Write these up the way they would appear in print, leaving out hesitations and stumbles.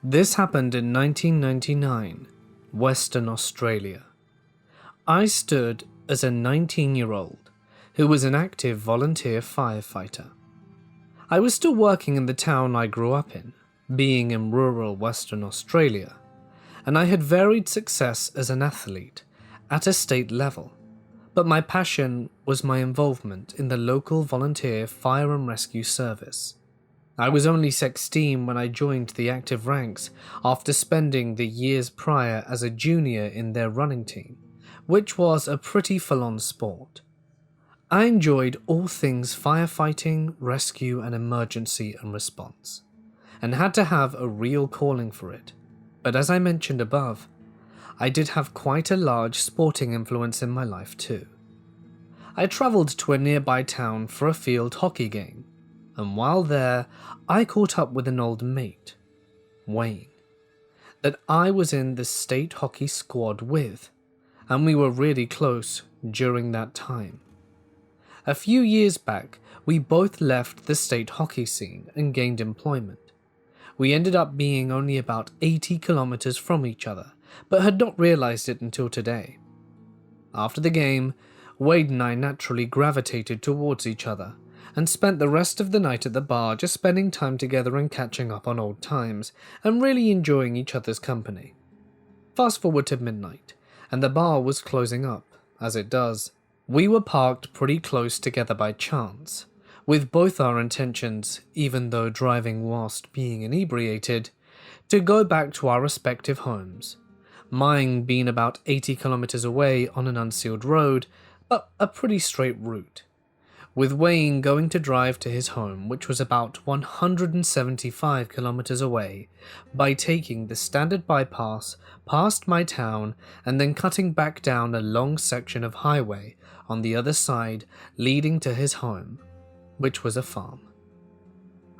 This happened in 1999, Western Australia. I stood as a 19-year-old who was an active volunteer firefighter. I was still working in the town I grew up in, being in rural Western Australia, and I had varied success as an athlete at a state level, but my passion was my involvement in the local volunteer fire and rescue service. I was only 16 when I joined the active ranks after spending the years prior as a junior in their running team, which was a pretty full-on sport. I enjoyed all things firefighting, rescue and emergency and response, and had to have a real calling for it. But as I mentioned above, I did have quite a large sporting influence in my life too. I travelled to a nearby town for a field hockey game, and while there, I caught up with an old mate, Wayne, that I was in the state hockey squad with, and we were really close during that time. A few years back, we both left the state hockey scene and gained employment. We ended up being only about 80 kilometers from each other, but had not realized it until today. After the game, Wade and I naturally gravitated towards each other, and spent the rest of the night at the bar just spending time together and catching up on old times, and really enjoying each other's company. Fast forward to midnight, and the bar was closing up, as it does. We were parked pretty close together by chance, with both our intentions, even though driving whilst being inebriated, to go back to our respective homes. Mine being about 80 kilometers away on an unsealed road, but a pretty straight route, with Wayne going to drive to his home, which was about 175 kilometers away, by taking the standard bypass past my town and then cutting back down a long section of highway on the other side leading to his home, which was a farm.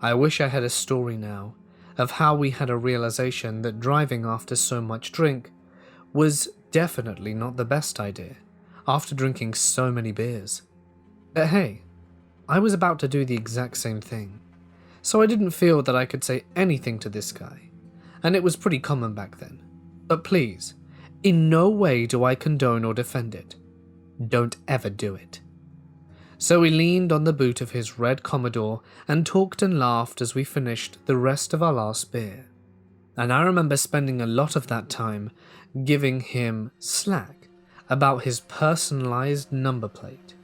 I wish I had a story now of how we had a realization that driving after so much drink was definitely not the best idea after drinking so many beers. But hey, I was about to do the exact same thing, so I didn't feel that I could say anything to this guy, and it was pretty common back then. But please, in no way do I condone or defend it. Don't ever do it. So we leaned on the boot of his red Commodore and talked and laughed as we finished the rest of our last beer. And I remember spending a lot of that time giving him slack about his personalized number plate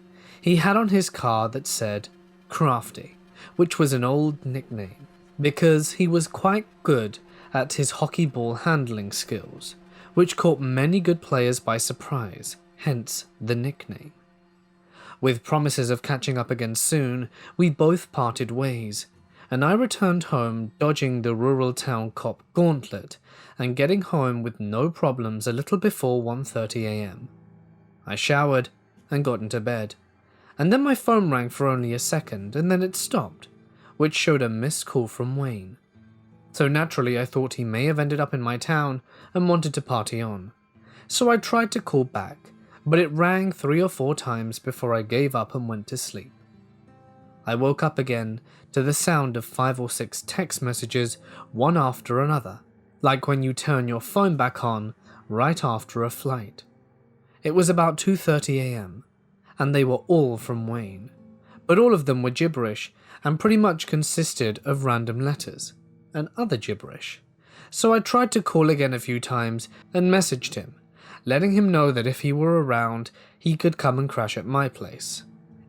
he had on his car that said Crafty, which was an old nickname, because he was quite good at his hockey ball handling skills, which caught many good players by surprise, hence the nickname. With promises of catching up again soon, we both parted ways, and I returned home dodging the rural town cop gauntlet and getting home with no problems a little before 1:30 a.m. I showered and got into bed, and then my phone rang for only a second and then it stopped, which showed a missed call from Wayne. So naturally I thought he may have ended up in my town and wanted to party on. So I tried to call back, but it rang 3 or 4 times before I gave up and went to sleep. I woke up again to the sound of 5 or 6 text messages, one after another, like when you turn your phone back on right after a flight. It was about 2:30 a.m, and they were all from Wayne, but all of them were gibberish and pretty much consisted of random letters and other gibberish. So I tried to call again a few times and messaged him, letting him know that if he were around, he could come and crash at my place.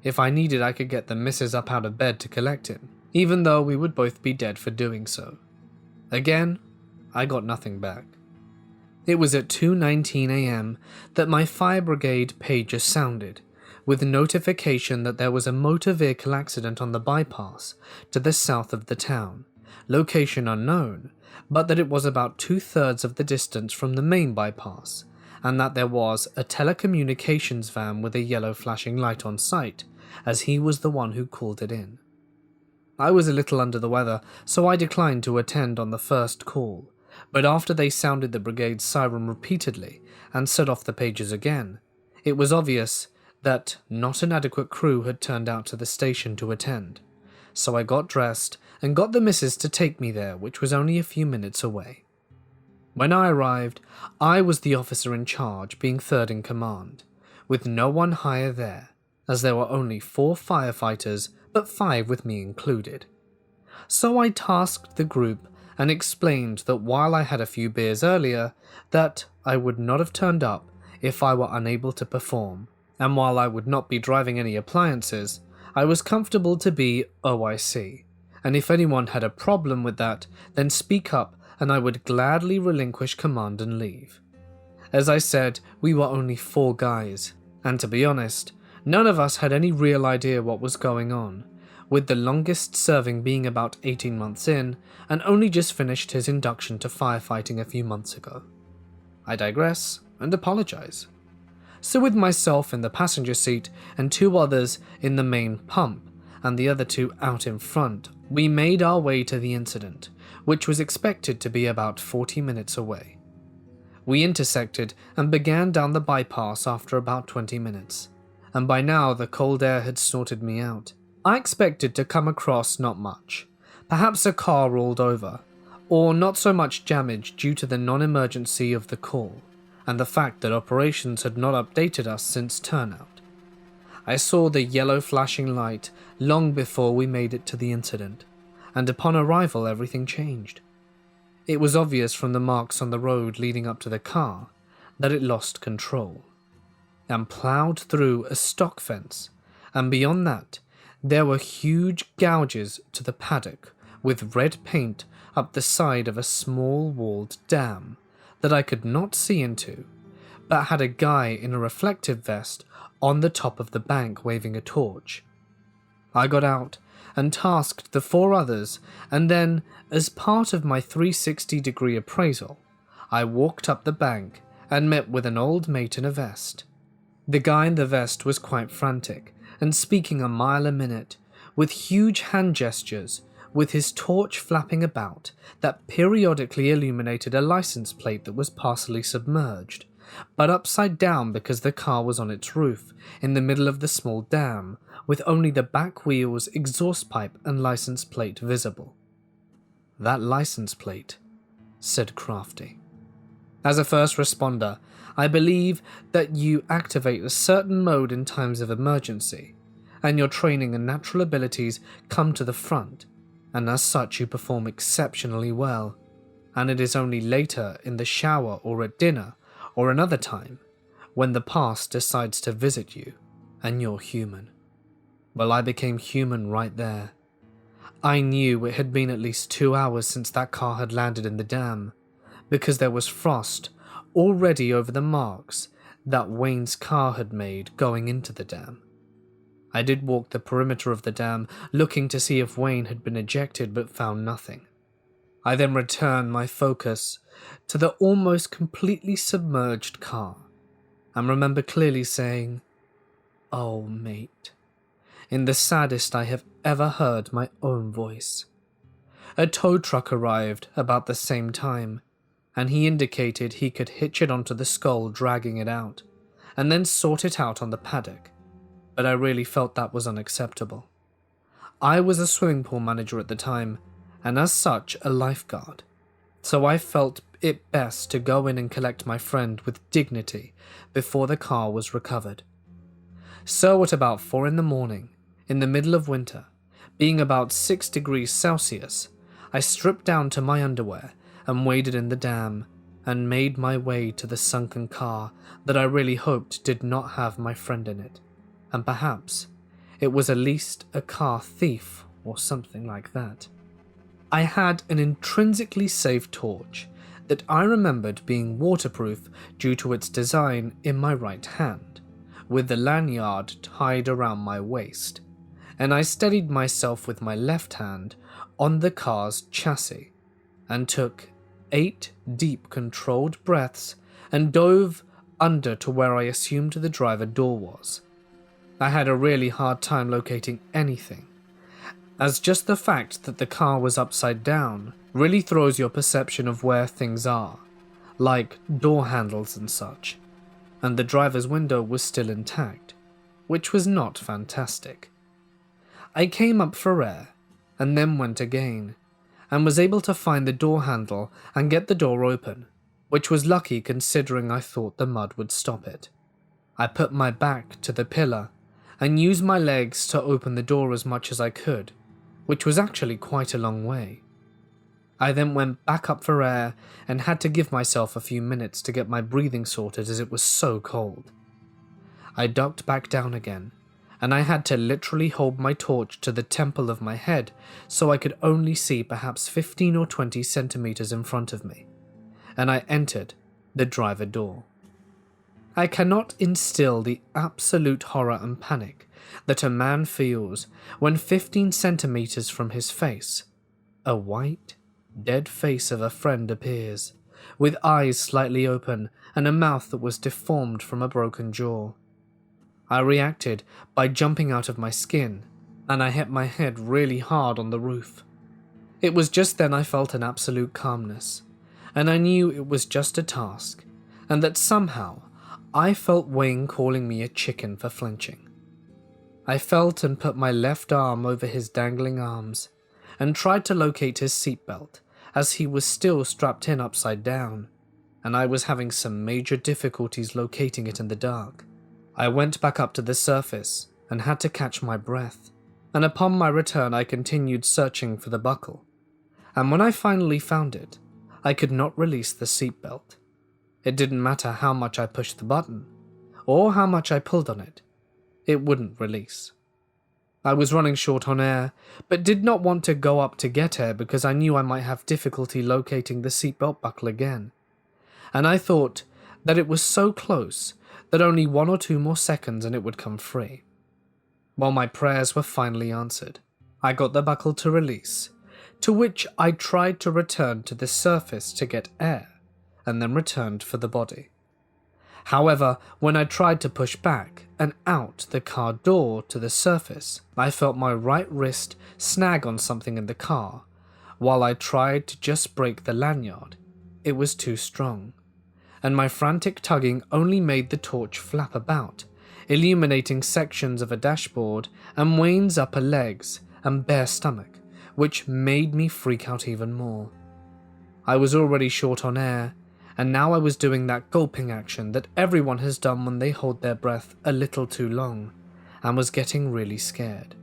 If I needed, I could get the missus up out of bed to collect him, even though we would both be dead for doing so. Again, I got nothing back. It was at 2:19 a.m. that my fire brigade pager sounded, with notification that there was a motor vehicle accident on the bypass to the south of the town, location unknown, but that it was about 2/3 of the distance from the main bypass, and that there was a telecommunications van with a yellow flashing light on site, as he was the one who called it in. I was a little under the weather, so I declined to attend on the first call, but after they sounded the brigade's siren repeatedly and set off the pages again, it was obvious that not an adequate crew had turned out to the station to attend, so I got dressed and got the missus to take me there, which was only a few minutes away. When I arrived, I was the officer in charge, being third in command, with no one higher there, as there were only 4 firefighters, but 5 with me included. So I tasked the group and explained that while I had a few beers earlier, that I would not have turned up if I were unable to perform, and while I would not be driving any appliances, I was comfortable to be OIC, and if anyone had a problem with that, then speak up and I would gladly relinquish command and leave. As I said, we were only 4 guys, and to be honest, none of us had any real idea what was going on, with the longest serving being about 18 months in, and only just finished his induction to firefighting a few months ago. I digress and apologize. So with myself in the passenger seat and 2 others in the main pump, and the other 2 out in front, we made our way to the incident, which was expected to be about 40 minutes away. We intersected and began down the bypass after about 20 minutes, and by now the cold air had snorted me out. I expected to come across not much, perhaps a car rolled over, or not so much damage due to the non-emergency of the call, and the fact that operations had not updated us since turnout. I saw the yellow flashing light long before we made it to the incident, and upon arrival everything changed. It was obvious from the marks on the road leading up to the car that it lost control, and ploughed through a stock fence, and beyond that, there were huge gouges to the paddock with red paint up the side of a small walled dam that I could not see into, but had a guy in a reflective vest on the top of the bank waving a torch. I got out and tasked the 4 others, and then, as part of my 360-degree appraisal, I walked up the bank and met with an old mate in a vest. The guy in the vest was quite frantic and speaking a mile a minute, with huge hand gestures, with his torch flapping about that periodically illuminated a license plate that was partially submerged, but upside down because the car was on its roof, in the middle of the small dam, with only the back wheel's exhaust pipe and license plate visible. "That license plate," said Crafty. "As a first responder, I believe that you activate a certain mode in times of emergency, and your training and natural abilities come to the front, and as such you perform exceptionally well, and it is only later in the shower or at dinner or another time when the past decides to visit you and you're human." Well, I became human right there. I knew it had been at least 2 hours since that car had landed in the dam, because there was frost already over the marks that Wayne's car had made going into the dam. I did walk the perimeter of the dam, looking to see if Wayne had been ejected, but found nothing. I then returned my focus to the almost completely submerged car, and remember clearly saying, "Oh, mate," in the saddest I have ever heard my own voice. A tow truck arrived about the same time, and he indicated he could hitch it onto the skull, dragging it out, and then sort it out on the paddock, but I really felt that was unacceptable. I was a swimming pool manager at the time, and as such a lifeguard, so I felt it best to go in and collect my friend with dignity before the car was recovered. So at about 4 in the morning, in the middle of winter, being about 6 degrees Celsius, I stripped down to my underwear and waded in the dam, and made my way to the sunken car that I really hoped did not have my friend in it, and perhaps it was at least a car thief or something like that. I had an intrinsically safe torch that I remembered being waterproof due to its design in my right hand, with the lanyard tied around my waist, and I steadied myself with my left hand on the car's chassis, and took 8 deep controlled breaths and dove under to where I assumed the driver door was. I had a really hard time locating anything, as just the fact that the car was upside down really throws your perception of where things are, like door handles and such, and the driver's window was still intact, which was not fantastic. I came up for air and then went again, and was able to find the door handle and get the door open, which was lucky considering I thought the mud would stop it. I put my back to the pillar and used my legs to open the door as much as I could, which was actually quite a long way. I then went back up for air and had to give myself a few minutes to get my breathing sorted as it was so cold. I ducked back down again, and I had to literally hold my torch to the temple of my head so I could only see perhaps 15 or 20 centimeters in front of me, and I entered the driver door. I cannot instill the absolute horror and panic that a man feels when 15 centimeters from his face, a white, dead face of a friend appears, with eyes slightly open and a mouth that was deformed from a broken jaw. I reacted by jumping out of my skin, and I hit my head really hard on the roof. It was just then I felt an absolute calmness, and I knew it was just a task, and that somehow I felt Wayne calling me a chicken for flinching. I felt and put my left arm over his dangling arms, and tried to locate his seatbelt, as he was still strapped in upside down, and I was having some major difficulties locating it in the dark. I went back up to the surface and had to catch my breath, and upon my return I continued searching for the buckle, and when I finally found it, I could not release the seatbelt. It didn't matter how much I pushed the button, or how much I pulled on it, it wouldn't release. I was running short on air, but did not want to go up to get air because I knew I might have difficulty locating the seatbelt buckle again, and I thought that it was so close that only 1 or 2 more seconds and it would come free. Well, my prayers were finally answered. I got the buckle to release, to which I tried to return to the surface to get air, and then returned for the body. However, when I tried to push back and out the car door to the surface, I felt my right wrist snag on something in the car. While I tried to just break the lanyard, it was too strong, and my frantic tugging only made the torch flap about, illuminating sections of a dashboard and Wayne's upper legs and bare stomach, which made me freak out even more. I was already short on air, and now I was doing that gulping action that everyone has done when they hold their breath a little too long, and was getting really scared.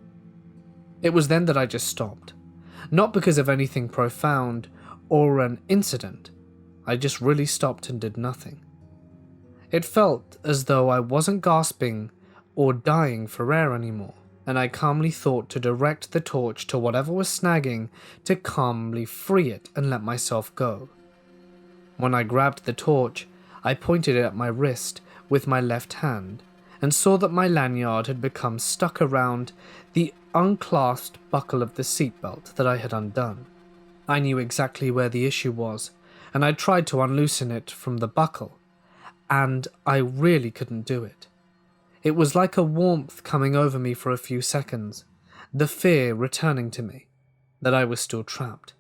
It was then that I just stopped, not because of anything profound or an incident. I just really stopped and did nothing. It felt as though I wasn't gasping or dying for air anymore, and I calmly thought to direct the torch to whatever was snagging to calmly free it and let myself go. When I grabbed the torch, I pointed it at my wrist with my left hand and saw that my lanyard had become stuck around the unclasped buckle of the seatbelt that I had undone. I knew exactly where the issue was, and I tried to unloosen it from the buckle, and I really couldn't do it. It was like a warmth coming over me for a few seconds, the fear returning to me, that I was still trapped.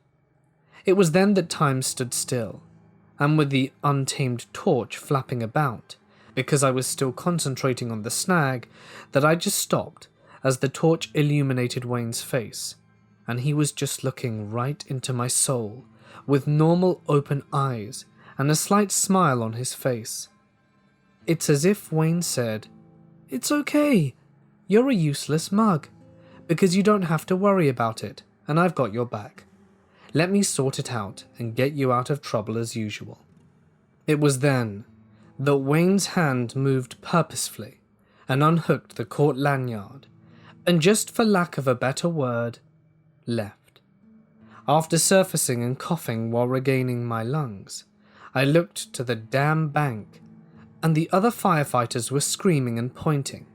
It was then that time stood still, and with the untamed torch flapping about, because I was still concentrating on the snag, that I just stopped as the torch illuminated Wayne's face, and he was just looking right into my soul, with normal open eyes and a slight smile on his face. It's as if Wayne said, "It's okay, you're a useless mug, because you don't have to worry about it, and I've got your back. Let me sort it out and get you out of trouble as usual." It was then that Wayne's hand moved purposefully and unhooked the caught lanyard, and just for lack of a better word, left. After surfacing and coughing while regaining my lungs, I looked to the damn bank, and the other firefighters were screaming and pointing.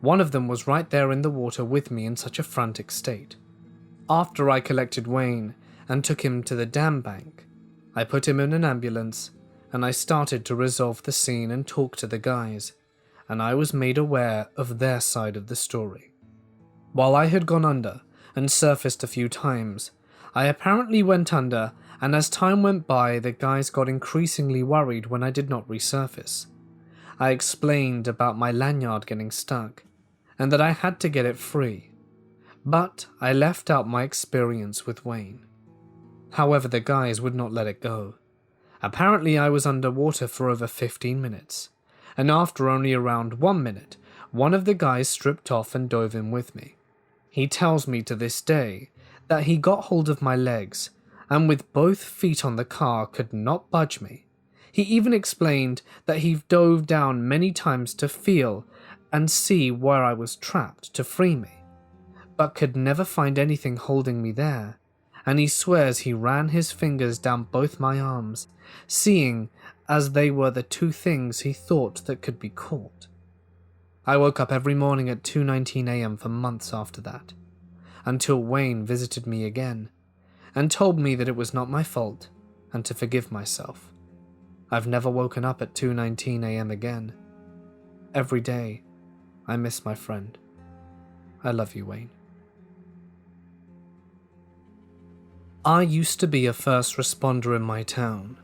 One of them was right there in the water with me in such a frantic state. After I collected Wayne and took him to the dam bank, I put him in an ambulance, and I started to resolve the scene and talk to the guys, and I was made aware of their side of the story. While I had gone under and surfaced a few times, I apparently went under, and as time went by, the guys got increasingly worried when I did not resurface. I explained about my lanyard getting stuck, and that I had to get it free. but I left out my experience with Wayne. However, the guys would not let it go. Apparently, I was underwater for over 15 minutes, and after only around 1 minute, one of the guys stripped off and dove in with me. He tells me to this day that he got hold of my legs and with both feet on the car could not budge me. He even explained that he dove down many times to feel and see where I was trapped to free me, but could never find anything holding me there, and he swears he ran his fingers down both my arms, seeing as they were the two things he thought that could be caught. I woke up every morning at 2:19 a.m. for months after that, until Wayne visited me again and told me that it was not my fault and to forgive myself. I've never woken up at 2:19 a.m. again. Every day, I miss my friend. I love you, Wayne. I used to be a first responder in my town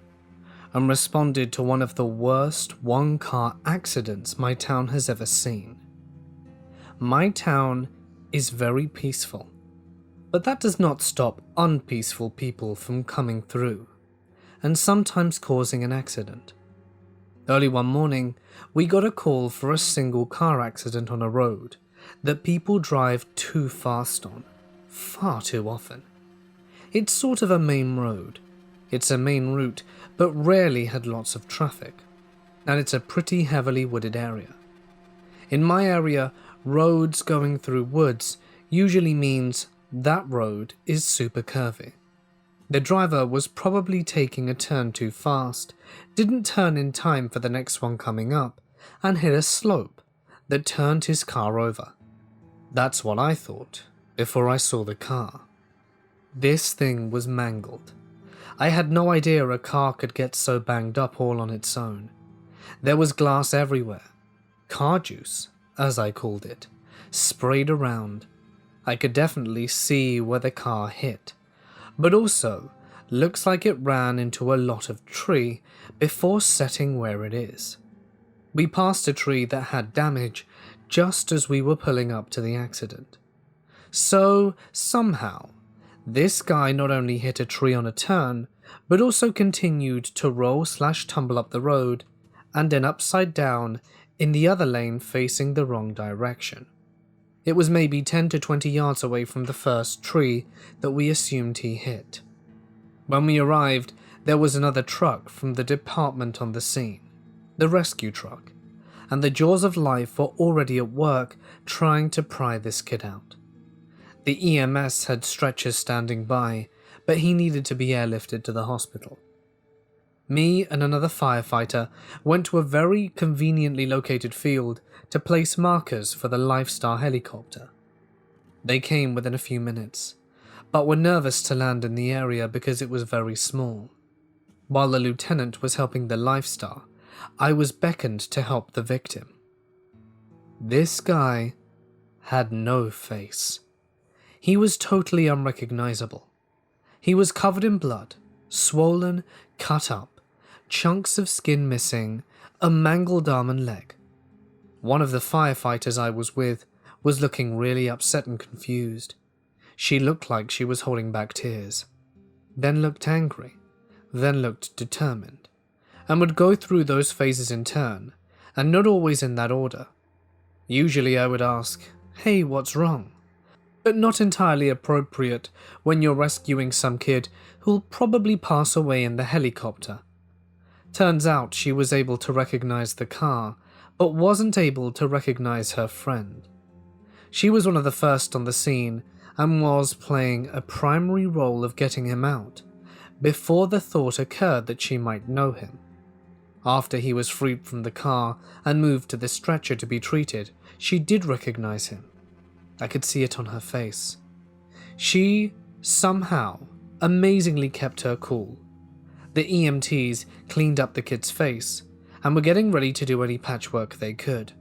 and responded to one of the worst one-car accidents my town has ever seen. My town is very peaceful, but that does not stop unpeaceful people from coming through and sometimes causing an accident. Early one morning, we got a call for a single car accident on a road that people drive too fast on, far too often. It's sort of a main road. It's a main route, but rarely had lots of traffic, and it's a pretty heavily wooded area. In my area, roads going through woods usually means that road is super curvy. The driver was probably taking a turn too fast, didn't turn in time for the next one coming up, and hit a slope that turned his car over. That's what I thought before I saw the car. This thing was mangled. I had no idea a car could get so banged up all on its own. There was glass everywhere. Car juice, as I called it, sprayed around. I could definitely see where the car hit, but also looks like it ran into a lot of tree before setting where it is. We passed a tree that had damage just as we were pulling up to the accident. So, somehow, this guy not only hit a tree on a turn, but also continued to roll/tumble up the road and then upside down in the other lane facing the wrong direction. It was maybe 10 to 20 yards away from the first tree that we assumed he hit. When we arrived, there was another truck from the department on the scene, the rescue truck, and the jaws of life were already at work trying to pry this kid out. The EMS had stretchers standing by, but he needed to be airlifted to the hospital. Me and another firefighter went to a very conveniently located field to place markers for the Lifestar helicopter. They came within a few minutes, but were nervous to land in the area because it was very small. While the lieutenant was helping the Lifestar, I was beckoned to help the victim. This guy had no face. He was totally unrecognizable. He was covered in blood, swollen, cut up, chunks of skin missing, a mangled arm and leg. One of the firefighters I was with was looking really upset and confused. She looked like she was holding back tears, then looked angry, then looked determined, and would go through those phases in turn, and not always in that order. Usually I would ask, "Hey, what's wrong?" But not entirely appropriate when you're rescuing some kid who'll probably pass away in the helicopter. Turns out she was able to recognize the car, but wasn't able to recognize her friend. She was one of the first on the scene and was playing a primary role of getting him out, before the thought occurred that she might know him. After he was freed from the car and moved to the stretcher to be treated, she did recognize him. I could see it on her face. She, somehow, amazingly kept her cool. The EMTs cleaned up the kid's face and were getting ready to do any patchwork they could.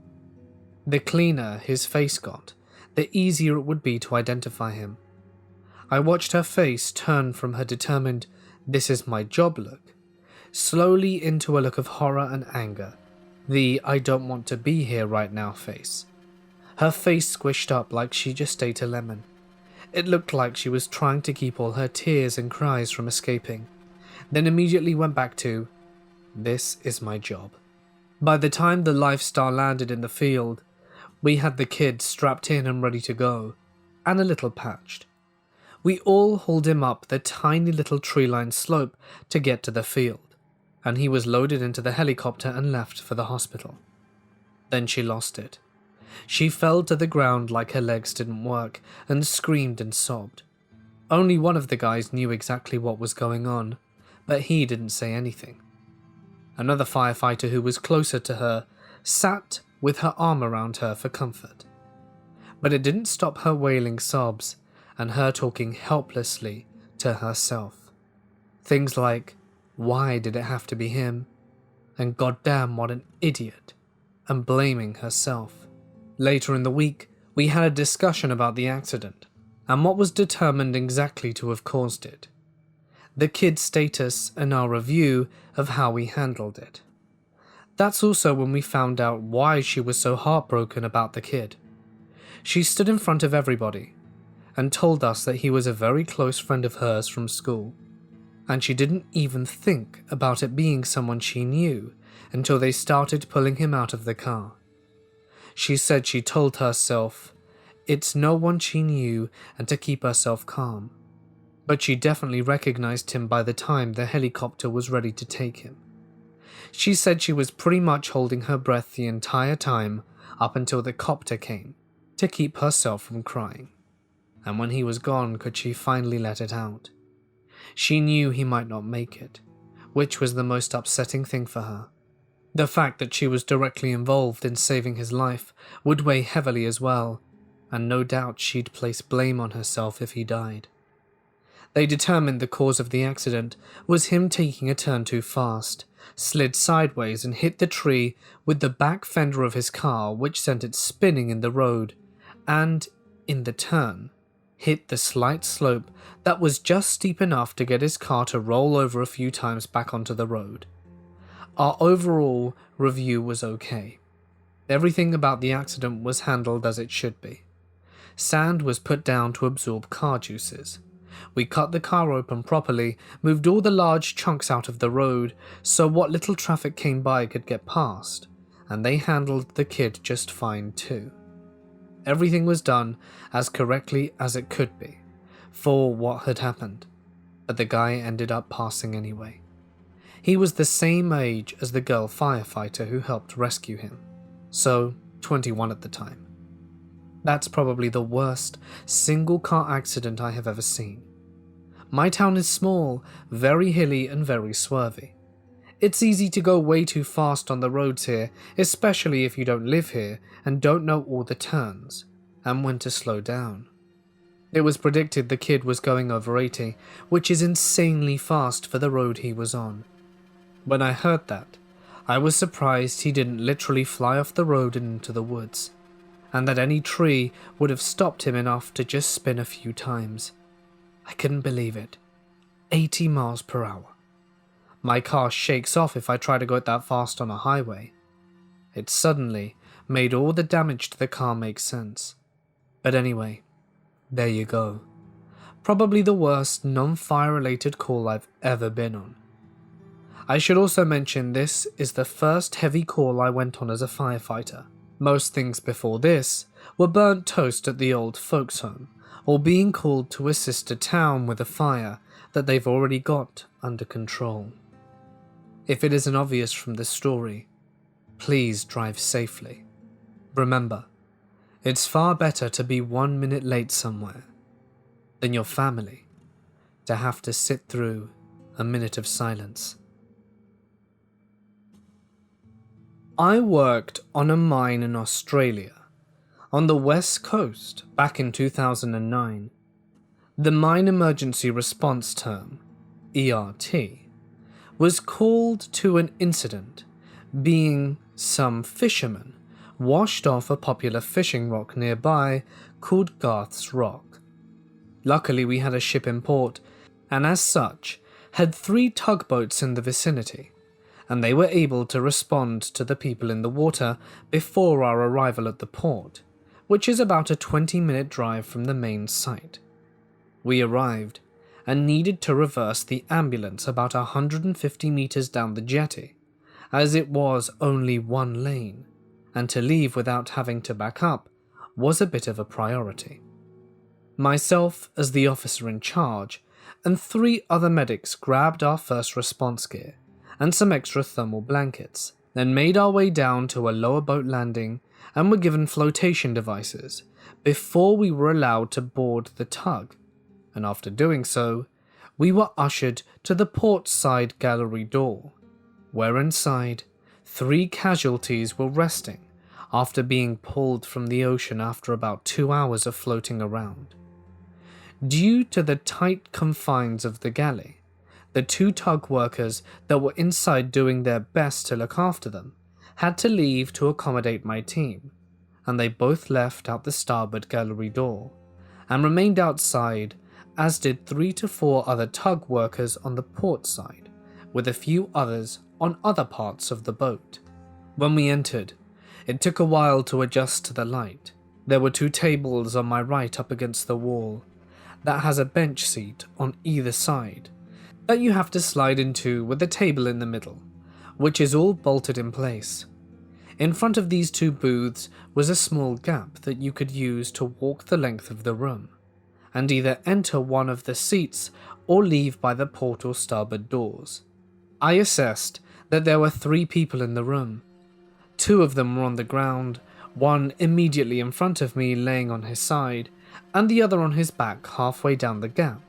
The cleaner his face got, the easier it would be to identify him. I watched her face turn from her determined, "this is my job" look, slowly into a look of horror and anger, the "I don't want to be here right now" face. Her face squished up like she just ate a lemon. It looked like she was trying to keep all her tears and cries from escaping, then immediately went back to, "This is my job." By the time the Lifestar landed in the field, we had the kid strapped in and ready to go, and a little patched. We all hauled him up the tiny little tree-lined slope to get to the field, and he was loaded into the helicopter and left for the hospital. Then she lost it. She fell to the ground like her legs didn't work and screamed and sobbed. Only one of the guys knew exactly what was going on, but he didn't say anything. Another firefighter who was closer to her sat with her arm around her for comfort. But it didn't stop her wailing sobs and her talking helplessly to herself. Things like, "Why did it have to be him?" and "Goddamn, what an idiot," and blaming herself. Later in the week, we had a discussion about the accident and what was determined exactly to have caused it, the kid's status, and our review of how we handled it. That's also when we found out why she was so heartbroken about the kid. She stood in front of everybody and told us that he was a very close friend of hers from school, and she didn't even think about it being someone she knew until they started pulling him out of the car. She said she told herself it's no one she knew and to keep herself calm, but she definitely recognized him by the time the helicopter was ready to take him. She said she was pretty much holding her breath the entire time up until the copter came to keep herself from crying, and when he was gone could she finally let it out. She knew he might not make it, which was the most upsetting thing for her. The fact that she was directly involved in saving his life would weigh heavily as well, and no doubt she'd place blame on herself if he died. They determined the cause of the accident was him taking a turn too fast, slid sideways and hit the tree with the back fender of his car, which sent it spinning in the road, and, in the turn, hit the slight slope that was just steep enough to get his car to roll over a few times back onto the road. Our overall review was okay. Everything about the accident was handled as it should be. Sand was put down to absorb car juices. We cut the car open properly, moved all the large chunks out of the road so what little traffic came by could get past, and they handled the kid just fine too. Everything was done as correctly as it could be for what had happened, but the guy ended up passing anyway. He was the same age as the girl firefighter who helped rescue him, so 21 at the time. That's probably the worst single car accident I have ever seen. My town is small, very hilly and very swervy. It's easy to go way too fast on the roads here, especially if you don't live here and don't know all the turns, and when to slow down. It was predicted the kid was going over 80, which is insanely fast for the road he was on. When I heard that, I was surprised he didn't literally fly off the road and into the woods, and that any tree would have stopped him enough to just spin a few times. I couldn't believe it. 80 miles per hour. My car shakes off if I try to go that fast on a highway. It suddenly made all the damage to the car make sense. But anyway, there you go. Probably the worst non-fire related call I've ever been on. I should also mention this is the first heavy call I went on as a firefighter. Most things before this were burnt toast at the old folks' home, or being called to assist a town with a fire that they've already got under control. If it isn't obvious from this story, please drive safely. Remember, it's far better to be 1 minute late somewhere than your family to have to sit through a minute of silence. I worked on a mine in Australia, on the west coast, back in 2009. The Mine Emergency Response Term, ERT, was called to an incident being some fishermen washed off a popular fishing rock nearby called Garth's Rock. Luckily we had a ship in port, and as such had 3 tugboats in the vicinity, and they were able to respond to the people in the water before our arrival at the port, which is about a 20-minute drive from the main site. We arrived and needed to reverse the ambulance about 150 meters down the jetty, as it was only one lane, and to leave without having to back up was a bit of a priority. Myself, as the officer in charge, and 3 other medics grabbed our first response gear and some extra thermal blankets, then made our way down to a lower boat landing and were given flotation devices before we were allowed to board the tug, and after doing so, we were ushered to the port side gallery door, where inside, 3 casualties were resting after being pulled from the ocean after about 2 hours of floating around. Due to the tight confines of the galley, the 2 tug workers that were inside doing their best to look after them had to leave to accommodate my team, and they both left out the starboard gallery door and remained outside, as did 3 to 4 other tug workers on the port side, with a few others on other parts of the boat. When we entered, it took a while to adjust to the light. There were 2 tables on my right up against the wall that has a bench seat on either side that you have to slide into with a table in the middle, which is all bolted in place. In front of these 2 booths was a small gap that you could use to walk the length of the room, and either enter one of the seats or leave by the port or starboard doors. I assessed that there were 3 people in the room. 2 of them were on the ground, one immediately in front of me laying on his side, and the other on his back halfway down the gap,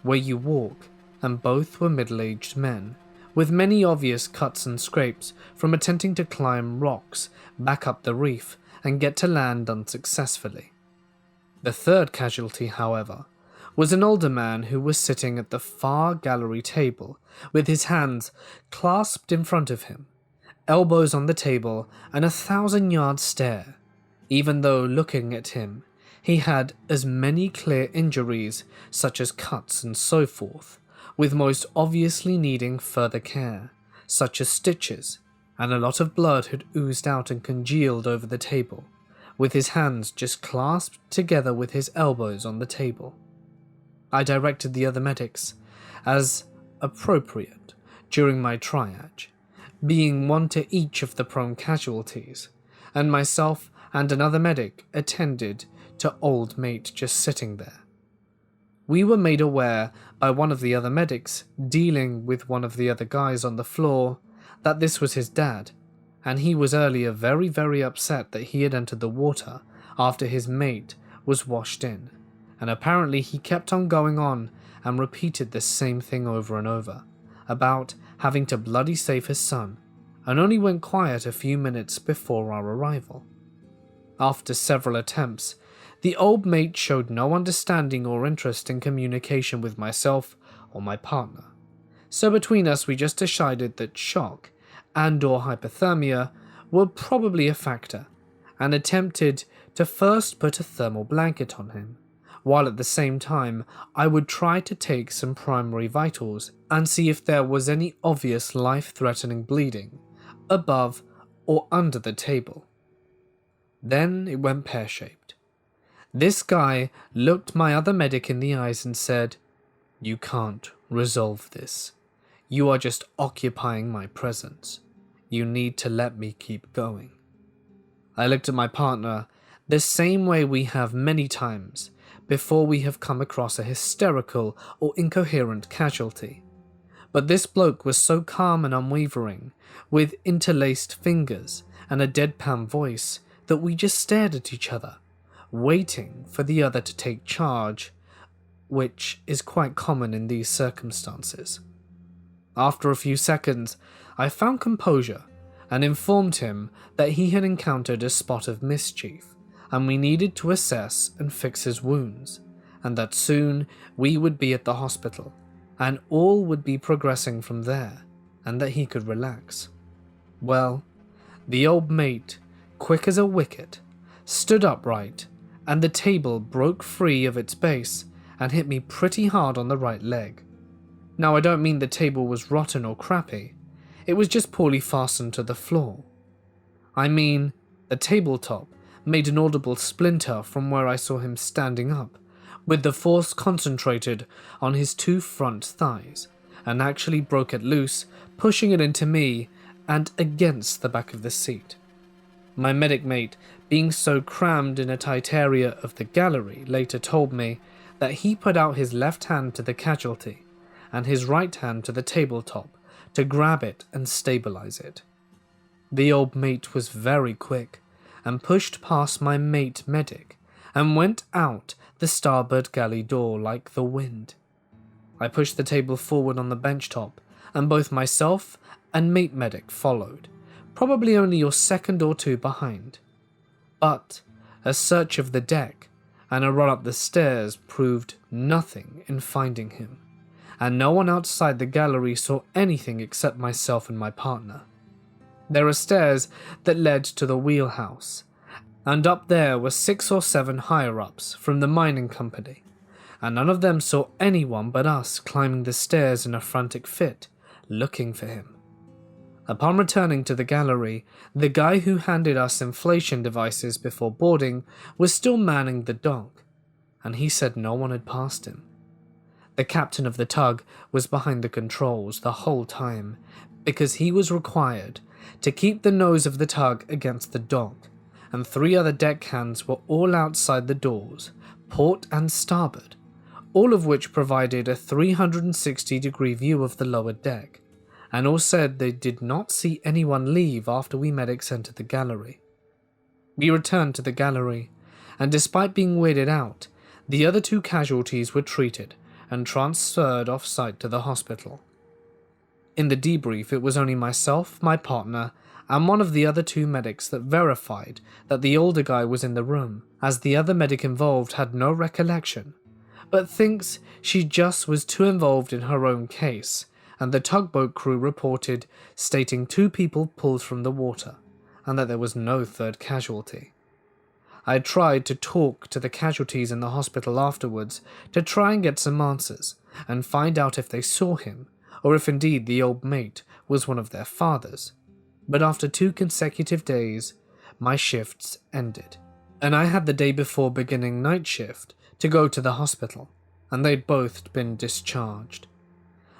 where you walk, and both were middle-aged men, with many obvious cuts and scrapes from attempting to climb rocks back up the reef and get to land unsuccessfully. The 3rd casualty, however, was an older man who was sitting at the far gallery table with his hands clasped in front of him, elbows on the table and a 1,000-yard stare, even though looking at him he had as many clear injuries such as cuts and so forth, with most obviously needing further care, such as stitches, and a lot of blood had oozed out and congealed over the table, with his hands just clasped together with his elbows on the table. I directed the other medics, as appropriate, during my triage, being one to each of the prone casualties, and myself and another medic attended to old mate just sitting there. We were made aware by one of the other medics dealing with one of the other guys on the floor that this was his dad, and he was earlier very, very upset that he had entered the water after his mate was washed in, and apparently he kept on going on and repeated the same thing over and over, about having to bloody save his son, and only went quiet a few minutes before our arrival. After several attempts, the old mate showed no understanding or interest in communication with myself or my partner, so between us we just decided that shock and/or hypothermia were probably a factor, and attempted to first put a thermal blanket on him, while at the same time I would try to take some primary vitals and see if there was any obvious life-threatening bleeding above or under the table. Then it went pear-shaped. This guy looked my other medic in the eyes and said, "You can't resolve this. You are just occupying my presence. You need to let me keep going." I looked at my partner the same way we have many times before we have come across a hysterical or incoherent casualty. But this bloke was so calm and unwavering, with interlaced fingers and a deadpan voice, that we just stared at each other, waiting for the other to take charge, which is quite common in these circumstances. After a few seconds, I found composure and informed him that he had encountered a spot of mischief, and we needed to assess and fix his wounds, and that soon we would be at the hospital, and all would be progressing from there, and that he could relax. Well, the old mate, quick as a wicket, stood upright, and the table broke free of its base and hit me pretty hard on the right leg. Now, I don't mean the table was rotten or crappy, it was just poorly fastened to the floor. I mean, the tabletop made an audible splinter from where I saw him standing up, with the force concentrated on his two front thighs, and actually broke it loose, pushing it into me and against the back of the seat. My medic mate, being so crammed in a tight area of the gallery, later told me that he put out his left hand to the casualty and his right hand to the tabletop to grab it and stabilize it. The old mate was very quick and pushed past my mate medic and went out the starboard galley door like the wind. I pushed the table forward on the bench top, and both myself and mate medic followed, probably only a second or two behind. But a search of the deck and a run up the stairs proved nothing in finding him, and no one outside the gallery saw anything except myself and my partner. There are stairs that led to the wheelhouse, and up there were 6 or 7 higher-ups from the mining company, and none of them saw anyone but us climbing the stairs in a frantic fit, looking for him. Upon returning to the gallery, the guy who handed us inflation devices before boarding was still manning the dock, and he said no one had passed him. The captain of the tug was behind the controls the whole time, because he was required to keep the nose of the tug against the dock, and 3 other deckhands were all outside the doors, port and starboard, all of which provided a 360-degree view of the lower deck, and all said they did not see anyone leave after we medics entered the gallery. We returned to the gallery, and despite being weirded out, the other 2 casualties were treated and transferred off-site to the hospital. In the debrief, it was only myself, my partner, and one of the other 2 medics that verified that the older guy was in the room, as the other medic involved had no recollection, but thinks she just was too involved in her own case, and the tugboat crew reported stating 2 people pulled from the water, and that there was no 3rd casualty. I tried to talk to the casualties in the hospital afterwards to try and get some answers, and find out if they saw him, or if indeed the old mate was one of their fathers, but after 2 consecutive days, my shifts ended, and I had the day before beginning night shift to go to the hospital, and they'd both been discharged.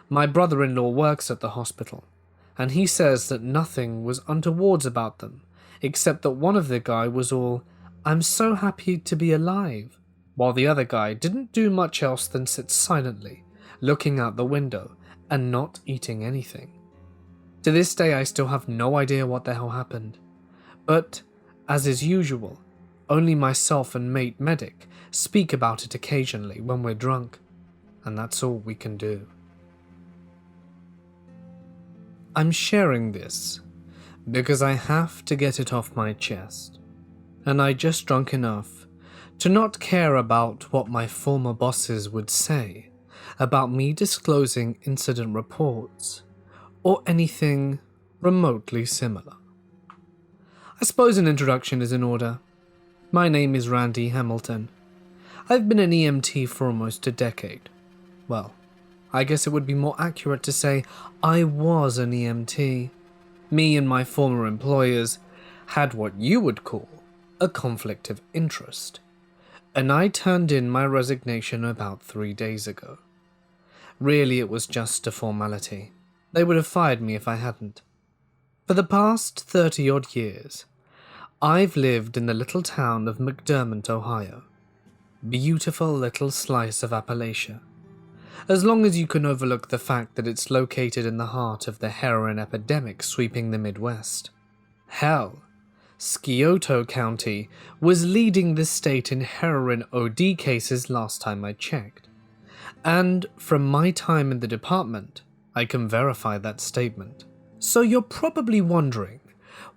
My brother-in-law works at the hospital, and he says that nothing was untowards about them, except that one of the guy was all, "I'm so happy to be alive," while the other guy didn't do much else than sit silently, looking out the window and not eating anything. To this day I still have no idea what the hell happened, but, as is usual, only myself and mate medic speak about it occasionally when we're drunk, and that's all we can do. I'm sharing this because I have to get it off my chest, and I just drunk enough to not care about what my former bosses would say about me disclosing incident reports or anything remotely similar. I suppose an introduction is in order. My name is Randy Hamilton. I've been an EMT for almost a decade. Well, I guess it would be more accurate to say I was an EMT. Me and my former employers had what you would call a conflict of interest, and I turned in my resignation about 3 days ago. Really, it was just a formality. They would have fired me if I hadn't. For the past 30-odd years, I've lived in the little town of McDermott, Ohio. Beautiful little slice of Appalachia, as long as you can overlook the fact that it's located in the heart of the heroin epidemic sweeping the Midwest. Hell, Scioto County was leading the state in heroin OD cases last time I checked, and from my time in the department, I can verify that statement. So you're probably wondering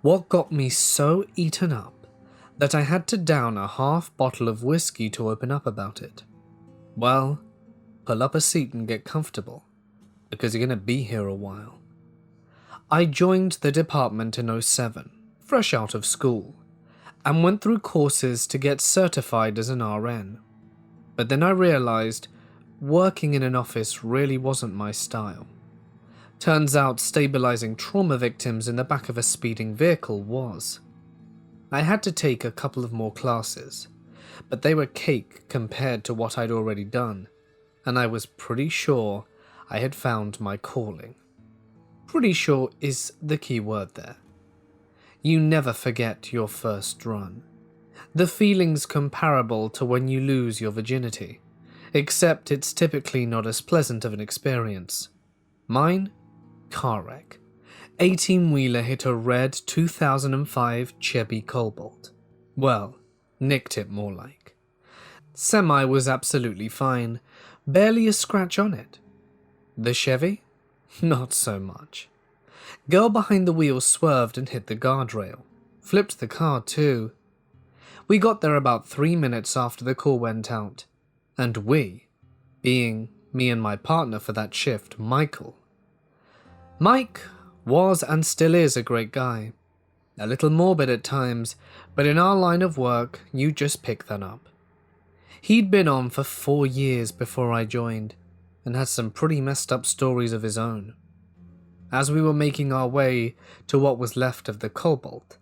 what got me so eaten up that I had to down a half bottle of whiskey to open up about it. Well, pull up a seat and get comfortable, because you're going to be here a while. I joined the department in 2007, fresh out of school, and went through courses to get certified as an RN. But then I realized working in an office really wasn't my style. Turns out stabilizing trauma victims in the back of a speeding vehicle was. I had to take a couple of more classes, but they were cake compared to what I'd already done, and I was pretty sure I had found my calling. Pretty sure is the key word there. You never forget your first run. The feeling's comparable to when you lose your virginity, except it's typically not as pleasant of an experience. Mine? Car wreck. 18-wheeler hit a red 2005 Chevy Cobalt. Well, nicked it more like. Semi was absolutely fine, barely a scratch on it. The Chevy? Not so much. Girl behind the wheel swerved and hit the guardrail. Flipped the car too. We got there about 3 minutes after the call went out, and we, being me and my partner for that shift, Michael. Mike was and still is a great guy. A little morbid at times, but in our line of work, you just pick that up. He'd been on for 4 years before I joined, and had some pretty messed up stories of his own. As we were making our way to what was left of the Cobalt,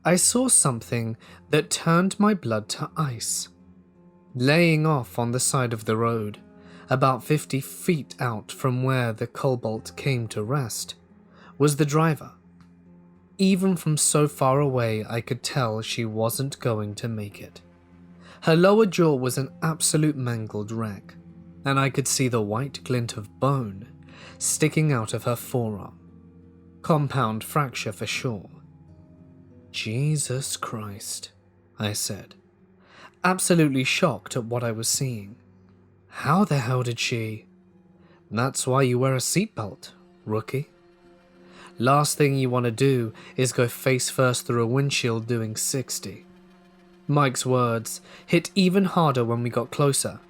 I saw something that turned my blood to ice. Laying off on the side of the road, about 50 feet out from where the Cobalt came to rest, was the driver. Even from so far away, I could tell she wasn't going to make it. Her lower jaw was an absolute mangled wreck, and I could see the white glint of bone sticking out of her forearm. Compound fracture for sure. Jesus Christ, I said, absolutely shocked at what I was seeing. How the hell did she? That's why you wear a seatbelt, rookie. Last thing you want to do is go face first through a windshield doing 60. Mike's words hit even harder when we got closer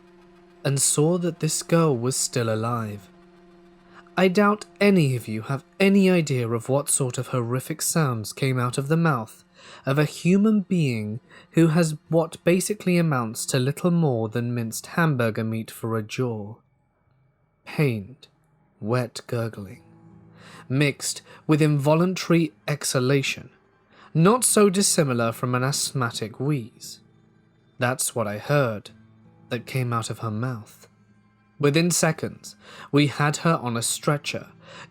and saw that this girl was still alive. I doubt any of you have any idea of what sort of horrific sounds came out of the mouth of a human being who has what basically amounts to little more than minced hamburger meat for a jaw. Pained, wet gurgling, mixed with involuntary exhalation, not so dissimilar from an asthmatic wheeze. That's what I heard that came out of her mouth. Within seconds, we had her on a stretcher,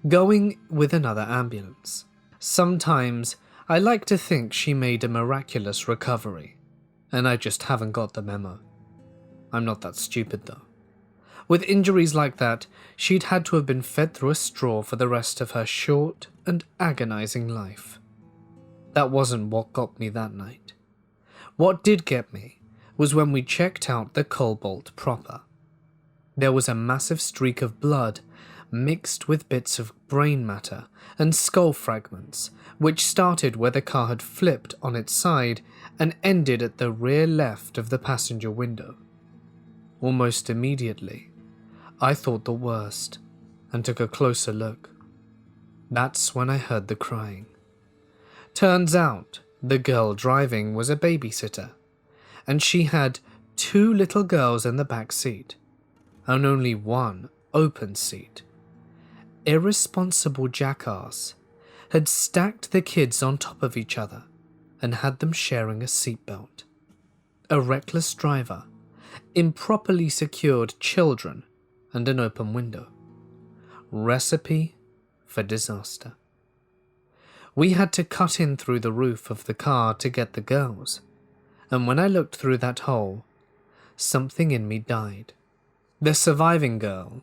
going with another ambulance. Sometimes I like to think she made a miraculous recovery, and I just haven't got the memo. I'm not that stupid though. With injuries like that, she'd had to have been fed through a straw for the rest of her short and agonizing life. That wasn't what got me that night. What did get me was when we checked out the Cobalt proper. There was a massive streak of blood mixed with bits of brain matter and skull fragments, which started where the car had flipped on its side and ended at the rear left of the passenger window. Almost immediately, I thought the worst and took a closer look. That's when I heard the crying. Turns out the girl driving was a babysitter, and she had 2 little girls in the back seat, and only 1 open seat. Irresponsible jackass had stacked the kids on top of each other and had them sharing a seatbelt. A reckless driver, improperly secured children, and an open window. Recipe for disaster. We had to cut in through the roof of the car to get the girls, and when I looked through that hole, something in me died. The surviving girl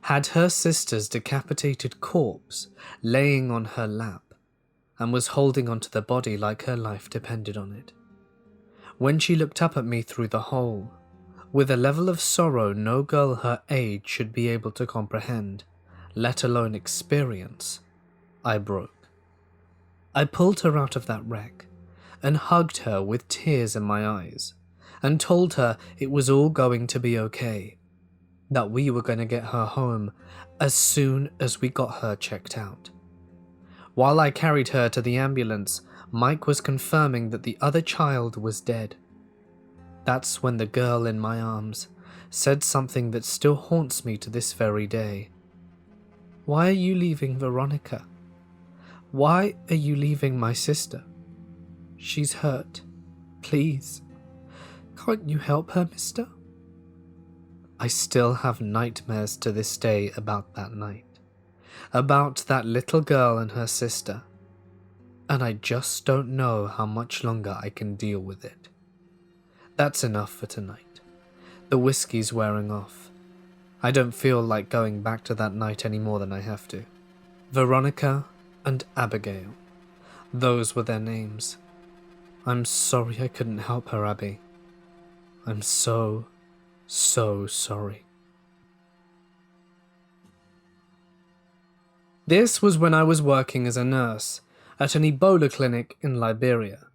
had her sister's decapitated corpse laying on her lap and was holding onto the body like her life depended on it. When she looked up at me through the hole, with a level of sorrow no girl her age should be able to comprehend, let alone experience, I broke. I pulled her out of that wreck and hugged her with tears in my eyes and told her it was all going to be okay, that we were going to get her home as soon as we got her checked out. While I carried her to the ambulance, Mike was confirming that the other child was dead. That's when the girl in my arms said something that still haunts me to this very day. Why are you leaving Veronica? Why are you leaving my sister? She's hurt. Please, Can't you help her, mister? I still have nightmares to this day about that night, about that little girl and her sister, and I just don't know how much longer I can deal with it. That's enough for tonight. The whiskey's wearing off. I don't feel like going back to that night any more than I have to. Veronica and Abigail. Those were their names. I'm sorry I couldn't help her, Abby. I'm so sorry. This was when I was working as a nurse at an Ebola clinic in Liberia.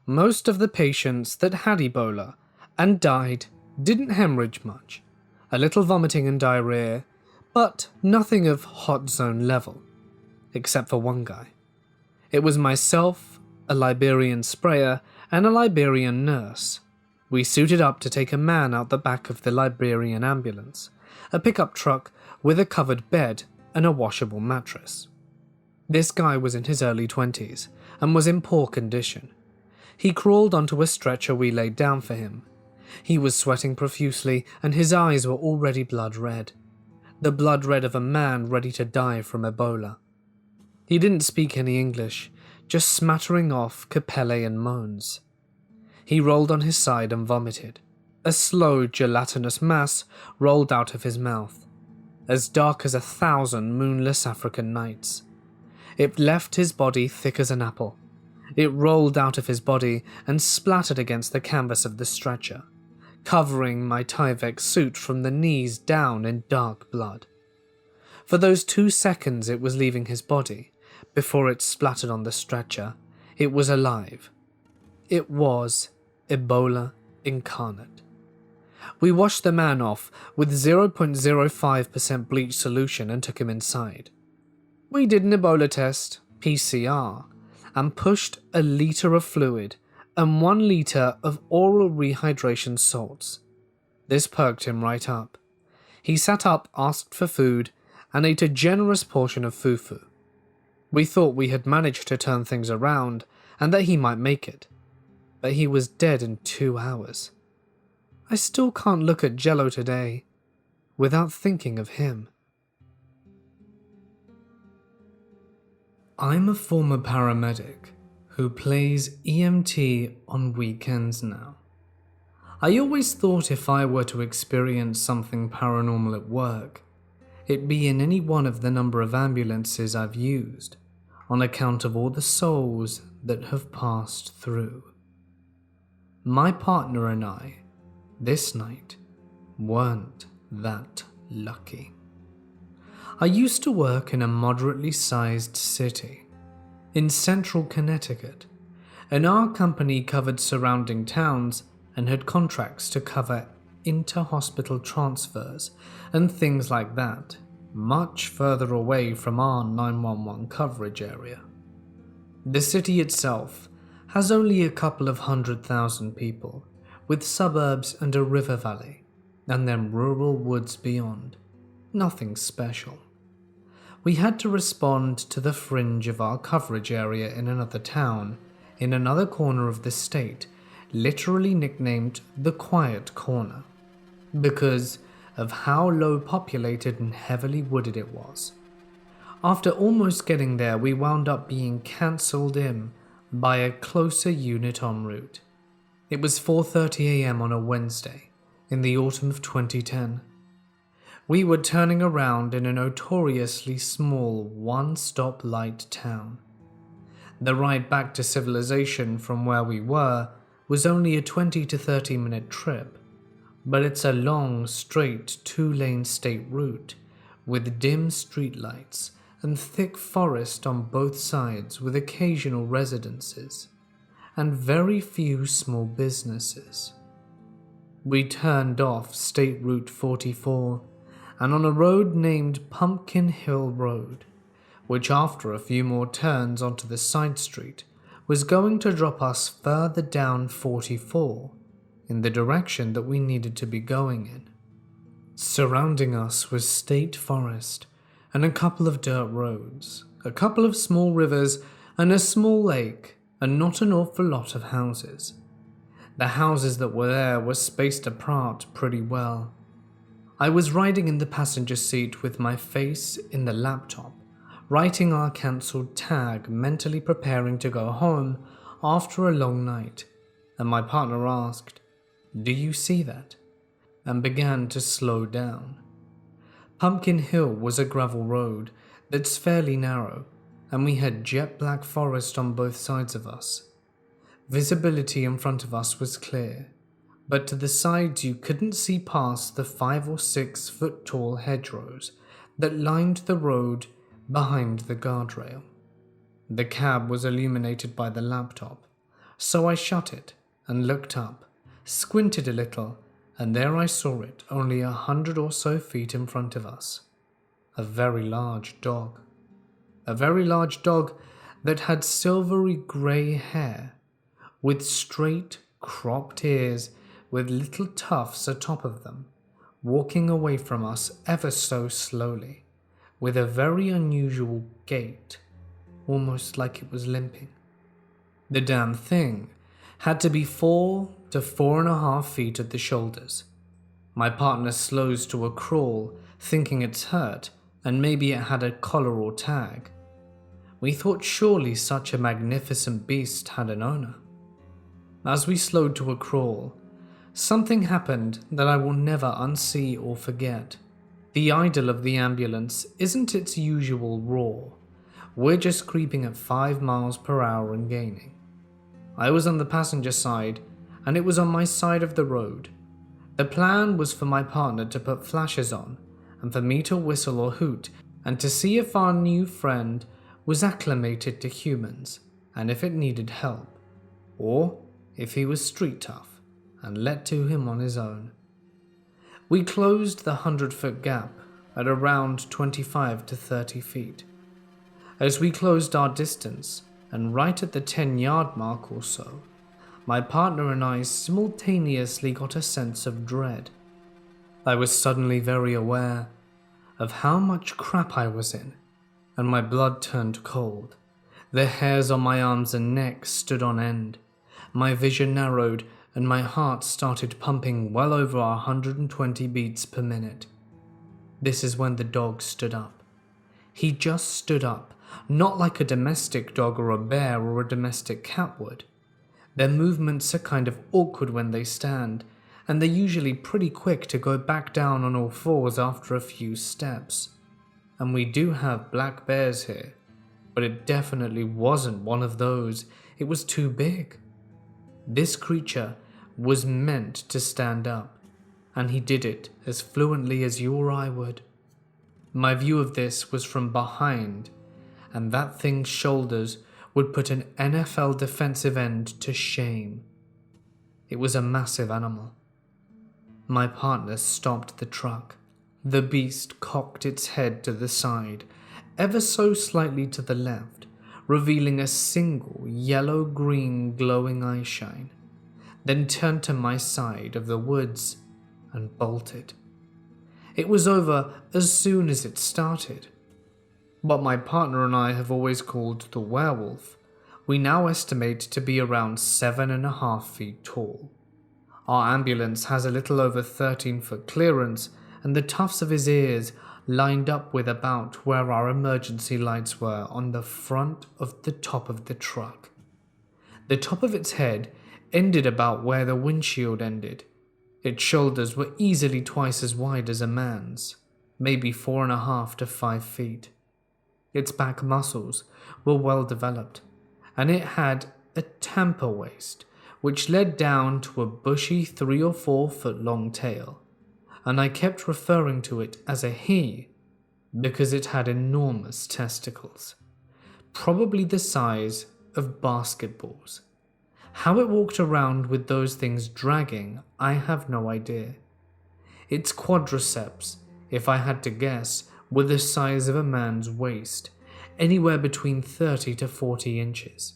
Most of the patients that had Ebola and died didn't hemorrhage much. A little vomiting and diarrhea, but nothing of hot zone level, except for one guy. It was myself, a Liberian sprayer, and a Liberian nurse. We suited up to take a man out the back of the Liberian ambulance, a pickup truck with a covered bed and a washable mattress. This guy was in his early 20s and was in poor condition. He crawled onto a stretcher we laid down for him. He was sweating profusely and his eyes were already blood red. The blood red of a man ready to die from Ebola. He didn't speak any English, just smattering off Capellian moans. He rolled on his side and vomited. A slow, gelatinous mass rolled out of his mouth, as dark as 1,000 moonless African nights. It left his body thick as an apple. It rolled out of his body and splattered against the canvas of the stretcher, covering my Tyvek suit from the knees down in dark blood. For those 2 seconds it was leaving his body, before it splattered on the stretcher, it was alive. It was Ebola incarnate. We washed the man off with 0.05% bleach solution and took him inside. We did an Ebola test, PCR, and pushed a litre of fluid and 1 litre of oral rehydration salts. This perked him right up. He sat up, asked for food, and ate a generous portion of fufu. We thought we had managed to turn things around and that he might make it, but he was dead in 2 hours. I still can't look at Jello today without thinking of him. I'm a former paramedic who plays EMT on weekends now. I always thought if I were to experience something paranormal at work, it'd be in any one of the number of ambulances I've used, on account of all the souls that have passed through. My partner and I, this night, weren't that lucky. I used to work in a moderately sized city in central Connecticut, and our company covered surrounding towns and had contracts to cover inter-hospital transfers and things like that, much further away from our 911 coverage area. The city itself has only a couple of 100,000 people, with suburbs and a river valley, and then rural woods beyond. Nothing special. We had to respond to the fringe of our coverage area in another town, in another corner of the state, literally nicknamed the Quiet Corner, because of how low populated and heavily wooded it was. After almost getting there, we wound up being cancelled in by a closer unit en route. It was 4:30 a.m. on a Wednesday, in the autumn of 2010. We were turning around in a notoriously small one-stop light town. The ride back to civilization from where we were was only a 20 to 30 minute trip, but it's a long, straight 2-lane state route with dim streetlights and thick forest on both sides with occasional residences and very few small businesses. We turned off State Route 44 and on a road named Pumpkin Hill Road, which after a few more turns onto the side street was going to drop us further down 44 in the direction that we needed to be going in. Surrounding us was state forest and a couple of dirt roads, a couple of small rivers and a small lake, and not an awful lot of houses. The houses that were there were spaced apart pretty well. I was riding in the passenger seat with my face in the laptop, writing our cancelled tag, mentally preparing to go home after a long night, and my partner asked, "Do you see that?" and began to slow down. Pumpkin Hill was a gravel road that's fairly narrow, and we had jet black forest on both sides of us. Visibility in front of us was clear, but to the sides you couldn't see past the 5 or 6 foot tall hedgerows that lined the road behind the guardrail. The cab was illuminated by the laptop, so I shut it and looked up, squinted a little, and there I saw it only 100 or so feet in front of us. A very large dog. A very large dog that had silvery grey hair, with straight, cropped ears with little tufts atop of them, walking away from us ever so slowly, with a very unusual gait, almost like it was limping. The damn thing had to be 4 to 4.5 feet at the shoulders. My partner slows to a crawl, thinking it's hurt, and maybe it had a collar or tag. We thought surely such a magnificent beast had an owner. As we slowed to a crawl, something happened that I will never unsee or forget. The idle of the ambulance isn't its usual roar. We're just creeping at 5 miles per hour and gaining. I was on the passenger side, and it was on my side of the road. The plan was for my partner to put flashes on, and for me to whistle or hoot, and to see if our new friend was acclimated to humans, and if it needed help, or if he was street tough, and let to him on his own. We closed the 100-foot gap at around 25 to 30 feet. As we closed our distance, and right at the 10-yard mark or so, my partner and I simultaneously got a sense of dread. I was suddenly very aware of how much crap I was in, and my blood turned cold. The hairs on my arms and neck stood on end. My vision narrowed, and my heart started pumping well over 120 beats per minute. This is when the dog stood up. He just stood up, not like a domestic dog or a bear or a domestic cat would. Their movements are kind of awkward when they stand, and they're usually pretty quick to go back down on all fours after a few steps. And we do have black bears here, but it definitely wasn't one of those. It was too big. This creature was meant to stand up, and he did it as fluently as you or I would. My view of this was from behind, and that thing's shoulders would put an NFL defensive end to shame. It was a massive animal. My partner stopped the truck. The beast cocked its head to the side, ever so slightly to the left, revealing a single yellow-green glowing eye shine, then turned to my side of the woods and bolted. It was over as soon as it started. What my partner and I have always called the werewolf, we now estimate to be around 7.5 feet tall. Our ambulance has a little over 13-foot clearance, and the tufts of his ears lined up with about where our emergency lights were on the front of the top of the truck. The top of its head ended about where the windshield ended. Its shoulders were easily twice as wide as a man's, maybe 4.5 to 5 feet. Its back muscles were well developed, and it had a tamper waist, which led down to a bushy 3 or 4 foot long tail, and I kept referring to it as a he because it had enormous testicles, probably the size of basketballs. How it walked around with those things dragging, I have no idea. Its quadriceps, if I had to guess, were the size of a man's waist, anywhere between 30 to 40 inches.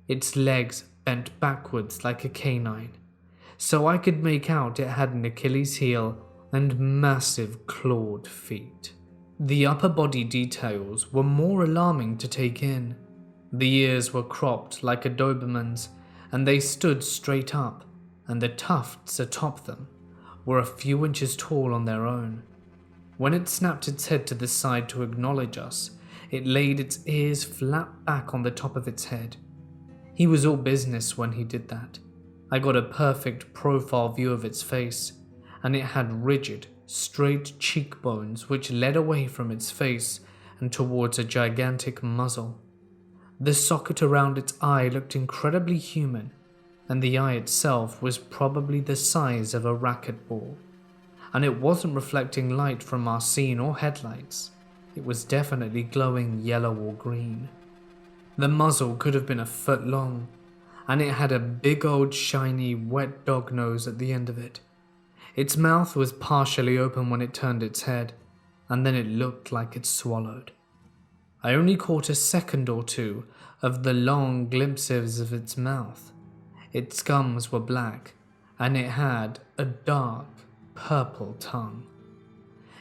Its legs bent backwards like a canine, so I could make out it had an Achilles heel and massive clawed feet. The upper body details were more alarming to take in. The ears were cropped like a Doberman's, and they stood straight up, and the tufts atop them were a few inches tall on their own. When it snapped its head to the side to acknowledge us, it laid its ears flat back on the top of its head. He was all business when he did that. I got a perfect profile view of its face, and it had rigid, straight cheekbones which led away from its face and towards a gigantic muzzle. The socket around its eye looked incredibly human, and the eye itself was probably the size of a racquetball. And it wasn't reflecting light from our scene or headlights. It was definitely glowing yellow or green. The muzzle could have been a foot long, and it had a big old shiny wet dog nose at the end of it. Its mouth was partially open when it turned its head, and then it looked like it swallowed. I only caught a second or two of the long glimpses of its mouth. Its gums were black, and it had a dark purple tongue.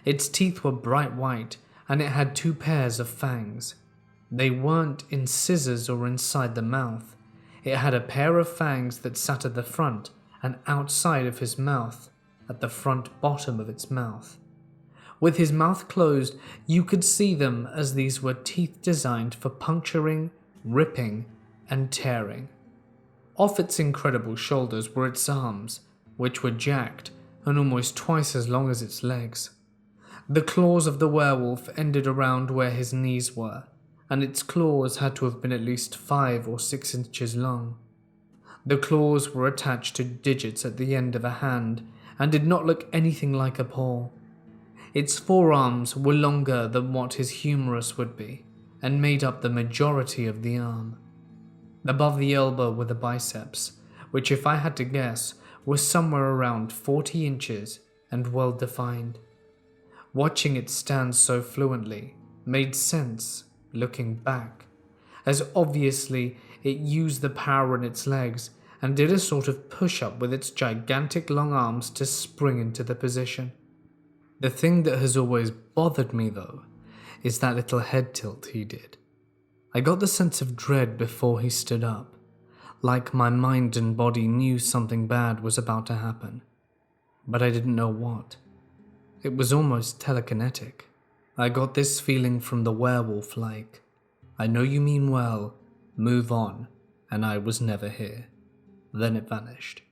Its teeth were bright white, and it had 2 pairs of fangs. They weren't incisors or inside the mouth. It had a pair of fangs that sat at the front and outside of his mouth, at the front bottom of its mouth. With his mouth closed, you could see them, as these were teeth designed for puncturing, ripping, and tearing. Off its incredible shoulders were its arms, which were jacked and almost twice as long as its legs. The claws of the werewolf ended around where his knees were, and its claws had to have been at least 5 or 6 inches long. The claws were attached to digits at the end of a hand and did not look anything like a paw. Its forearms were longer than what his humerus would be, and made up the majority of the arm. Above the elbow were the biceps, which, if I had to guess, were somewhere around 40 inches and well defined. Watching it stand so fluently made sense looking back, as obviously it used the power in its legs and did a sort of push-up with its gigantic long arms to spring into the position. The thing that has always bothered me, though, is that little head tilt he did. I got the sense of dread before he stood up, like my mind and body knew something bad was about to happen, but I didn't know what. It was almost telekinetic. I got this feeling from the werewolf like, I know you mean well, move on, and I was never here. Then it vanished.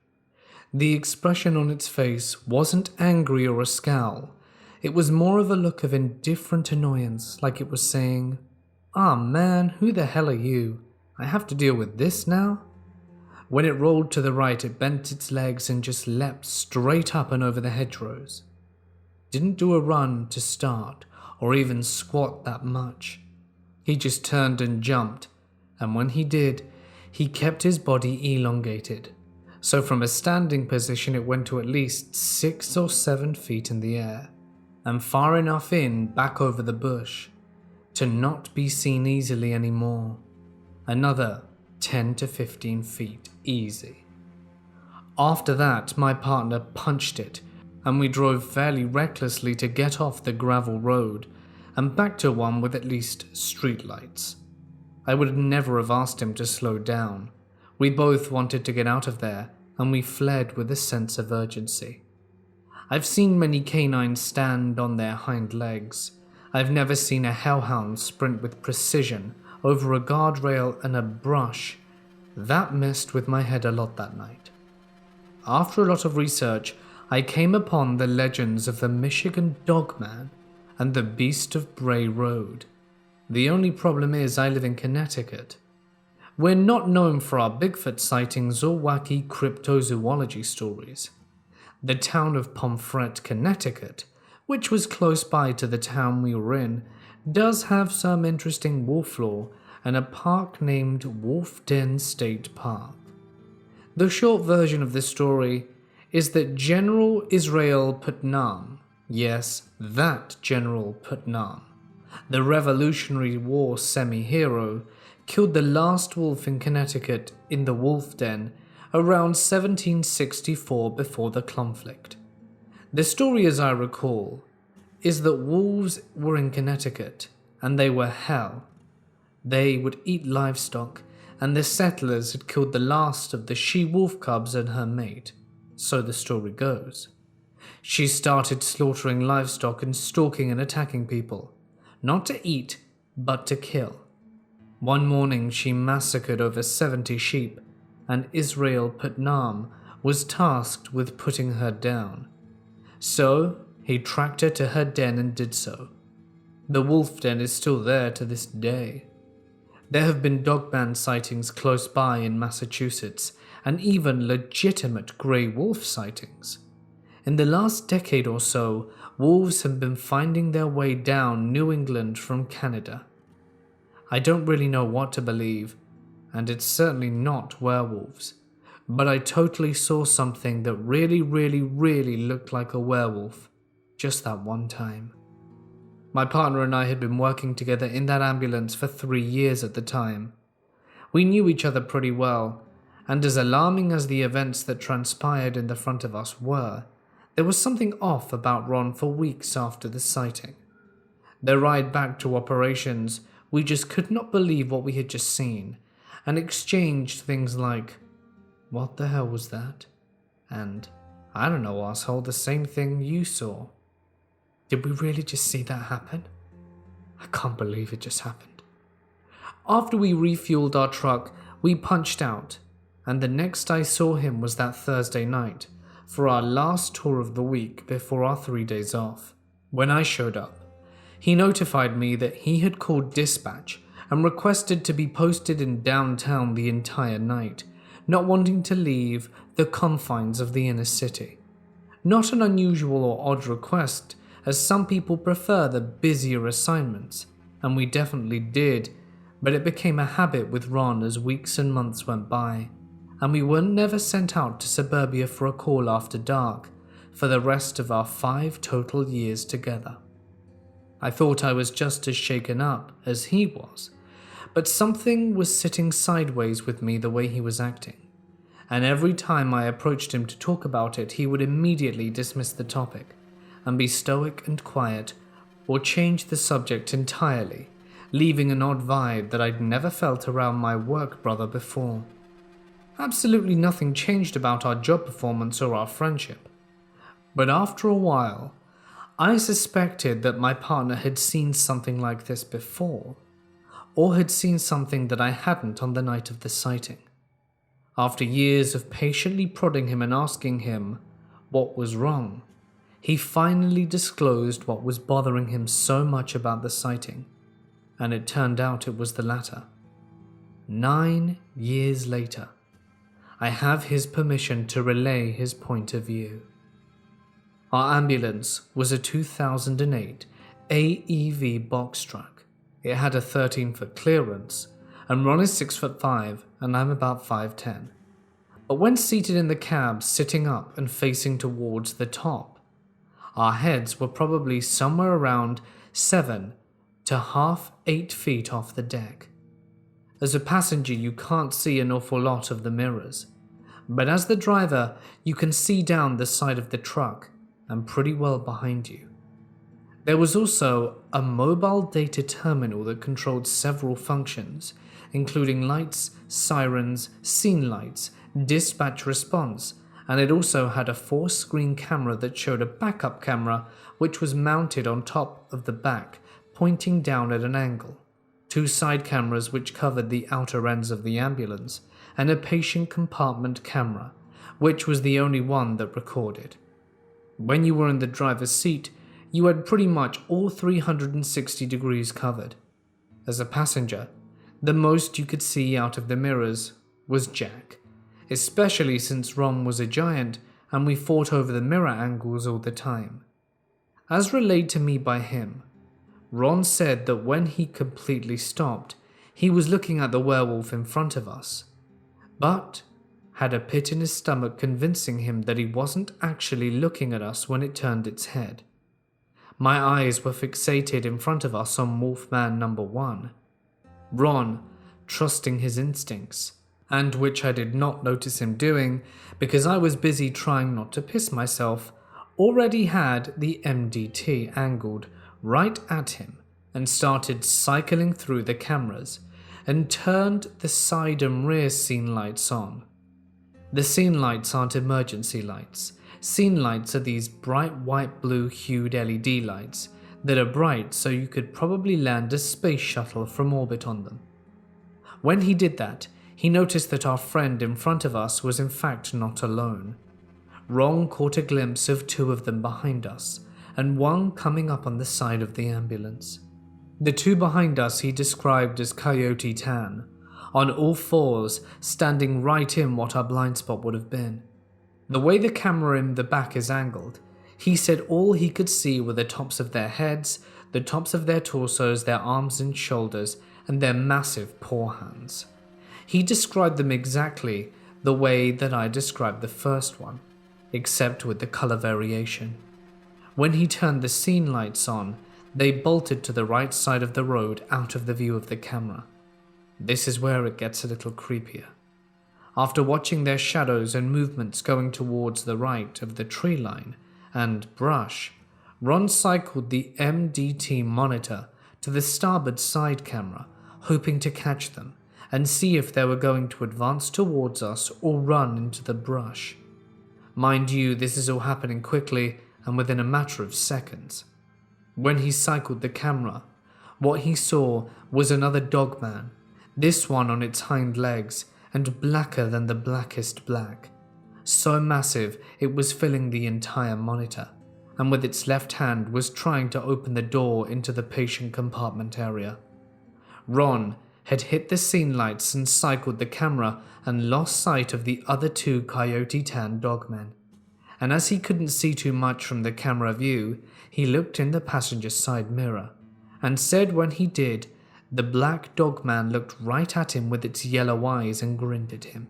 The expression on its face wasn't angry or a scowl. It was more of a look of indifferent annoyance, like it was saying, "Ah man, who the hell are you? I have to deal with this now?" When it rolled to the right, it bent its legs and just leapt straight up and over the hedgerows. Didn't do a run to start, or even squat that much. He just turned and jumped, and when he did, he kept his body elongated. So from a standing position it went to at least 6 or 7 feet in the air, and far enough in back over the bush to not be seen easily anymore. Another 10 to 15 feet easy. After that, my partner punched it, and we drove fairly recklessly to get off the gravel road and back to one with at least streetlights. I would never have asked him to slow down. We both wanted to get out of there, and we fled with a sense of urgency. I've seen many canines stand on their hind legs. I've never seen a hellhound sprint with precision over a guardrail and a brush. That messed with my head a lot that night. After a lot of research, I came upon the legends of the Michigan Dogman and the Beast of Bray Road. The only problem is I live in Connecticut. We're not known for our Bigfoot sightings or wacky cryptozoology stories. The town of Pomfret, Connecticut, which was close by to the town we were in, does have some interesting wolf lore and a park named Wolf Den State Park. The short version of this story is that General Israel Putnam, yes, that General Putnam, the Revolutionary War semi-hero, killed the last wolf in Connecticut in the Wolf Den around 1764 before the conflict. The story, as I recall, is that wolves were in Connecticut and they were hell. They would eat livestock, and the settlers had killed the last of the she-wolf cubs and her mate. so the story goes. She started slaughtering livestock and stalking and attacking people, not to eat, but to kill. One morning she massacred over 70 sheep, and Israel Putnam was tasked with putting her down. So he tracked her to her den and did so. The wolf den is still there to this day. There have been dogman sightings close by in Massachusetts, and even legitimate grey wolf sightings. In the last decade or so, wolves have been finding their way down New England from Canada. I don't really know what to believe, and it's certainly not werewolves, but I totally saw something that really looked like a werewolf, just that one time. My partner and I had been working together in that ambulance for 3 years at the time. We knew each other pretty well, and as alarming as the events that transpired in the front of us were, there was something off about Ron for weeks after the sighting. The ride back to operations, we just could not believe what we had just seen, and exchanged things like, "What the hell was that?" and "I don't know, asshole, the same thing you saw." Did we really just see that happen? I can't believe it just happened. After we refueled our truck, we punched out, and the next I saw him was that Thursday night, for our last tour of the week before our 3 days off. When I showed up, he notified me that he had called dispatch and requested to be posted in downtown the entire night, not wanting to leave the confines of the inner city. Not an unusual or odd request, as some people prefer the busier assignments, and we definitely did, but it became a habit with Ron as weeks and months went by, and we were never sent out to suburbia for a call after dark for the rest of our 5 total years together. I thought I was just as shaken up as he was, but something was sitting sideways with me the way he was acting, and every time I approached him to talk about it, he would immediately dismiss the topic and be stoic and quiet, or change the subject entirely, leaving an odd vibe that I'd never felt around my work brother before. Absolutely nothing changed about our job performance or our friendship, but after a while, I suspected that my partner had seen something like this before, or had seen something that I hadn't on the night of the sighting. After years of patiently prodding him and asking him what was wrong, he finally disclosed what was bothering him so much about the sighting, and it turned out it was the latter. 9 years later, I have his permission to relay his point of view. Our ambulance was a 2008 AEV box truck. It had a 13-foot clearance, and Ron is 6'5" and I'm about 5'10". But when seated in the cab, sitting up and facing towards the top, our heads were probably somewhere around 7 to half 8 feet off the deck. As a passenger, you can't see an awful lot of the mirrors, but as the driver, you can see down the side of the truck and pretty well behind you. There was also a mobile data terminal that controlled several functions, including lights, sirens, scene lights, dispatch response, and it also had a 4-screen camera that showed a backup camera which was mounted on top of the back, pointing down at an angle, 2 side cameras which covered the outer ends of the ambulance, and a patient compartment camera, which was the only one that recorded. When you were in the driver's seat, you had pretty much all 360 degrees covered. As a passenger, the most you could see out of the mirrors was Jack, especially since Ron was a giant and we fought over the mirror angles all the time. As relayed to me by him, Ron said that when he completely stopped, he was looking at the werewolf in front of us, but had a pit in his stomach convincing him that he wasn't actually looking at us when it turned its head. My eyes were fixated in front of us on Wolfman number 1. Ron, trusting his instincts, and which I did not notice him doing because I was busy trying not to piss myself, already had the MDT angled right at him and started cycling through the cameras and turned the side and rear scene lights on. The scene lights aren't emergency lights. Scene lights are these bright white-blue hued LED lights that are bright so you could probably land a space shuttle from orbit on them. When he did that, he noticed that our friend in front of us was in fact not alone. Ron caught a glimpse of two of them behind us, and one coming up on the side of the ambulance. The two behind us he described as Coyote Tan, on all fours, standing right in what our blind spot would have been. The way the camera in the back is angled, he said all he could see were the tops of their heads, the tops of their torsos, their arms and shoulders, and their massive paw hands. He described them exactly the way that I described the first one, except with the color variation. When he turned the scene lights on, they bolted to the right side of the road out of the view of the camera. This is where it gets a little creepier. After watching their shadows and movements going towards the right of the tree line and brush, Ron cycled the MDT monitor to the starboard side camera, hoping to catch them and see if they were going to advance towards us or run into the brush. Mind you, this is all happening quickly and within a matter of seconds. When he cycled the camera, what he saw was another dogman, this one on its hind legs and blacker than the blackest black. So massive it was filling the entire monitor, and with its left hand was trying to open the door into the patient compartment area. Ron had hit the scene lights and cycled the camera and lost sight of the other two Coyote Tan dogmen. And as he couldn't see too much from the camera view, he looked in the passenger side mirror, and said when he did, the black dogman looked right at him with its yellow eyes and grinned at him.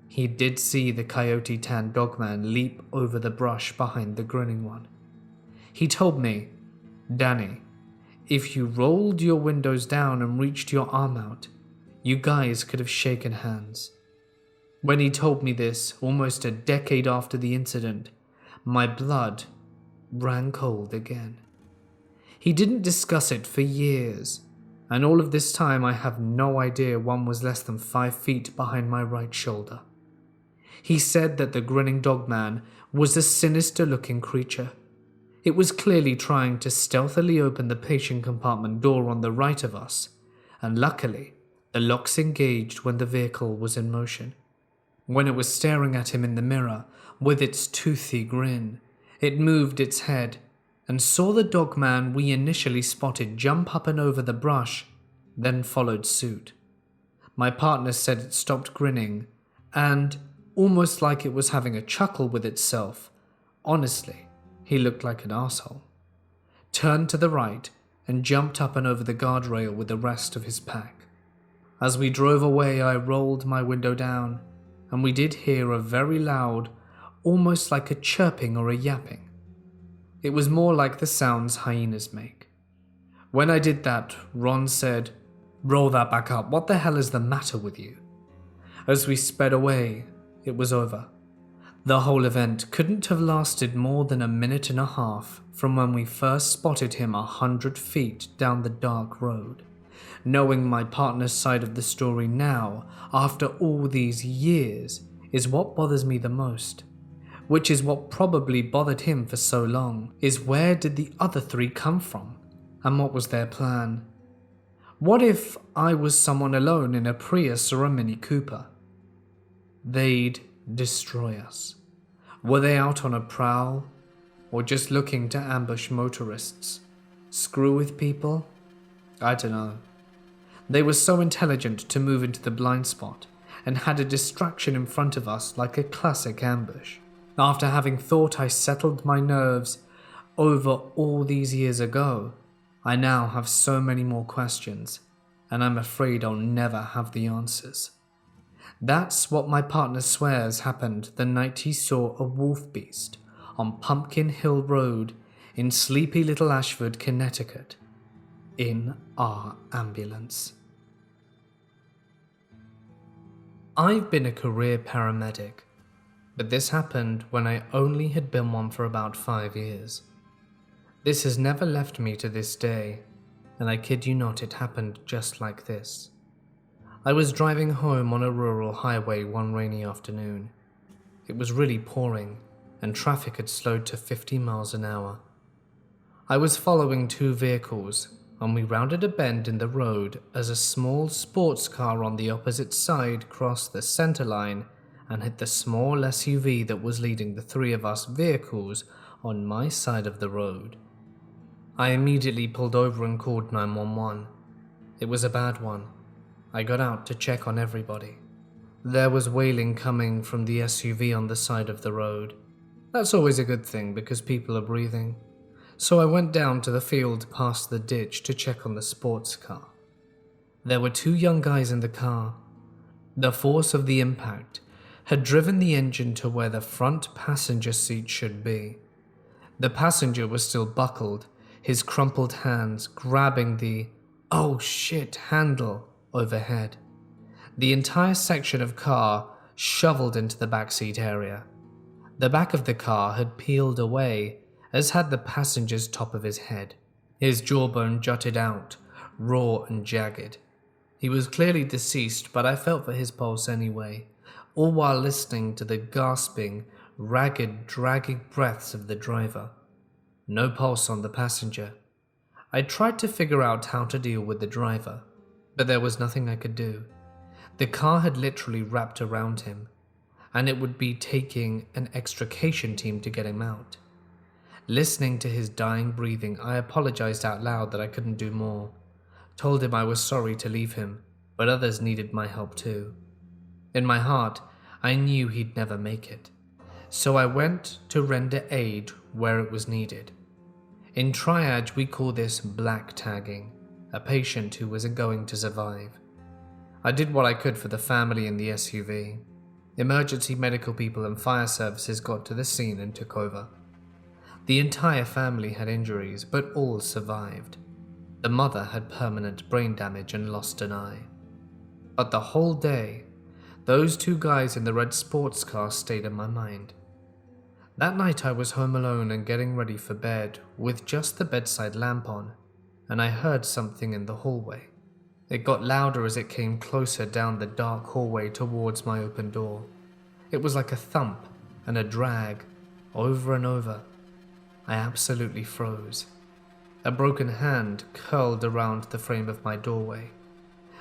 He did see the Coyote Tan dogman leap over the brush behind the grinning one. He told me, "Danny, if you rolled your windows down and reached your arm out, you guys could have shaken hands." When he told me this, almost a decade after the incident, my blood ran cold again. He didn't discuss it for years, and all of this time I have no idea one was less than 5 feet behind my right shoulder. He said that the grinning dogman was a sinister-looking creature. It was clearly trying to stealthily open the patient compartment door on the right of us, and luckily, the locks engaged when the vehicle was in motion. When it was staring at him in the mirror with its toothy grin, it moved its head and saw the dogman we initially spotted jump up and over the brush, then followed suit. My partner said it stopped grinning and, almost like it was having a chuckle with itself, honestly, he looked like an asshole, turned to the right and jumped up and over the guardrail with the rest of his pack. As we drove away, I rolled my window down, and we did hear a very loud, almost like a chirping or a yapping. It was more like the sounds hyenas make. When I did that, Ron said, "Roll that back up, what the hell is the matter with you?" As we sped away, it was over. The whole event couldn't have lasted more than a minute and a half from when we first spotted him 100 feet down the dark road. Knowing my partner's side of the story now, after all these years, is what bothers me the most. Which is what probably bothered him for so long, is where did the other 3 come from? And what was their plan? What if I was someone alone in a Prius or a Mini Cooper? They'd destroy us. Were they out on a prowl? Or just looking to ambush motorists? Screw with people? I don't know. They were so intelligent to move into the blind spot and had a distraction in front of us like a classic ambush. After having thought I settled my nerves over all these years ago, I now have so many more questions, and I'm afraid I'll never have the answers. That's what my partner swears happened the night he saw a wolf beast on Pumpkin Hill Road in sleepy little Ashford, Connecticut, in our ambulance. I've been a career paramedic, but this happened when I only had been one for about 5 years. This has never left me to this day, and I kid you not, it happened just like this. I was driving home on a rural highway one rainy afternoon. It was really pouring, and traffic had slowed to 50 miles an hour. I was following two vehicles, and we rounded a bend in the road as a small sports car on the opposite side crossed the center line and hit the small SUV that was leading the three of us vehicles on my side of the road. I immediately pulled over and called 911. It was a bad one. I got out to check on everybody. There was wailing coming from the SUV on the side of the road. That's always a good thing because people are breathing. So I went down to the field past the ditch to check on the sports car. There were two young guys in the car. The force of the impact had driven the engine to where the front passenger seat should be. The passenger was still buckled, his crumpled hands grabbing the "oh shit" handle overhead. The entire section of car shoveled into the backseat area. The back of the car had peeled away, as had the passenger's top of his head. His jawbone jutted out, raw and jagged. He was clearly deceased, but I felt for his pulse anyway, all while listening to the gasping, ragged, dragging breaths of the driver. No pulse on the passenger. I tried to figure out how to deal with the driver, but there was nothing I could do. The car had literally wrapped around him, and it would be taking an extrication team to get him out. Listening to his dying breathing, I apologized out loud that I couldn't do more. Told him I was sorry to leave him, but others needed my help too. In my heart, I knew he'd never make it. So I went to render aid where it was needed. In triage, we call this black tagging, a patient who wasn't going to survive. I did what I could for the family in the SUV. Emergency medical people and fire services got to the scene and took over. The entire family had injuries, but all survived. The mother had permanent brain damage and lost an eye. But the whole day, those two guys in the red sports car stayed in my mind. That night I was home alone and getting ready for bed with just the bedside lamp on, and I heard something in the hallway. It got louder as it came closer down the dark hallway towards my open door. It was like a thump and a drag, over and over. I absolutely froze. A broken hand curled around the frame of my doorway,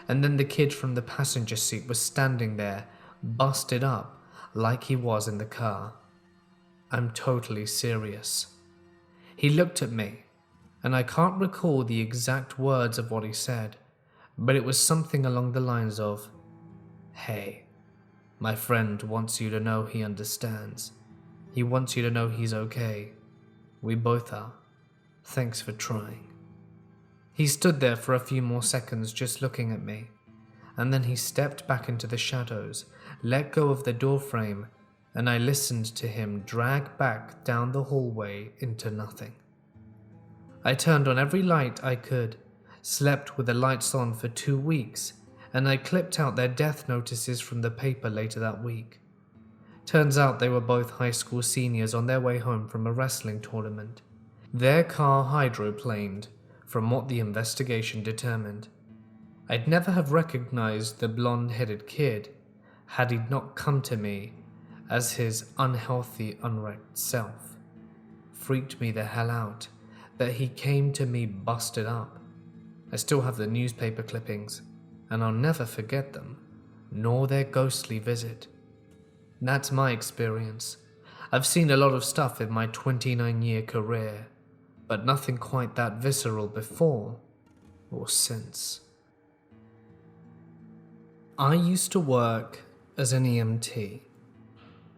and then the kid from the passenger seat was standing there, busted up like he was in the car. I'm totally serious. He looked at me, and I can't recall the exact words of what he said, but it was something along the lines of, "Hey, my friend wants you to know he understands. He wants you to know he's okay. We both are. Thanks for trying." He stood there for a few more seconds just looking at me, and then he stepped back into the shadows, let go of the doorframe, and I listened to him drag back down the hallway into nothing. I turned on every light I could, slept with the lights on for 2 weeks, and I clipped out their death notices from the paper later that week. Turns out they were both high school seniors on their way home from a wrestling tournament. Their car hydroplaned, from what the investigation determined. I'd never have recognized the blonde-headed kid had he not come to me as his unhealthy, unwrecked self. Freaked me the hell out that he came to me busted up. I still have the newspaper clippings, and I'll never forget them, nor their ghostly visit. That's my experience. I've seen a lot of stuff in my 29-year career, but nothing quite that visceral before or since. I used to work as an EMT,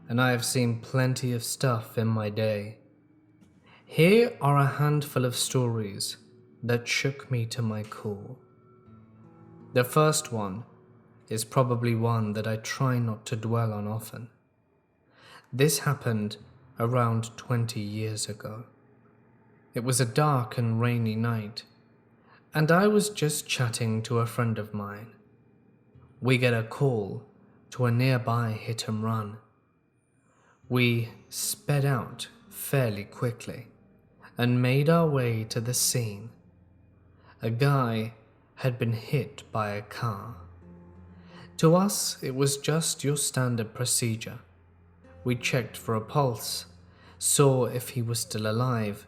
and I have seen plenty of stuff in my day. Here are a handful of stories that shook me to my core. The first one is probably one that I try not to dwell on often. This happened around 20 years ago. It was a dark and rainy night, and I was just chatting to a friend of mine. We get a call to a nearby hit and run. We sped out fairly quickly and made our way to the scene. A guy had been hit by a car. To us, it was just your standard procedure. We checked for a pulse, saw if he was still alive,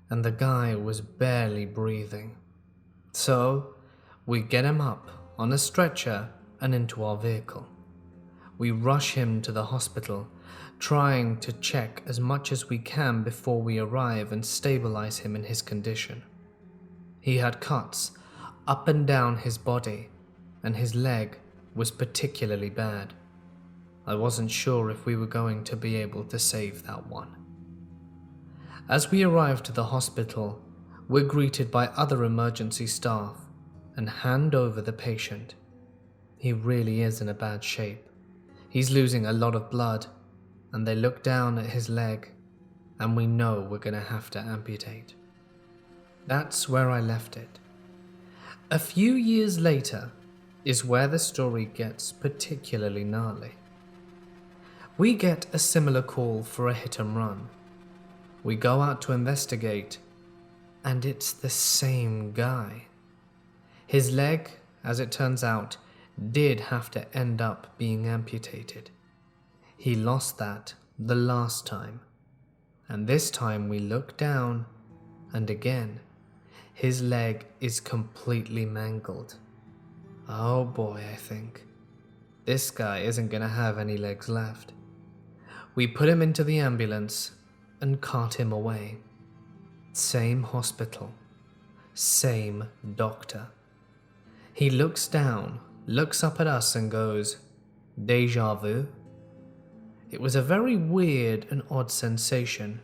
and the guy was barely breathing. So, we get him up on a stretcher and into our vehicle. We rush him to the hospital, trying to check as much as we can before we arrive and stabilize him in his condition. He had cuts up and down his body, and his leg was particularly bad. I wasn't sure if we were going to be able to save that one. As we arrive to the hospital, we're greeted by other emergency staff and hand over the patient. He really is in a bad shape. He's losing a lot of blood, and they look down at his leg, and we know we're going to have to amputate. That's where I left it. A few years later is where the story gets particularly gnarly. We get a similar call for a hit and run. We go out to investigate, and it's the same guy. His leg, as it turns out, did have to end up being amputated. He lost that the last time, and this time we look down, and again, his leg is completely mangled. Oh boy, I think. This guy isn't gonna have any legs left. We put him into the ambulance and cart him away. Same hospital, same doctor. He looks down, looks up at us and goes, "Deja vu?" It was a very weird and odd sensation.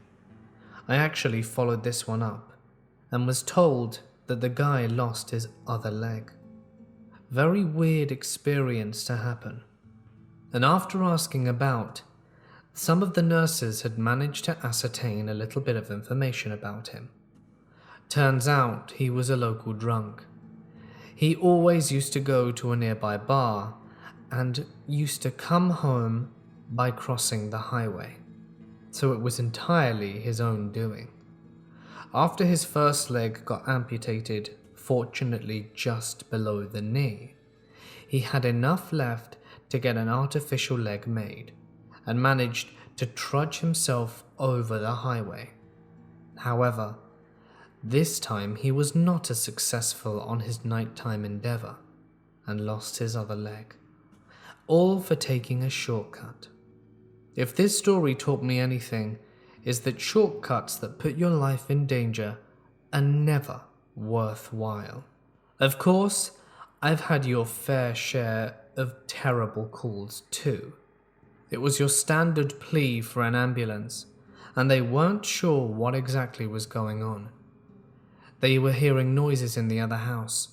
I actually followed this one up and was told that the guy lost his other leg. Very weird experience to happen. And after asking about, some of the nurses had managed to ascertain a little bit of information about him. Turns out he was a local drunk. He always used to go to a nearby bar and used to come home by crossing the highway, so it was entirely his own doing. After his first leg got amputated, fortunately just below the knee, he had enough left to get an artificial leg made and managed to trudge himself over the highway. However, this time he was not as successful on his nighttime endeavor and lost his other leg, all for taking a shortcut. If this story taught me anything, is that shortcuts that put your life in danger are never worthwhile. Of course, I've had your fair share of terrible calls too. It was your standard plea for an ambulance, and they weren't sure what exactly was going on. They were hearing noises in the other house,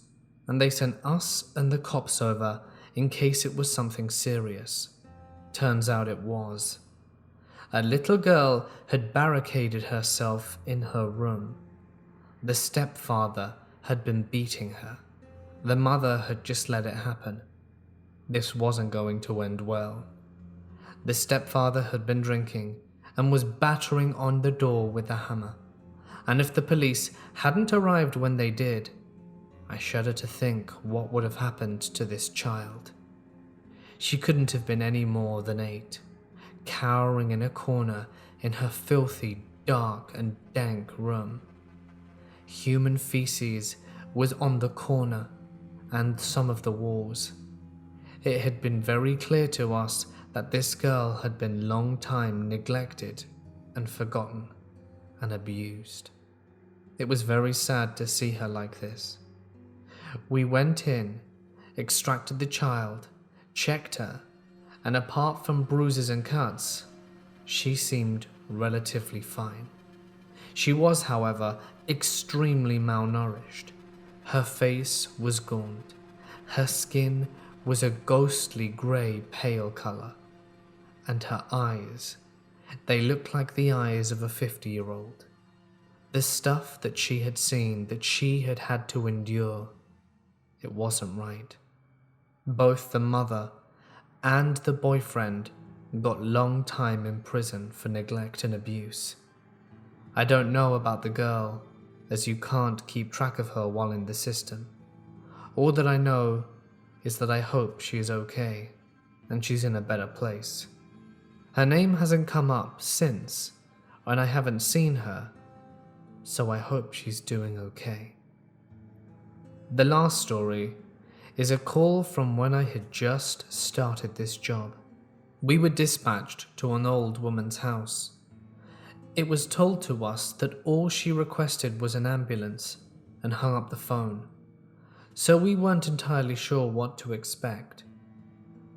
and they sent us and the cops over in case it was something serious. Turns out it was. A little girl had barricaded herself in her room. The stepfather had been beating her. The mother had just let it happen. This wasn't going to end well. The stepfather had been drinking and was battering on the door with a hammer. And if the police hadn't arrived when they did, I shudder to think what would have happened to this child. She couldn't have been any more than 8, cowering in a corner in her filthy, dark and dank room. Human feces was on the corner and some of the walls. It had been very clear to us that this girl had been long time neglected and forgotten and abused. It was very sad to see her like this. We went in, extracted the child, checked her, and apart from bruises and cuts, she seemed relatively fine. She was, however, extremely malnourished. Her face was gaunt. Her skin was a ghostly grey pale colour. And her eyes, they looked like the eyes of a 50-year-old. The stuff that she had seen, that she had had to endure, it wasn't right. Both the mother and the boyfriend got long time in prison for neglect and abuse. I don't know about the girl, as you can't keep track of her while in the system. All that I know is that I hope she is okay and she's in a better place. Her name hasn't come up since, and I haven't seen her, so I hope she's doing okay. The last story is a call from when I had just started this job. We were dispatched to an old woman's house. It was told to us that all she requested was an ambulance and hung up the phone, so we weren't entirely sure what to expect.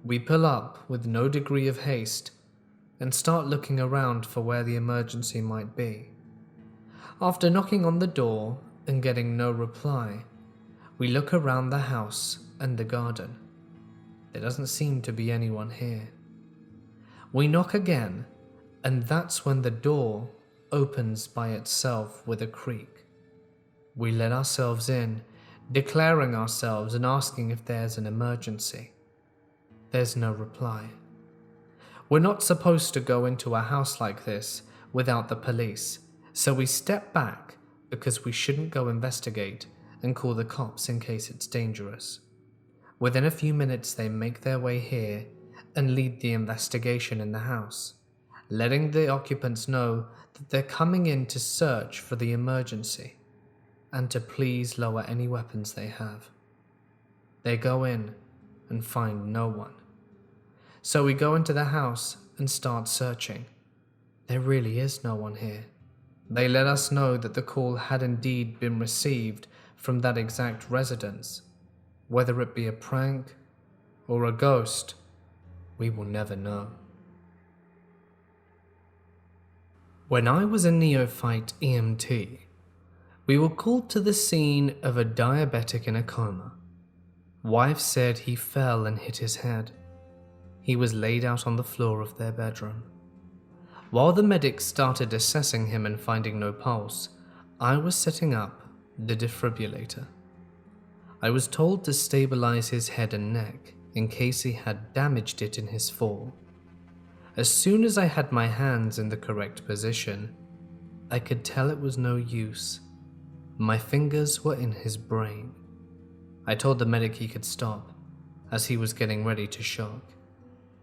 We pull up with no degree of haste and start looking around for where the emergency might be. After knocking on the door and getting no reply, we look around the house and the garden. There doesn't seem to be anyone here. We knock again, and that's when the door opens by itself with a creak. We let ourselves in, declaring ourselves and asking if there's an emergency. There's no reply. We're not supposed to go into a house like this without the police, so we step back because we shouldn't go investigate and call the cops in case it's dangerous. Within a few minutes they make their way here and lead the investigation in the house, letting the occupants know that they're coming in to search for the emergency and to please lower any weapons they have. They go in and find no one. So we go into the house and start searching. There really is no one here. They let us know that the call had indeed been received from that exact residence. Whether it be a prank or a ghost, we will never know. When I was a neophyte EMT, we were called to the scene of a diabetic in a coma. Wife said he fell and hit his head. He was laid out on the floor of their bedroom. While the medics started assessing him and finding no pulse, I was setting up the defibrillator. I was told to stabilize his head and neck in case he had damaged it in his fall. As soon as I had my hands in the correct position, I could tell it was no use. My fingers were in his brain. I told the medic he could stop, as he was getting ready to shock.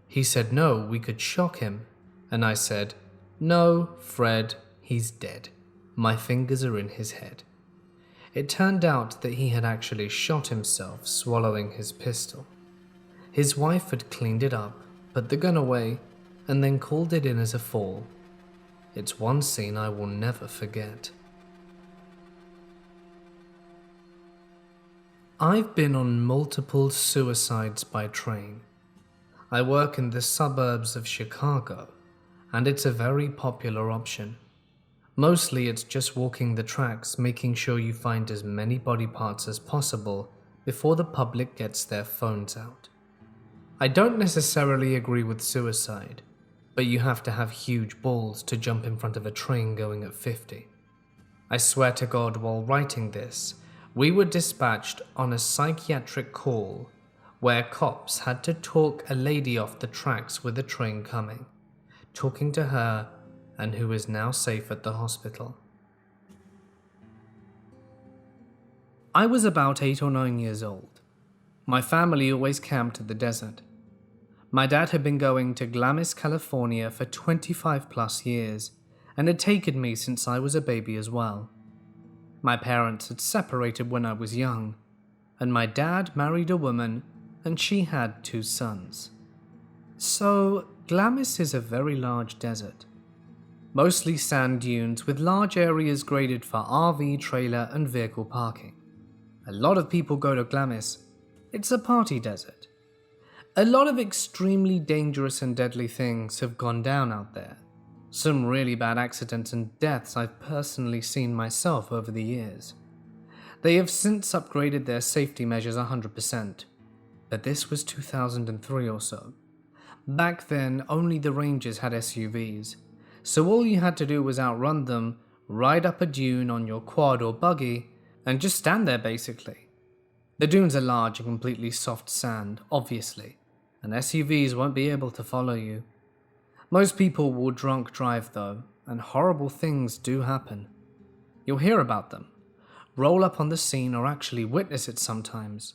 He said no, we could shock him, and I said, "No, Fred, he's dead. My fingers are in his head." It turned out that he had actually shot himself swallowing his pistol. His wife had cleaned it up, put the gun away, and then called it in as a fall. It's one scene I will never forget. I've been on multiple suicides by train. I work in the suburbs of Chicago, and it's a very popular option. Mostly it's just walking the tracks, making sure you find as many body parts as possible before the public gets their phones out. I don't necessarily agree with suicide, but you have to have huge balls to jump in front of a train going at 50. I swear to God, while writing this, we were dispatched on a psychiatric call where cops had to talk a lady off the tracks with the train coming, talking to her and who is now safe at the hospital. I was about 8 or 9 years old. My family always camped at the desert. My dad had been going to Glamis, California for 25 plus years and had taken me since I was a baby as well. My parents had separated when I was young, and my dad married a woman and she had 2 sons. So, Glamis is a very large desert. Mostly sand dunes with large areas graded for RV, trailer and vehicle parking. A lot of people go to Glamis. It's a party desert. A lot of extremely dangerous and deadly things have gone down out there. Some really bad accidents and deaths I've personally seen myself over the years. They have since upgraded their safety measures 100%, but this was 2003 or so. Back then, only the rangers had SUVs, so all you had to do was outrun them, ride up a dune on your quad or buggy, and just stand there basically. The dunes are large and completely soft sand, obviously, and SUVs won't be able to follow you. Most people will drunk drive though, and horrible things do happen. You'll hear about them, roll up on the scene or actually witness it sometimes.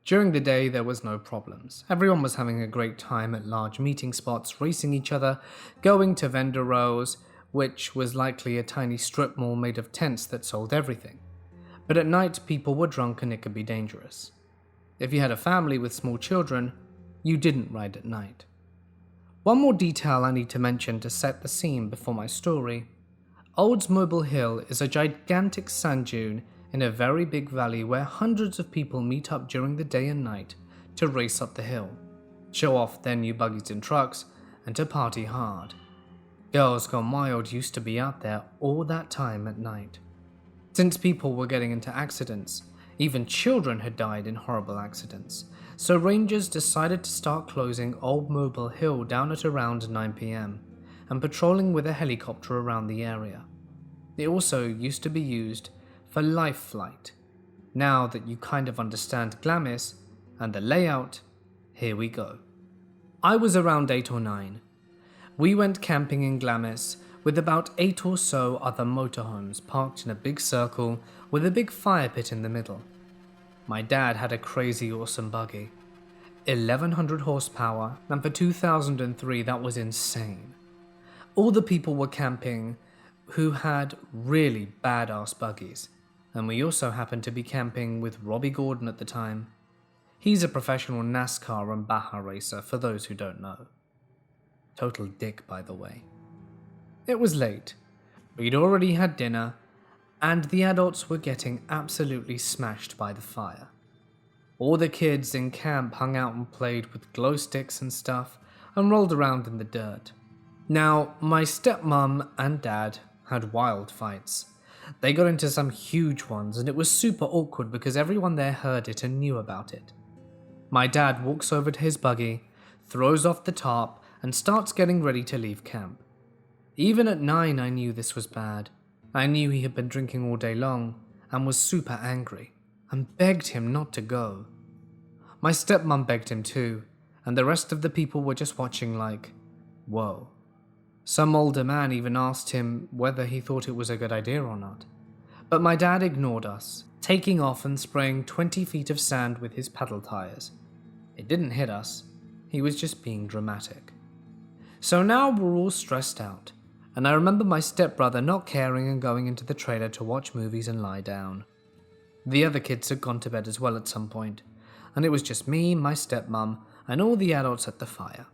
During the day, there was no problems. Everyone was having a great time at large meeting spots, racing each other, going to vendor rows, which was likely a tiny strip mall made of tents that sold everything. But at night, people were drunk and it could be dangerous. If you had a family with small children, you didn't ride at night. One more detail I need to mention to set the scene before my story. Oldsmobile Hill is a gigantic sand dune in a very big valley where hundreds of people meet up during the day and night to race up the hill, show off their new buggies and trucks, and to party hard. Girls Gone Wild used to be out there all that time at night. Since people were getting into accidents, even children had died in horrible accidents, so rangers decided to start closing Oldsmobile Hill down at around 9 p.m. and patrolling with a helicopter around the area. It also used to be used for life flight. Now that you kind of understand Glamis and the layout, here we go. I was around 8 or 9. We went camping in Glamis with about 8 or so other motorhomes parked in a big circle with a big fire pit in the middle. My dad had a crazy awesome buggy. 1100 horsepower, and for 2003 that was insane. All the people were camping who had really badass buggies, and we also happened to be camping with Robbie Gordon at the time. He's a professional NASCAR and Baja racer for those who don't know. Total dick, by the way. It was late. We'd already had dinner, and the adults were getting absolutely smashed by the fire. All the kids in camp hung out and played with glow sticks and stuff and rolled around in the dirt. Now, my stepmom and dad had wild fights. They got into some huge ones and it was super awkward because everyone there heard it and knew about it. My dad walks over to his buggy, throws off the tarp and starts getting ready to leave camp. Even at 9 I knew this was bad. I knew he had been drinking all day long and was super angry and begged him not to go. My stepmom begged him too, and the rest of the people were just watching like, whoa. Some older man even asked him whether he thought it was a good idea or not. But my dad ignored us, taking off and spraying 20 feet of sand with his paddle tires. It didn't hit us, he was just being dramatic. So now we're all stressed out, and I remember my stepbrother not caring and going into the trailer to watch movies and lie down. The other kids had gone to bed as well at some point, and it was just me, my stepmom, and all the adults at the fire.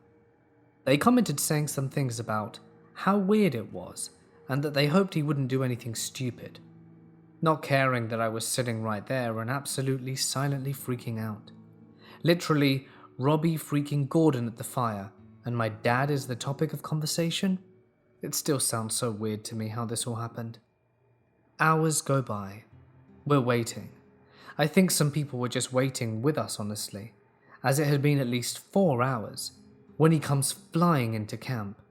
They commented saying some things about how weird it was, and that they hoped he wouldn't do anything stupid. Not caring that I was sitting right there and absolutely silently freaking out. Literally, Robbie freaking Gordon at the fire, and my dad is the topic of conversation? It still sounds so weird to me how this all happened. Hours go by. We're waiting. I think some people were just waiting with us, honestly, as it had been at least 4 hours, when he comes flying into camp.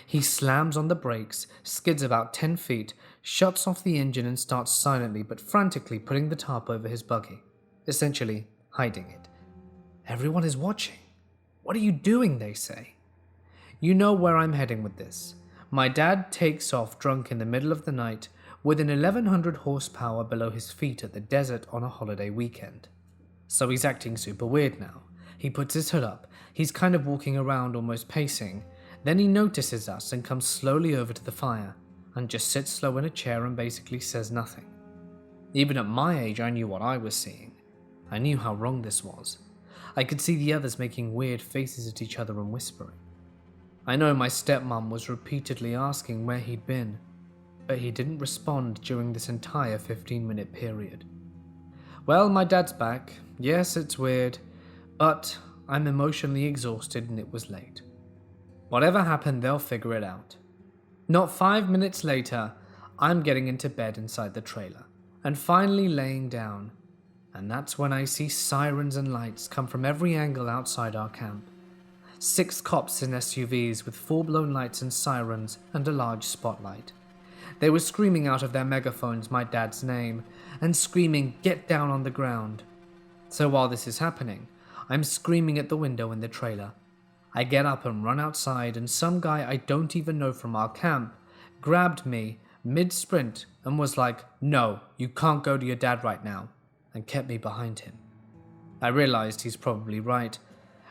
He slams on the brakes, skids about 10 feet, shuts off the engine and starts silently but frantically putting the tarp over his buggy, essentially hiding it. Everyone is watching. What are you doing, they say. You know where I'm heading with this. My dad takes off drunk in the middle of the night with an 1100 horsepower below his feet at the desert on a holiday weekend. So he's acting super weird now. He puts his hood up, he's kind of walking around almost pacing, then he notices us and comes slowly over to the fire and just sits slow in a chair and basically says nothing. Even at my age I knew what I was seeing. I knew how wrong this was. I could see the others making weird faces at each other and whispering. I know my stepmom was repeatedly asking where he'd been, but he didn't respond during this entire 15-minute period. Well, my dad's back. Yes, it's weird, but I'm emotionally exhausted and it was late. Whatever happened, they'll figure it out. Not 5 minutes later, I'm getting into bed inside the trailer and finally laying down. And that's when I see sirens and lights come from every angle outside our camp. 6 cops in SUVs with full-blown lights and sirens and a large spotlight. They were screaming out of their megaphones my dad's name and screaming, "Get down on the ground." So while this is happening, I'm screaming at the window in the trailer. I get up and run outside and some guy I don't even know from our camp grabbed me mid-sprint and was like, "No, you can't go to your dad right now," and kept me behind him. I realized he's probably right,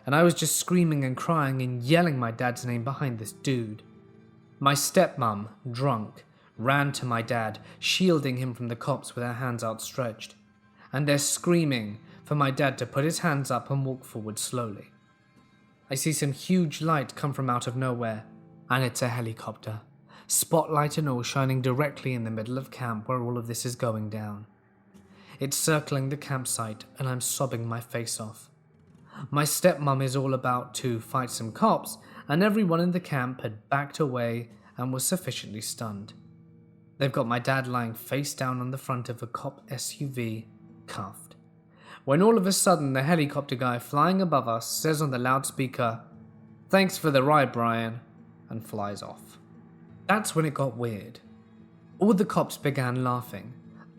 and I was just screaming and crying and yelling my dad's name behind this dude. My stepmom, drunk, ran to my dad, shielding him from the cops with her hands outstretched, and they're screaming for my dad to put his hands up and walk forward slowly. I see some huge light come from out of nowhere, and it's a helicopter, spotlight and all, shining directly in the middle of camp where all of this is going down. It's circling the campsite, and I'm sobbing my face off. My stepmom is all about to fight some cops, and everyone in the camp had backed away and was sufficiently stunned. They've got my dad lying face down on the front of a cop SUV, cuffed. When all of a sudden the helicopter guy flying above us says on the loudspeaker, "Thanks for the ride, Brian," and flies off. That's when it got weird. All the cops began laughing,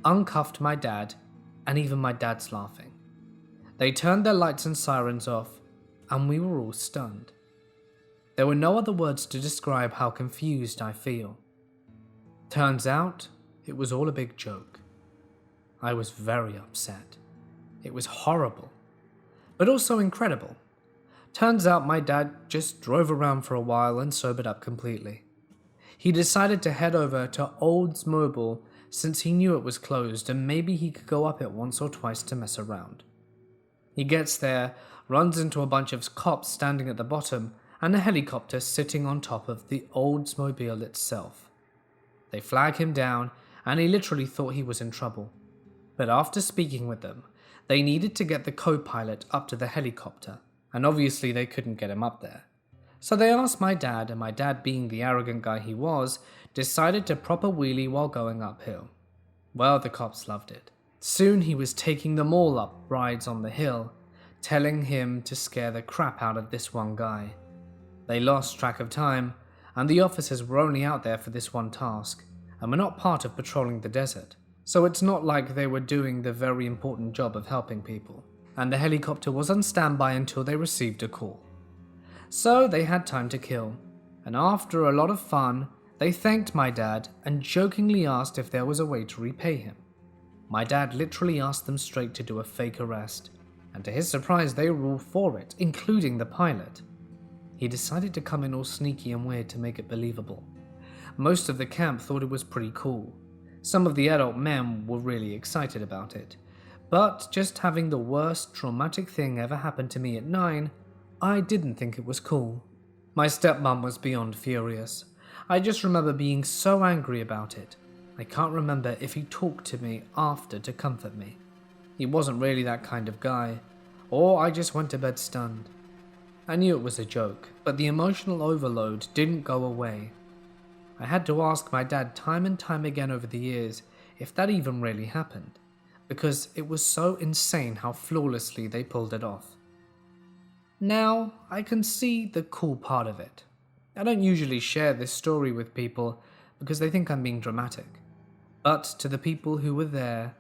uncuffed my dad, and even my dad's laughing. They turned their lights and sirens off, and we were all stunned. There were no other words to describe how confused I feel. Turns out, it was all a big joke. I was very upset. It was horrible, but also incredible. Turns out my dad just drove around for a while and sobered up completely. He decided to head over to Oldsmobile since he knew it was closed and maybe he could go up it once or twice to mess around. He gets there, runs into a bunch of cops standing at the bottom and a helicopter sitting on top of the Oldsmobile itself. They flag him down and he literally thought he was in trouble. But after speaking with them, they needed to get the co-pilot up to the helicopter, and obviously they couldn't get him up there. So they asked my dad, and my dad, being the arrogant guy he was, decided to prop a wheelie while going uphill. Well, the cops loved it. Soon he was taking them all up rides on the hill, telling him to scare the crap out of this one guy. They lost track of time, and the officers were only out there for this one task, and were not part of patrolling the desert. So it's not like they were doing the very important job of helping people, and the helicopter was on standby until they received a call. So they had time to kill, and after a lot of fun, they thanked my dad and jokingly asked if there was a way to repay him. My dad literally asked them straight to do a fake arrest, and to his surprise they were all for it, including the pilot. He decided to come in all sneaky and weird to make it believable. Most of the camp thought it was pretty cool. Some of the adult men were really excited about it, but just having the worst traumatic thing ever happen to me at 9, I didn't think it was cool. My stepmom was beyond furious. I just remember being so angry about it. I can't remember if he talked to me after to comfort me. He wasn't really that kind of guy, or I just went to bed stunned. I knew it was a joke, but the emotional overload didn't go away. I had to ask my dad time and time again over the years if that even really happened, because it was so insane how flawlessly they pulled it off. Now, I can see the cool part of it. I don't usually share this story with people because they think I'm being dramatic, but to the people who were there,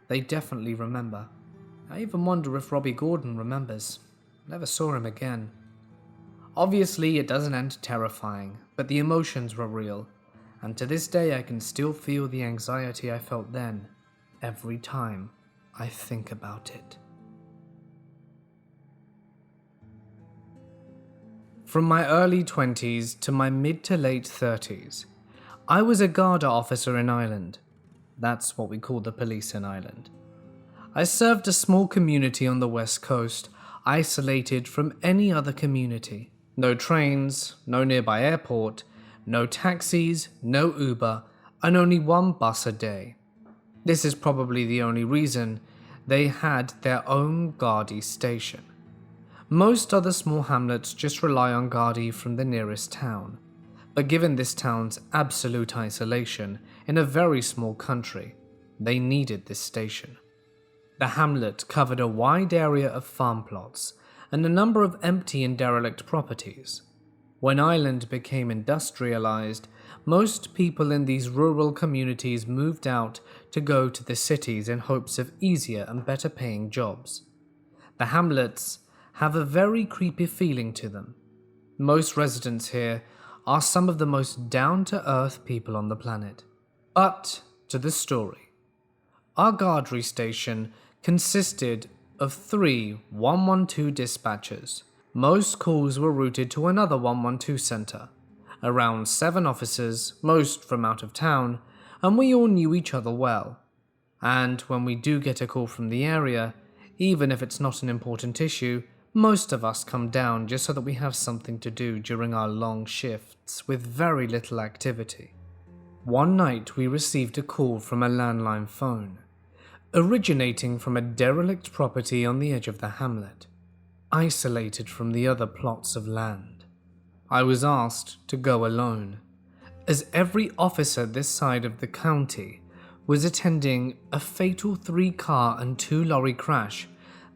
they definitely remember. I even wonder if Robbie Gordon remembers. Never saw him again. Obviously, it doesn't end terrifying, but the emotions were real, and to this day I can still feel the anxiety I felt then, every time I think about it. From my early 20s to my mid to late 30s, I was a Garda officer in Ireland. That's what we call the police in Ireland. I served a small community on the west coast, isolated from any other community. No trains, no nearby airport, no taxis, no Uber, and only one bus a day. This is probably the only reason they had their own Gardaí station. Most other small hamlets just rely on Gardaí from the nearest town, but given this town's absolute isolation in a very small country, they needed this station. The hamlet covered a wide area of farm plots and a number of empty and derelict properties. When Ireland became industrialized, most people in these rural communities moved out to go to the cities in hopes of easier and better paying jobs. The hamlets have a very creepy feeling to them. Most residents here are some of the most down-to-earth people on the planet. But to the story. Our Gardaí station consisted of 3 112 dispatchers. Most calls were routed to another 112 center. Around 7 officers, most from out of town, and we all knew each other well. And when we do get a call from the area, even if it's not an important issue, most of us come down just so that we have something to do during our long shifts with very little activity. One night we received a call from a landline phone, originating from a derelict property on the edge of the hamlet, isolated from the other plots of land. I was asked to go alone, as every officer this side of the county was attending a fatal 3-car and 2-lorry crash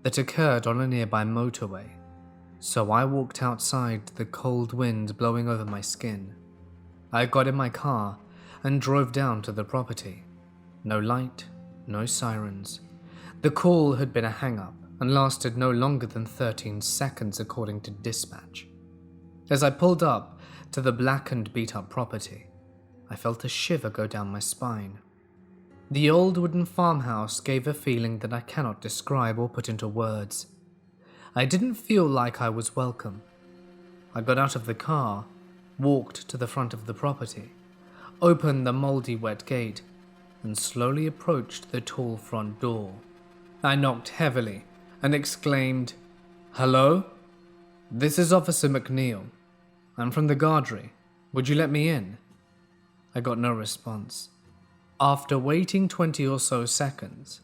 that occurred on a nearby motorway. So I walked outside, the cold wind blowing over my skin. I got in my car and drove down to the property. No light, no sirens. The call had been a hang-up and lasted no longer than 13 seconds according to dispatch. As I pulled up to the blackened, beat-up property, I felt a shiver go down my spine. The old wooden farmhouse gave a feeling that I cannot describe or put into words. I didn't feel like I was welcome. I got out of the car, walked to the front of the property, opened the moldy wet gate, and slowly approached the tall front door. I knocked heavily and exclaimed, "Hello? This is Officer McNeil. I'm from the guardry. Would you let me in?" I got no response. After waiting 20 or so seconds,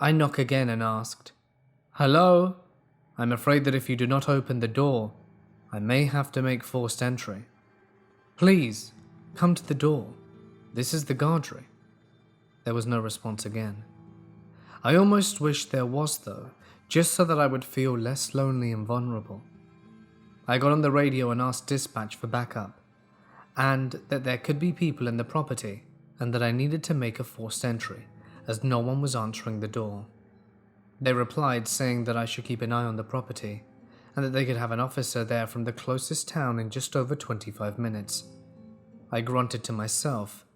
I knock again and asked, "Hello? I'm afraid that if you do not open the door, I may have to make forced entry. Please, come to the door. This is the guardry." There was no response again. I almost wished there was, though, just so that I would feel less lonely and vulnerable. I got on the radio and asked dispatch for backup, and that there could be people in the property, and that I needed to make a forced entry, as no one was answering the door. They replied saying that I should keep an eye on the property, and that they could have an officer there from the closest town in just over 25 minutes. I grunted to myself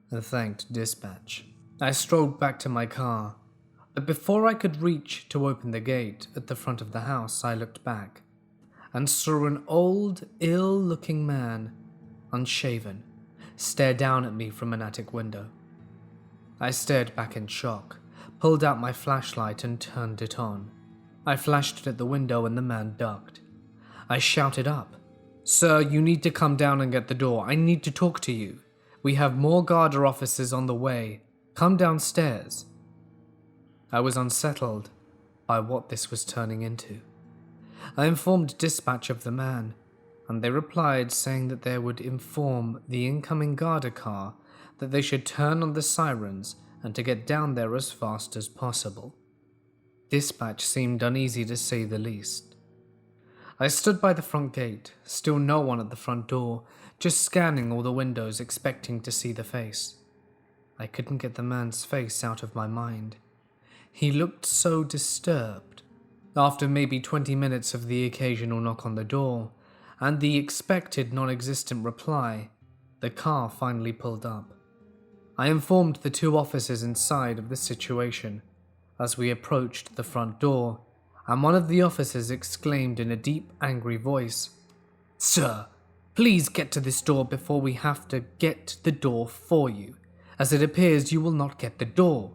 and thanked dispatch. I strolled back to my car, but before I could reach to open the gate at the front of the house, I looked back and saw an old, ill-looking man, unshaven, stare down at me from an attic window. I stared back in shock, pulled out my flashlight and turned it on. I flashed it at the window and the man ducked. I shouted up, "Sir, you need to come down and get the door. I need to talk to you. We have more Garda officers on the way. Come downstairs." I was unsettled by what this was turning into. I informed dispatch of the man, and they replied saying that they would inform the incoming Garda car that they should turn on the sirens and to get down there as fast as possible. Dispatch seemed uneasy to say the least. I stood by the front gate, still no one at the front door, just scanning all the windows expecting to see the face. I couldn't get the man's face out of my mind. He looked so disturbed. After maybe 20 minutes of the occasional knock on the door, and the expected non-existent reply, the car finally pulled up. I informed the 2 officers inside of the situation as we approached the front door, and one of the officers exclaimed in a deep, angry voice, "Sir, please get to this door before we have to get the door for you, as it appears you will not get the door.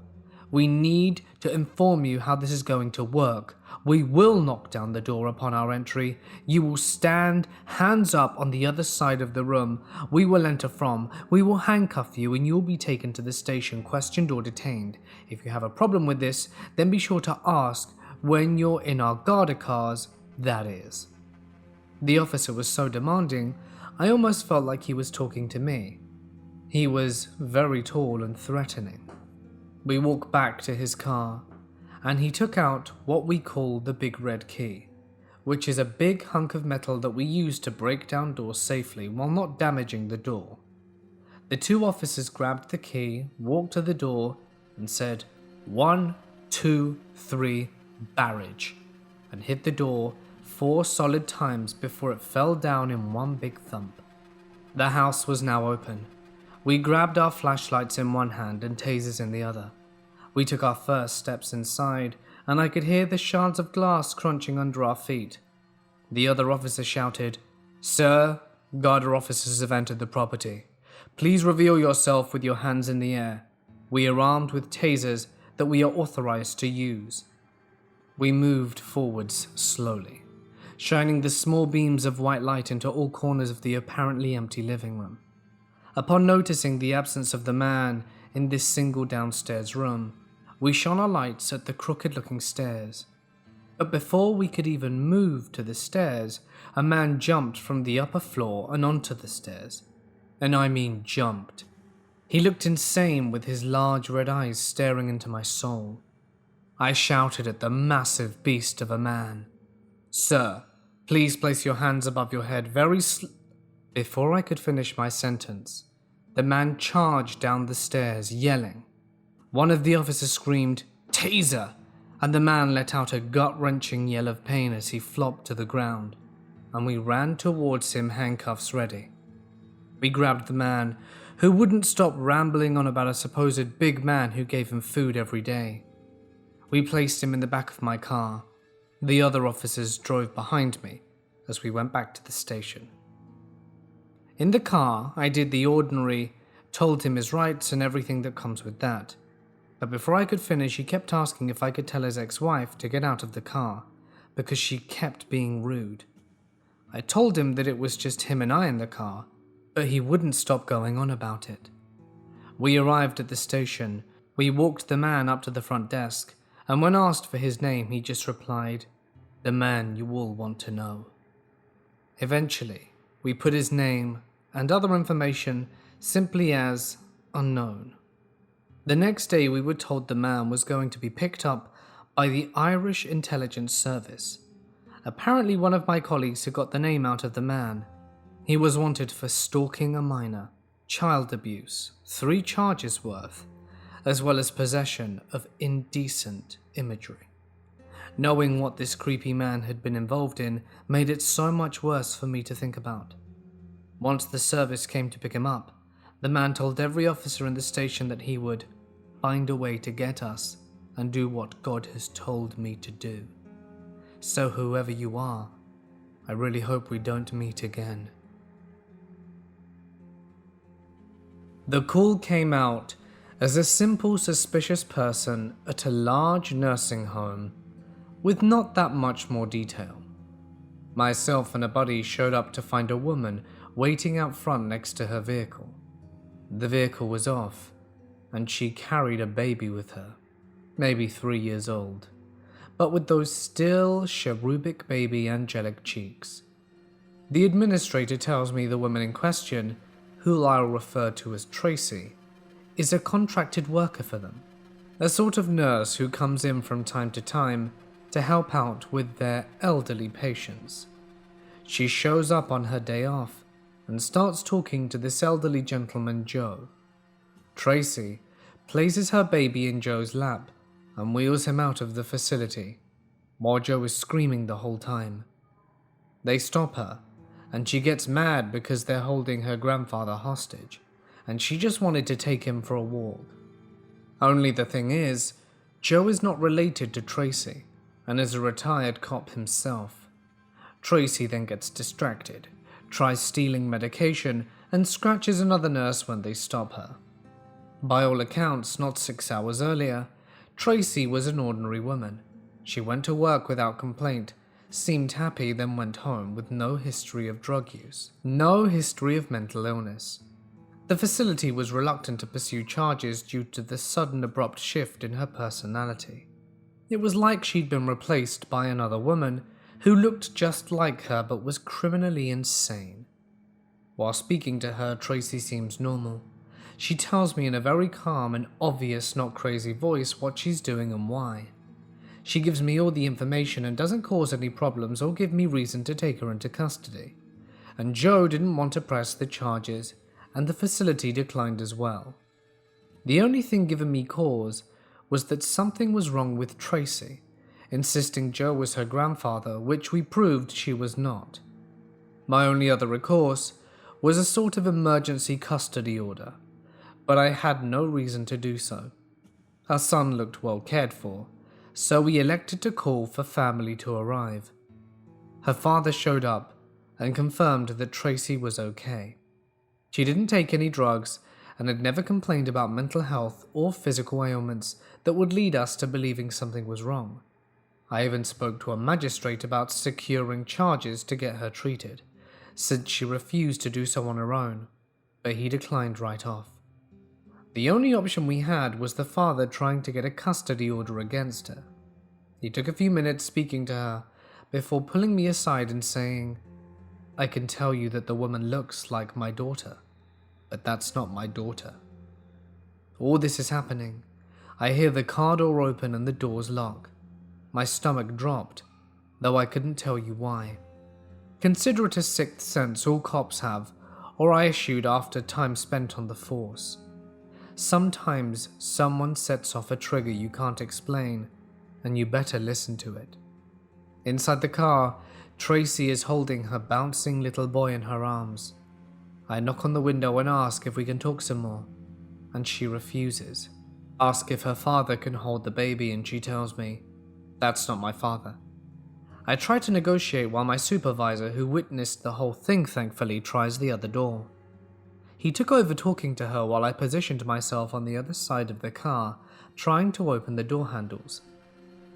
We need to inform you how this is going to work. We will knock down the door upon our entry. You will stand hands up on the other side of the room we will enter from. We will handcuff you and you will be taken to the station, questioned or detained. If you have a problem with this, then be sure to ask when you're in our Garda cars, that is." The officer was so demanding, I almost felt like he was talking to me. He was very tall and threatening. We walked back to his car, and he took out what we call the big red key, which is a big hunk of metal that we use to break down doors safely while not damaging the door. The 2 officers grabbed the key, walked to the door, and said, 1, 2, 3, barrage, and hit the door 4 solid times before it fell down in one big thump. The house was now open. We grabbed our flashlights in one hand and tasers in the other. We took our first steps inside and I could hear the shards of glass crunching under our feet. The other officer shouted, "Sir, guard officers have entered the property. Please reveal yourself with your hands in the air. We are armed with tasers that we are authorized to use." We moved forwards slowly, shining the small beams of white light into all corners of the apparently empty living room. Upon noticing the absence of the man in this single downstairs room, we shone our lights at the crooked-looking stairs. But before we could even move to the stairs, a man jumped from the upper floor and onto the stairs. And I mean jumped. He looked insane with his large red eyes staring into my soul. I shouted at the massive beast of a man, "Sir, please place your hands above your head Before I could finish my sentence, the man charged down the stairs, yelling. One of the officers screamed, "Taser!" and the man let out a gut-wrenching yell of pain as he flopped to the ground, and we ran towards him, handcuffs ready. We grabbed the man, who wouldn't stop rambling on about a supposed big man who gave him food every day. We placed him in the back of my car. The other officers drove behind me as we went back to the station. In the car, I did the ordinary, told him his rights and everything that comes with that. But before I could finish, he kept asking if I could tell his ex-wife to get out of the car, because she kept being rude. I told him that it was just him and I in the car, but he wouldn't stop going on about it. We arrived at the station. We walked the man up to the front desk, and when asked for his name, he just replied, "The man you all want to know." Eventually, we put his name and other information simply as unknown. The next day, we were told the man was going to be picked up by the Irish Intelligence Service. Apparently, one of my colleagues had got the name out of the man. He was wanted for stalking a minor, child abuse, 3 charges worth, as well as possession of indecent imagery. Knowing what this creepy man had been involved in made it so much worse for me to think about. Once the service came to pick him up, the man told every officer in the station that he would find a way to get us and do what God has told me to do. So whoever you are, I really hope we don't meet again. The call came out as a simple suspicious person at a large nursing home with not that much more detail. Myself and a buddy showed up to find a woman waiting out front next to her vehicle. The vehicle was off, and she carried a baby with her, maybe 3 years old, but with those still cherubic baby angelic cheeks. The administrator tells me the woman in question, who I'll refer to as Tracy, is a contracted worker for them, a sort of nurse who comes in from time to help out with their elderly patients. She shows up on her day off and starts talking to this elderly gentleman, Joe. Tracy places her baby in Joe's lap and wheels him out of the facility, while Joe is screaming the whole time. They stop her, and she gets mad because they're holding her grandfather hostage, and she just wanted to take him for a walk. Only the thing is, Joe is not related to Tracy, and is a retired cop himself. Tracy then gets distracted, tries stealing medication, and scratches another nurse when they stop her. By all accounts, not 6 hours earlier, Tracy was an ordinary woman. She went to work without complaint, seemed happy, then went home with no history of drug use, no history of mental illness. The facility was reluctant to pursue charges due to the sudden abrupt shift in her personality. It was like she'd been replaced by another woman who looked just like her but was criminally insane. While speaking to her, Tracy seems normal. She tells me in a very calm and obvious not crazy voice what she's doing and why. She gives me all the information and doesn't cause any problems or give me reason to take her into custody. And Joe didn't want to press the charges, and the facility declined as well. The only thing giving me cause was that something was wrong with Tracy, insisting Joe was her grandfather, which we proved she was not. My only other recourse was a sort of emergency custody order, but I had no reason to do so. Our son looked well cared for, so we elected to call for family to arrive. Her father showed up and confirmed that Tracy was okay. She didn't take any drugs and had never complained about mental health or physical ailments that would lead us to believing something was wrong. I even spoke to a magistrate about securing charges to get her treated, since she refused to do so on her own, but he declined right off. The only option we had was the father trying to get a custody order against her. He took a few minutes speaking to her before pulling me aside and saying, "I can tell you that the woman looks like my daughter, but that's not my daughter." All this is happening. I hear the car door open and the doors lock. My stomach dropped, though I couldn't tell you why. Consider it a sixth sense all cops have, or I issued after time spent on the force. Sometimes someone sets off a trigger you can't explain, and you better listen to it. Inside the car, Tracy is holding her bouncing little boy in her arms. I knock on the window and ask if we can talk some more, and she refuses. Ask if her father can hold the baby, and she tells me, "That's not my father." I try to negotiate while my supervisor, who witnessed the whole thing thankfully, tries the other door. He took over talking to her while I positioned myself on the other side of the car, trying to open the door handles.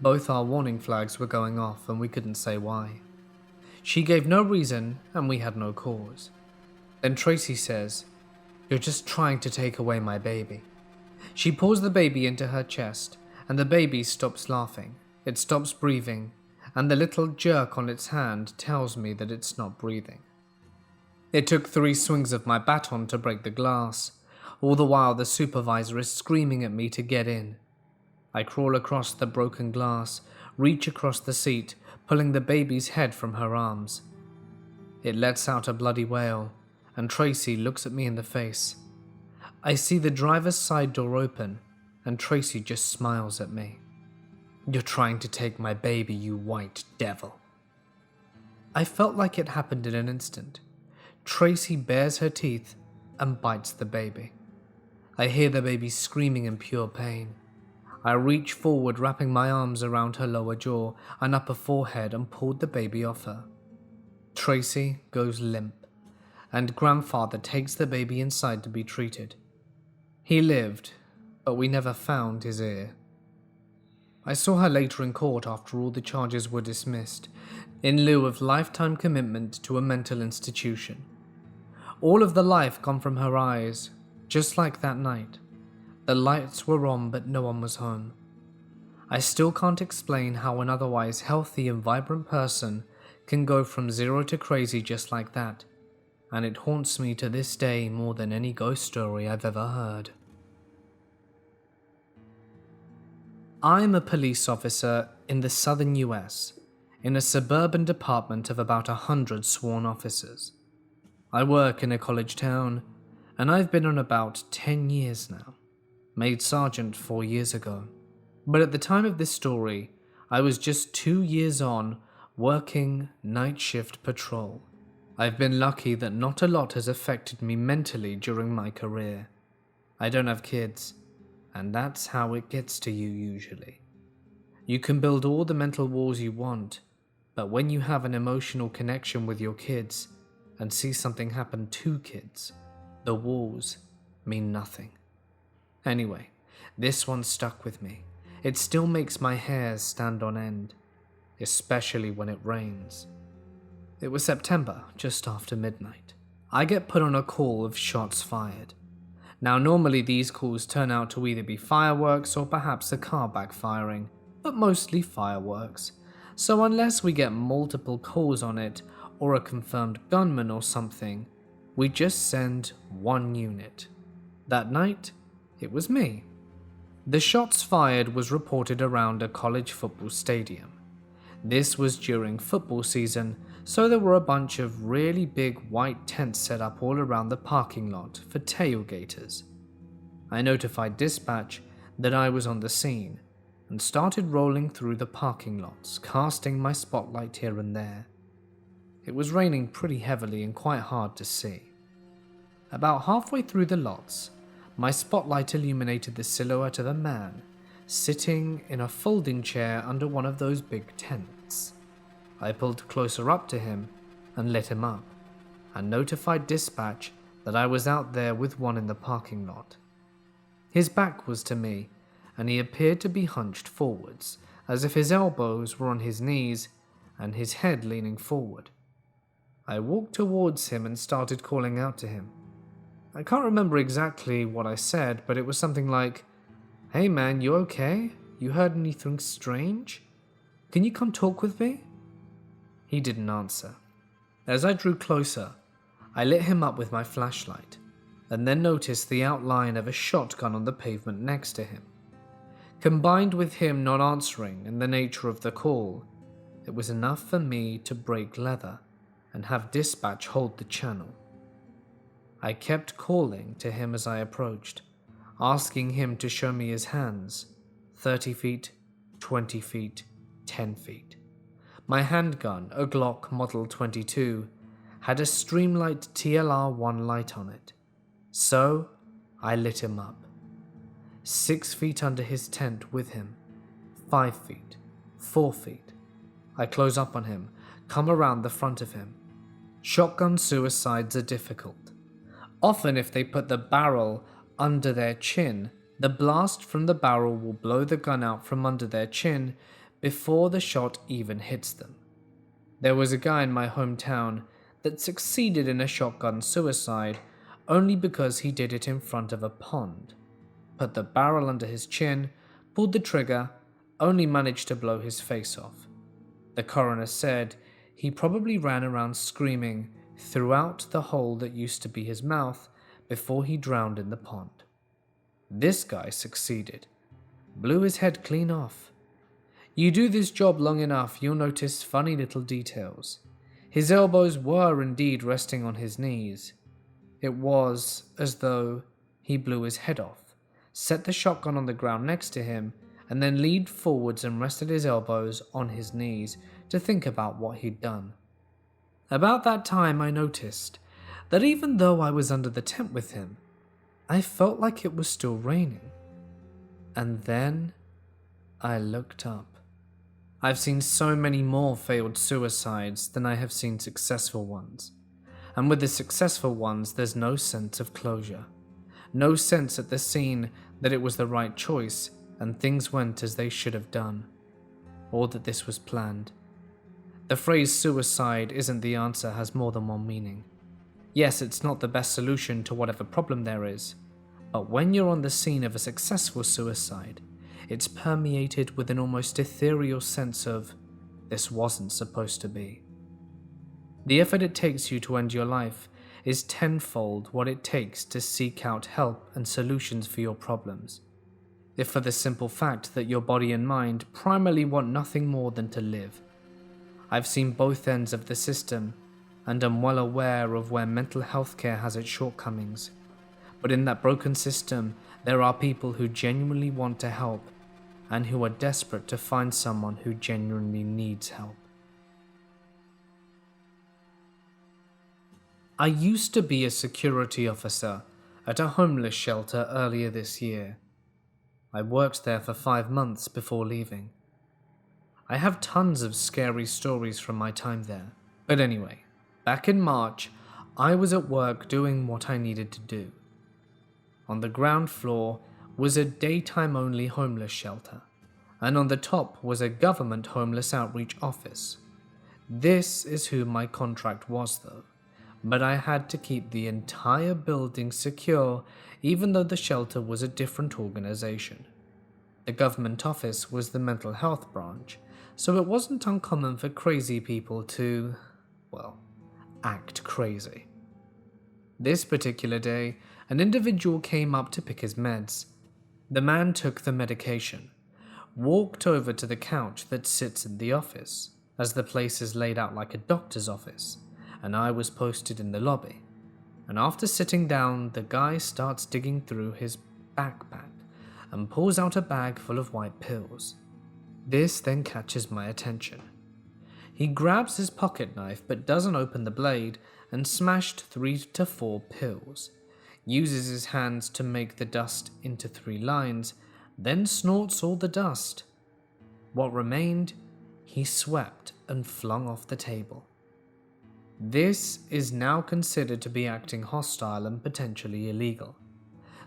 Both our warning flags were going off and we couldn't say why. She gave no reason and we had no cause. Then Tracy says, "You're just trying to take away my baby." She pulls the baby into her chest and the baby stops laughing. It stops breathing, and the little jerk on its hand tells me that it's not breathing. It took 3 swings of my baton to break the glass. All the while the supervisor is screaming at me to get in. I crawl across the broken glass, reach across the seat, pulling the baby's head from her arms. It lets out a bloody wail, and Tracy looks at me in the face. I see the driver's side door open, and Tracy just smiles at me. "You're trying to take my baby, you white devil." I felt like it happened in an instant. Tracy bares her teeth and bites the baby. I hear the baby screaming in pure pain. I reach forward, wrapping my arms around her lower jaw and upper forehead, and pulled the baby off her. Tracy goes limp, and grandfather takes the baby inside to be treated. He lived, but we never found his ear. I saw her later in court after all the charges were dismissed, in lieu of lifetime commitment to a mental institution. All of the life gone from her eyes, just like that night. The lights were on but no one was home. I still can't explain how an otherwise healthy and vibrant person can go from 0 to crazy just like that, and it haunts me to this day more than any ghost story I've ever heard. I'm a police officer in the southern US, in a suburban department of about 100 sworn officers. I work in a college town, and I've been on about 10 years now. Made sergeant 4 years ago, but at the time of this story, I was just 2 years on, working night shift patrol. I've been lucky that not a lot has affected me mentally during my career. I don't have kids, and that's how it gets to you usually. You can build all the mental walls you want, but when you have an emotional connection with your kids and see something happen to kids, the walls mean nothing. Anyway, this one stuck with me. It still makes my hairs stand on end, especially when it rains. It was September, just after midnight. I get put on a call of shots fired. Now normally these calls turn out to either be fireworks or perhaps a car backfiring, but mostly fireworks. So unless we get multiple calls on it or a confirmed gunman or something, we just send one unit. That night, it was me. The shots fired was reported around a college football stadium. This was during football season, so there were a bunch of really big white tents set up all around the parking lot for tailgaters. I notified dispatch that I was on the scene and started rolling through the parking lots, casting my spotlight here and there. It was raining pretty heavily and quite hard to see. About halfway through the lots, my spotlight illuminated the silhouette of a man sitting in a folding chair under one of those big tents. I pulled closer up to him and lit him up, and notified dispatch that I was out there with one in the parking lot. His back was to me, and he appeared to be hunched forwards, as if his elbows were on his knees and his head leaning forward. I walked towards him and started calling out to him. I can't remember exactly what I said, but it was something like, "Hey man, you okay? You heard anything strange? Can you come talk with me?" He didn't answer. As I drew closer, I lit him up with my flashlight, and then noticed the outline of a shotgun on the pavement next to him. Combined with him not answering and the nature of the call, it was enough for me to break leather and have dispatch hold the channel. I kept calling to him as I approached, asking him to show me his hands, 30 feet, 20 feet, 10 feet. My handgun, a Glock Model 22, had a Streamlight TLR-1 light on it. So, I lit him up. 6 feet under his tent with him. 5 feet. 4 feet. I close up on him, come around the front of him. Shotgun suicides are difficult. Often if they put the barrel under their chin, the blast from the barrel will blow the gun out from under their chin before the shot even hits them. There was a guy in my hometown that succeeded in a shotgun suicide only because he did it in front of a pond. Put the barrel under his chin, pulled the trigger, only managed to blow his face off. The coroner said he probably ran around screaming throughout the hole that used to be his mouth before he drowned in the pond. This guy succeeded. Blew his head clean off. You do this job long enough, you'll notice funny little details. His elbows were indeed resting on his knees. It was as though he blew his head off, set the shotgun on the ground next to him, and then leaned forwards and rested his elbows on his knees to think about what he'd done. About that time I noticed that even though I was under the tent with him, I felt like it was still raining. And then I looked up. I've seen so many more failed suicides than I have seen successful ones. And with the successful ones, there's no sense of closure. No sense at the scene that it was the right choice and things went as they should have done. Or that this was planned. The phrase suicide isn't the answer has more than one meaning. Yes, it's not the best solution to whatever problem there is, but when you're on the scene of a successful suicide, it's permeated with an almost ethereal sense of, this wasn't supposed to be. The effort it takes you to end your life is tenfold what it takes to seek out help and solutions for your problems, if for the simple fact that your body and mind primarily want nothing more than to live. I've seen both ends of the system, and am well aware of where mental health care has its shortcomings. But in that broken system, there are people who genuinely want to help, and who are desperate to find someone who genuinely needs help. I used to be a security officer at a homeless shelter earlier this year. I worked there for 5 months before leaving. I have tons of scary stories from my time there. But anyway, back in March, I was at work doing what I needed to do. On the ground floor was a daytime-only homeless shelter, and on the top was a government homeless outreach office. This is who my contract was though, but I had to keep the entire building secure even though the shelter was a different organization. The government office was the mental health branch, so it wasn't uncommon for crazy people to, well, act crazy. This particular day, an individual came up to pick his meds. The man took the medication, walked over to the couch that sits in the office, as the place is laid out like a doctor's office, and I was posted in the lobby. And after sitting down, the guy starts digging through his backpack and pulls out a bag full of white pills. This then catches my attention. He grabs his pocket knife but doesn't open the blade and smashed 3 to 4 pills, uses his hands to make the dust into 3 lines, then snorts all the dust. What remained, he swept and flung off the table. This is now considered to be acting hostile and potentially illegal,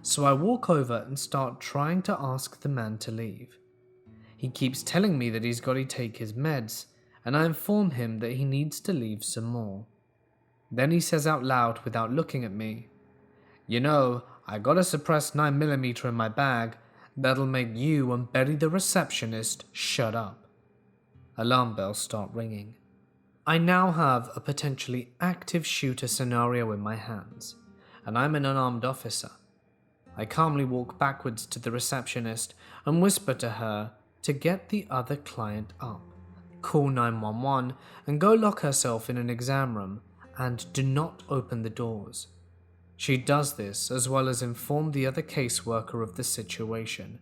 so I walk over and start trying to ask the man to leave. He keeps telling me that he's got to take his meds, and I inform him that he needs to leave some more. Then he says out loud without looking at me, "You know, I got a suppressed 9mm in my bag that'll make you and Betty the receptionist shut up." Alarm bells start ringing. I now have a potentially active shooter scenario in my hands, and I'm an unarmed officer. I calmly walk backwards to the receptionist and whisper to her to get the other client up, call 911, and go lock herself in an exam room and do not open the doors. She does this as well as inform the other caseworker of the situation,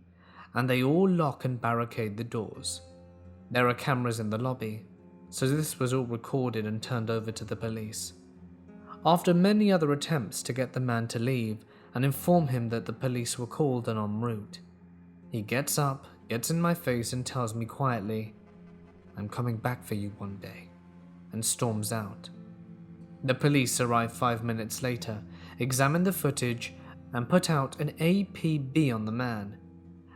and they all lock and barricade the doors. There are cameras in the lobby, so this was all recorded and turned over to the police. After many other attempts to get the man to leave and inform him that the police were called and en route, he gets up, gets in my face and tells me quietly, "I'm coming back for you one day," and storms out. The police arrive 5 minutes later, examine the footage, and put out an APB on the man,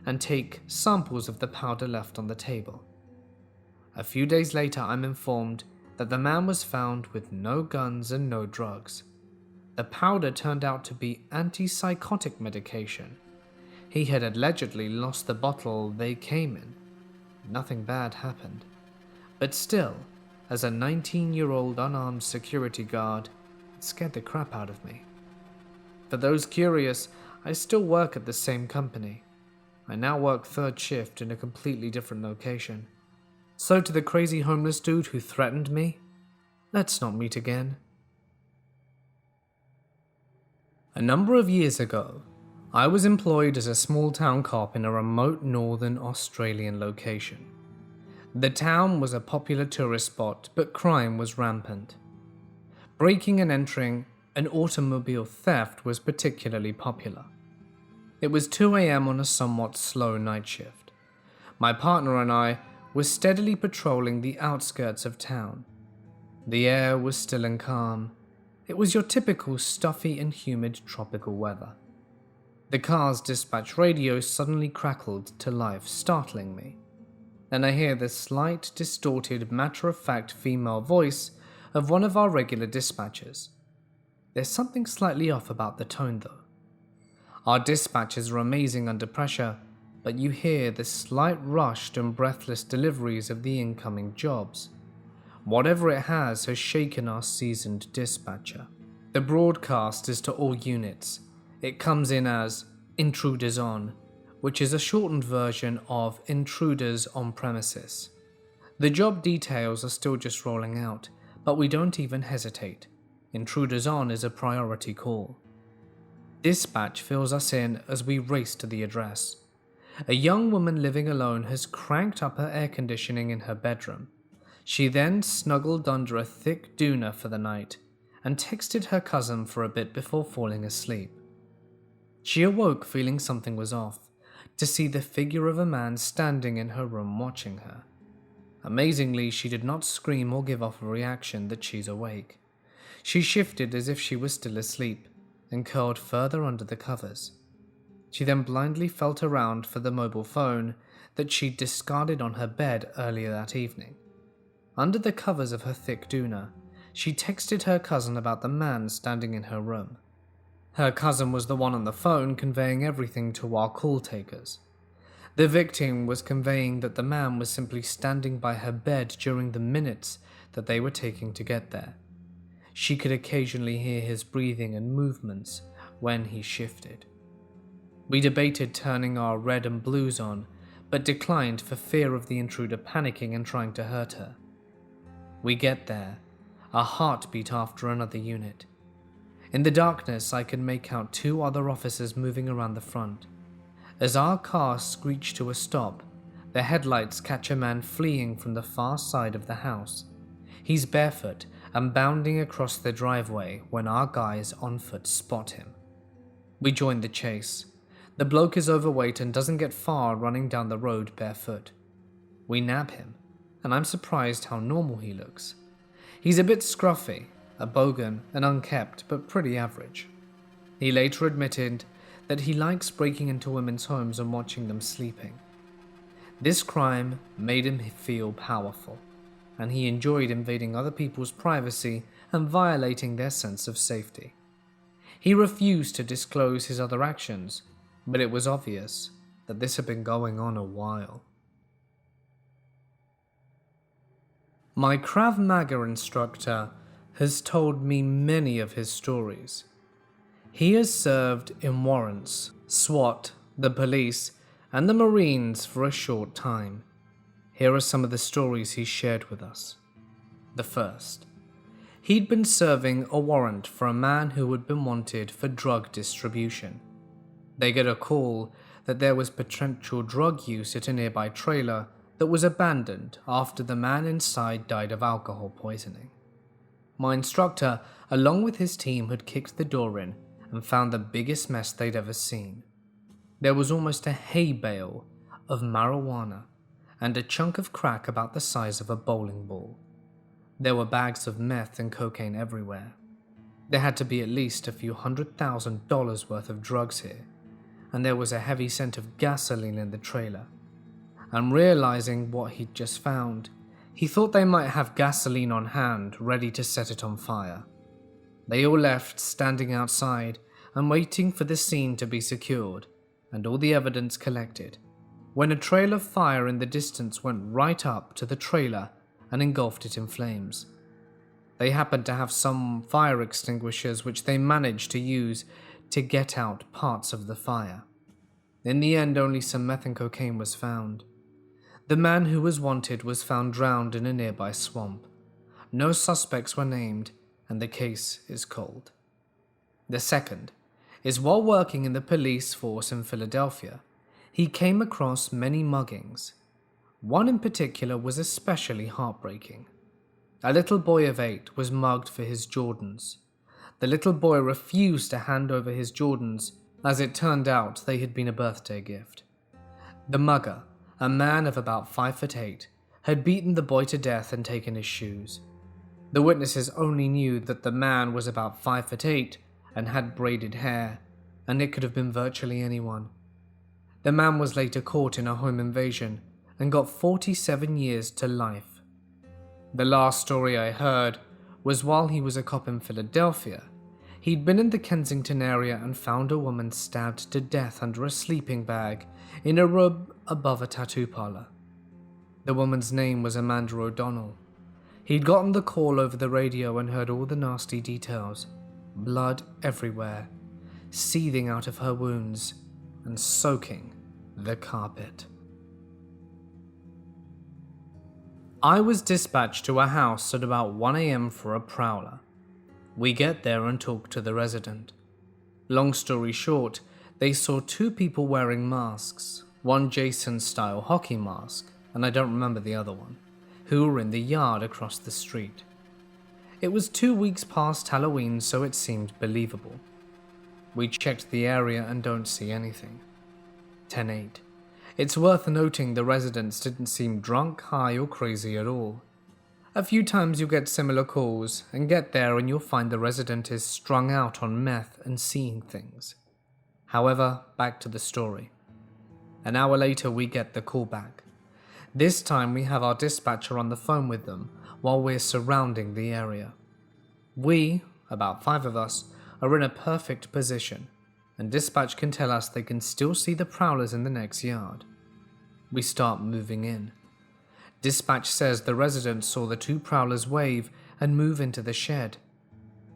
and take samples of the powder left on the table. A few days later, I'm informed that the man was found with no guns and no drugs. The powder turned out to be antipsychotic medication. He had allegedly lost the bottle they came in. Nothing bad happened. But still, as a 19-year-old unarmed security guard, it scared the crap out of me. For those curious, I still work at the same company. I now work third shift in a completely different location. So to the crazy homeless dude who threatened me, let's not meet again. A number of years ago, I was employed as a small-town cop in a remote northern Australian location. The town was a popular tourist spot, but crime was rampant. Breaking and entering and automobile theft was particularly popular. It was 2 a.m. on a somewhat slow night shift. My partner and I were steadily patrolling the outskirts of town. The air was still and calm. It was your typical stuffy and humid tropical weather. The car's dispatch radio suddenly crackled to life, startling me. Then I hear the slight, distorted, matter-of-fact female voice of one of our regular dispatchers. There's something slightly off about the tone though. Our dispatchers are amazing under pressure, but you hear the slight rushed and breathless deliveries of the incoming jobs. Whatever it has shaken our seasoned dispatcher. The broadcast is to all units. It comes in as "Intruders On," which is a shortened version of "Intruders on Premises." The job details are still just rolling out, but we don't even hesitate. Intruders On is a priority call. Dispatch fills us in as we race to the address. A young woman living alone has cranked up her air conditioning in her bedroom. She then snuggled under a thick doona for the night and texted her cousin for a bit before falling asleep. She awoke feeling something was off, to see the figure of a man standing in her room watching her. Amazingly, she did not scream or give off a reaction that she's awake. She shifted as if she was still asleep and curled further under the covers. She then blindly felt around for the mobile phone that she'd discarded on her bed earlier that evening. Under the covers of her thick doona, she texted her cousin about the man standing in her room. Her cousin was the one on the phone conveying everything to our call takers. The victim was conveying that the man was simply standing by her bed during the minutes that they were taking to get there. She could occasionally hear his breathing and movements when he shifted. We debated turning our red and blues on, but declined for fear of the intruder panicking and trying to hurt her. We get there, a heartbeat after another unit. In the darkness, I could make out 2 other officers moving around the front. As our car screeched to a stop, the headlights catch a man fleeing from the far side of the house. He's barefoot and bounding across the driveway when our guys on foot spot him. We join the chase. The bloke is overweight and doesn't get far running down the road barefoot. We nab him, and I'm surprised how normal he looks. He's a bit scruffy, a bogan and unkempt, but pretty average. He later admitted that he likes breaking into women's homes and watching them sleeping. This crime made him feel powerful, and he enjoyed invading other people's privacy and violating their sense of safety. He refused to disclose his other actions, but it was obvious that this had been going on a while. My Krav Maga instructor has told me many of his stories. He has served in warrants, SWAT, the police, and the Marines for a short time. Here are some of the stories he shared with us. The first. He'd been serving a warrant for a man who had been wanted for drug distribution. They get a call that there was potential drug use at a nearby trailer that was abandoned after the man inside died of alcohol poisoning. My instructor, along with his team, had kicked the door in and found the biggest mess they'd ever seen. There was almost a hay bale of marijuana and a chunk of crack about the size of a bowling ball. There were bags of meth and cocaine everywhere. There had to be at least a few $100,000 worth of drugs here, and there was a heavy scent of gasoline in the trailer. And realizing what he'd just found, he thought they might have gasoline on hand ready to set it on fire. They all left standing outside and waiting for the scene to be secured and all the evidence collected, when a trail of fire in the distance went right up to the trailer and engulfed it in flames. They happened to have some fire extinguishers which they managed to use to get out parts of the fire. In the end, only some meth and cocaine was found. The man who was wanted was found drowned in a nearby swamp. No suspects were named, and the case is cold. The second is while working in the police force in Philadelphia, he came across many muggings. One in particular was especially heartbreaking. A little boy of 8 was mugged for his Jordans. The little boy refused to hand over his Jordans, as it turned out they had been a birthday gift. The mugger, a man of about 5'8", had beaten the boy to death and taken his shoes. The witnesses only knew that the man was about 5'8" and had braided hair, and it could have been virtually anyone. The man was later caught in a home invasion and got 47 years to life. The last story I heard was while he was a cop in Philadelphia. He'd been in the Kensington area and found a woman stabbed to death under a sleeping bag in a room above a tattoo parlor. The woman's name was Amanda O'Donnell. He'd gotten the call over the radio and heard all the nasty details. Blood everywhere, seething out of her wounds and soaking the carpet. I was dispatched to a house at about 1 a.m. for a prowler. We get there and talk to the resident. Long story short, they saw 2 people wearing masks, one Jason-style hockey mask, and I don't remember the other one, who were in the yard across the street. It was 2 weeks past Halloween, so it seemed believable. We checked the area and don't see anything. 10-8. It's worth noting the residents didn't seem drunk, high, or crazy at all. A few times you'll get similar calls, and get there and you'll find the resident is strung out on meth and seeing things. However, back to the story. An hour later we get the call back. This time we have our dispatcher on the phone with them while we're surrounding the area. We, about 5 of us, are in a perfect position, and dispatch can tell us they can still see the prowlers in the next yard. We start moving in. Dispatch says the residents saw the 2 prowlers wave and move into the shed.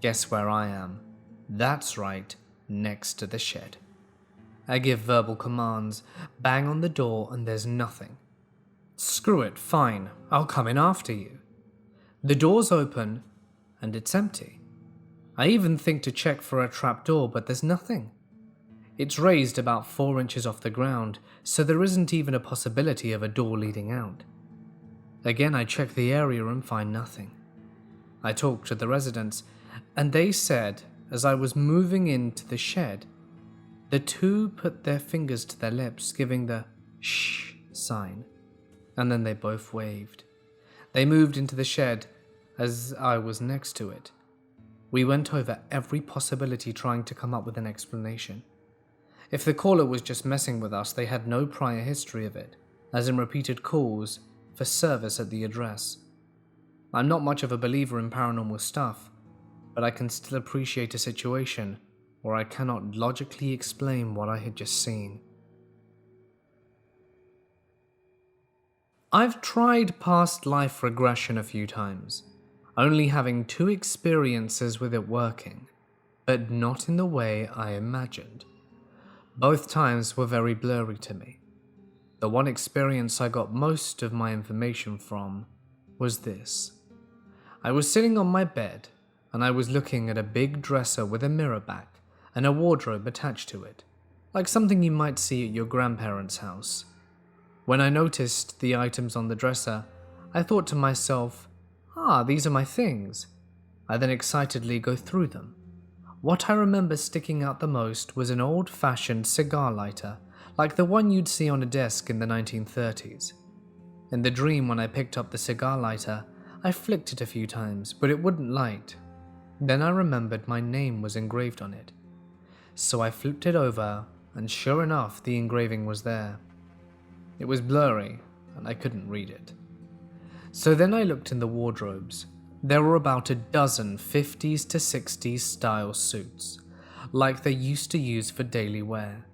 Guess where I am? That's right, next to the shed. I give verbal commands, bang on the door, and there's nothing. Screw it, fine, I'll come in after you. The door's open, and it's empty. I even think to check for a trapdoor, but there's nothing. It's raised about 4 inches off the ground, so there isn't even a possibility of a door leading out. Again, I check the area and find nothing. I talked to the residents, and they said, as I was moving into the shed, The two put their fingers to their lips, giving the shh sign, and then they both waved. They moved into the shed as I was next to it. We went over every possibility, trying to come up with an explanation. If the caller was just messing with us, they had no prior history of it, as in repeated calls for service at the address. I'm not much of a believer in paranormal stuff, but I can still appreciate a situation where I cannot logically explain what I had just seen. I've tried past life regression a few times, only having 2 experiences with it working, but not in the way I imagined. Both times were very blurry to me. The one experience I got most of my information from was this. I was sitting on my bed, and I was looking at a big dresser with a mirror back and a wardrobe attached to it, like something you might see at your grandparents' house. When I noticed the items on the dresser, I thought to myself, these are my things. I then excitedly go through them. What I remember sticking out the most was an old-fashioned cigar lighter, like the one you'd see on a desk in the 1930s. In the dream, when I picked up the cigar lighter, I flicked it a few times, but it wouldn't light. Then I remembered my name was engraved on it. So I flipped it over, and sure enough, the engraving was there. It was blurry, and I couldn't read it. So then I looked in the wardrobes. There were about a dozen 50s to 60s style suits, like they used to use for daily wear.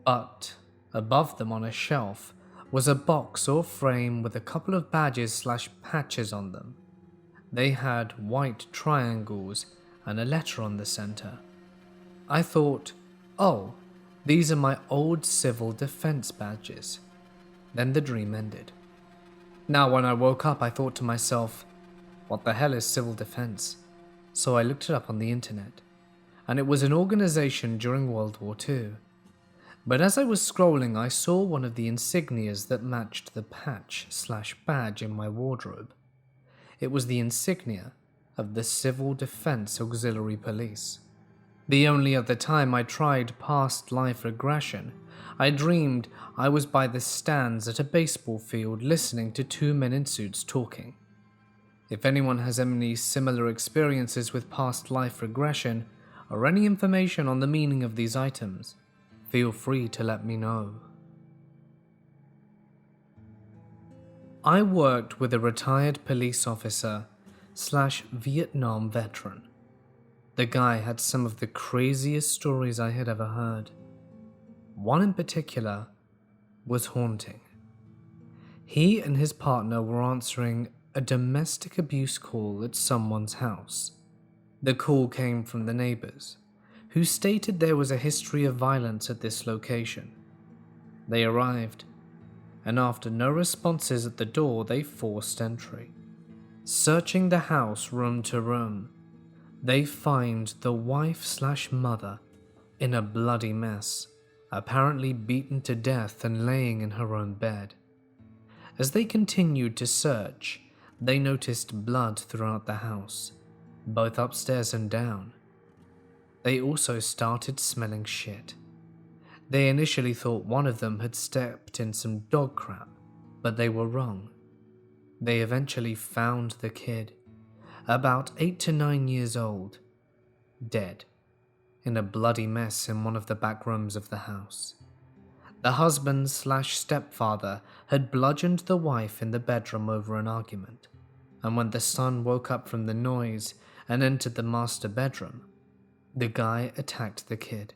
But above them on a shelf was a box or frame with a couple of badges/patches on them. They had white triangles and a letter on the center. I thought, these are my old civil defense badges. Then the dream ended. Now when I woke up, I thought to myself, what the hell is civil defense? So I looked it up on the internet, and it was an organization during World War II. But as I was scrolling, I saw one of the insignias that matched the patch/badge in my wardrobe. It was the insignia of the Civil Defense Auxiliary Police. The only other time I tried past life regression, I dreamed I was by the stands at a baseball field listening to 2 men in suits talking. If anyone has any similar experiences with past life regression or any information on the meaning of these items, feel free to let me know. I worked with a retired police officer/Vietnam veteran. The guy had some of the craziest stories I had ever heard. One in particular was haunting. He and his partner were answering a domestic abuse call at someone's house. The call came from the neighbors, who stated there was a history of violence at this location. They arrived, and after no responses at the door, they forced entry. Searching the house room to room, they find the wife/mother in a bloody mess, apparently beaten to death and laying in her own bed. As they continued to search, they noticed blood throughout the house, both upstairs and down. They also started smelling shit. They initially thought one of them had stepped in some dog crap, but they were wrong. They eventually found the kid, about 8 to 9 years old, dead, in a bloody mess in one of the back rooms of the house. The husband/stepfather had bludgeoned the wife in the bedroom over an argument, and when the son woke up from the noise and entered the master bedroom, the guy attacked the kid.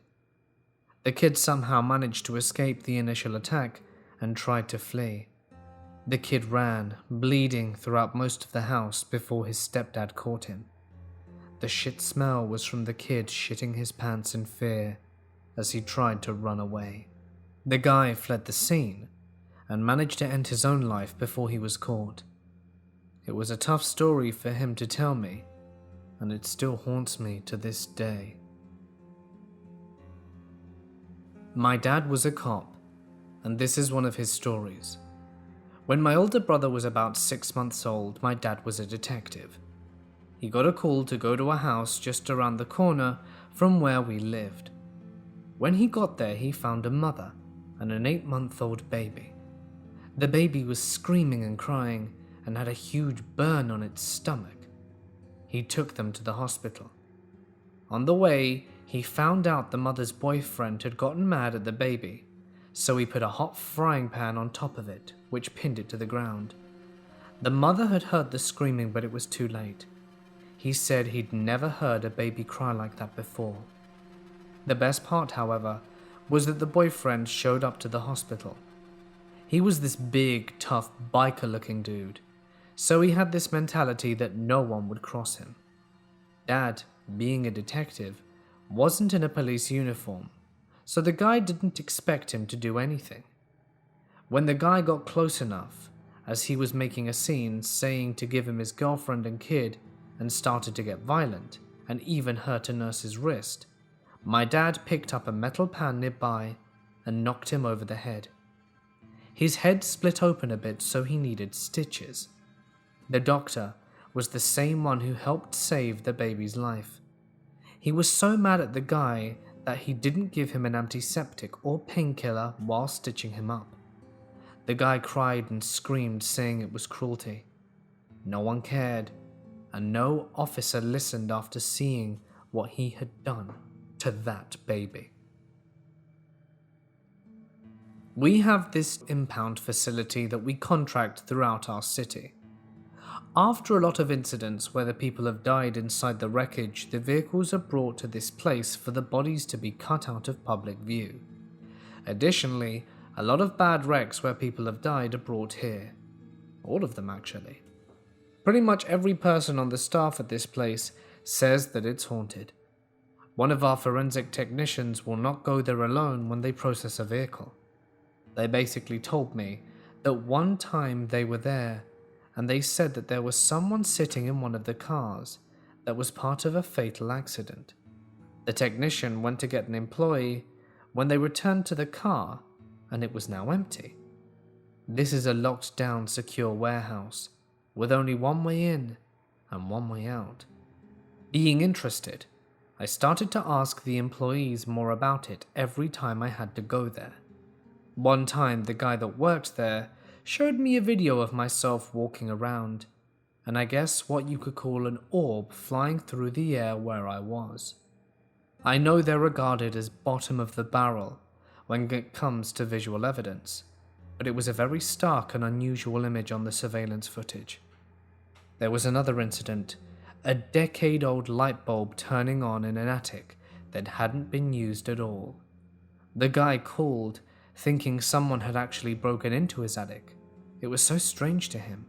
The kid somehow managed to escape the initial attack and tried to flee. The kid ran, bleeding throughout most of the house before his stepdad caught him. The shit smell was from the kid shitting his pants in fear as he tried to run away. The guy fled the scene and managed to end his own life before he was caught. It was a tough story for him to tell me, and it still haunts me to this day. My dad was a cop, and this is one of his stories. When my older brother was about 6 months old, my dad was a detective. He got a call to go to a house just around the corner from where we lived. When he got there, he found a mother and an 8-month-old baby. The baby was screaming and crying and had a huge burn on its stomach. He took them to the hospital. On the way, he found out the mother's boyfriend had gotten mad at the baby, so he put a hot frying pan on top of it, which pinned it to the ground. The mother had heard the screaming, but it was too late. He said he'd never heard a baby cry like that before. The best part, however, was that the boyfriend showed up to the hospital. He was this big, tough, biker-looking dude, so he had this mentality that no one would cross him. Dad, being a detective, wasn't in a police uniform, so the guy didn't expect him to do anything. When the guy got close enough, as he was making a scene saying to give him his girlfriend and kid, and started to get violent, and even hurt a nurse's wrist, my dad picked up a metal pan nearby and knocked him over the head. His head split open a bit, so he needed stitches. The doctor was the same one who helped save the baby's life. He was so mad at the guy that he didn't give him an antiseptic or painkiller while stitching him up. The guy cried and screamed, saying it was cruelty. No one cared, and no officer listened after seeing what he had done to that baby. We have this impound facility that we contract throughout our city. After a lot of incidents where the people have died inside the wreckage, the vehicles are brought to this place for the bodies to be cut out of public view. Additionally, a lot of bad wrecks where people have died are brought here. All of them, actually. Pretty much every person on the staff at this place says that it's haunted. One of our forensic technicians will not go there alone when they process a vehicle. They basically told me that one time they were there and they said that there was someone sitting in one of the cars that was part of a fatal accident. The technician went to get an employee when they returned to the car and it was now empty. This is a locked down secure warehouse with only one way in and one way out. Being interested, I started to ask the employees more about it every time I had to go there. One time the guy that worked there showed me a video of myself walking around, and I guess what you could call an orb flying through the air where I was. I know they're regarded as bottom of the barrel when it comes to visual evidence, but it was a very stark and unusual image on the surveillance footage. There was another incident, a decade-old light bulb turning on in an attic that hadn't been used at all. The guy called, thinking someone had actually broken into his attic. It was so strange to him.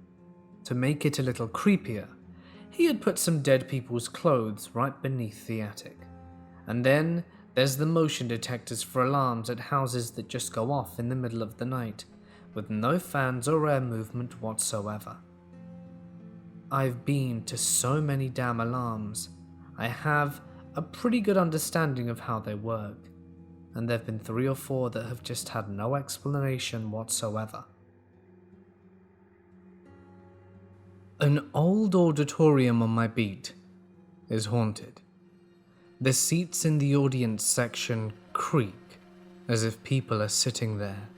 To make it a little creepier, he had put some dead people's clothes right beneath the attic. And then there's the motion detectors for alarms at houses that just go off in the middle of the night, with no fans or air movement whatsoever. I've been to so many damn alarms, I have a pretty good understanding of how they work, and there have been 3 or 4 that have just had no explanation whatsoever. An old auditorium on my beat is haunted. The seats in the audience section creak as if people are sitting there,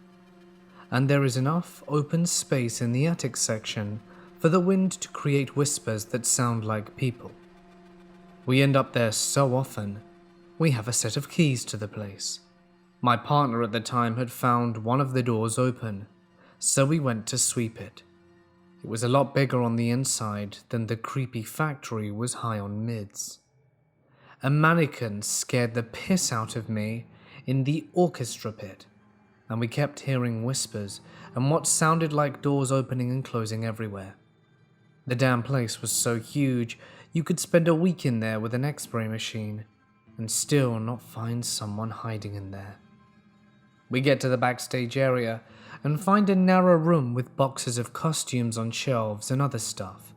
and there is enough open space in the attic section for the wind to create whispers that sound like people. We end up there so often, we have a set of keys to the place. My partner at the time had found one of the doors open, so we went to sweep it. It was a lot bigger on the inside than the creepy factory was high on mids. A mannequin scared the piss out of me in the orchestra pit, and we kept hearing whispers and what sounded like doors opening and closing everywhere. The damn place was so huge, you could spend a week in there with an X-ray machine and still not find someone hiding in there. We get to the backstage area and find a narrow room with boxes of costumes on shelves and other stuff.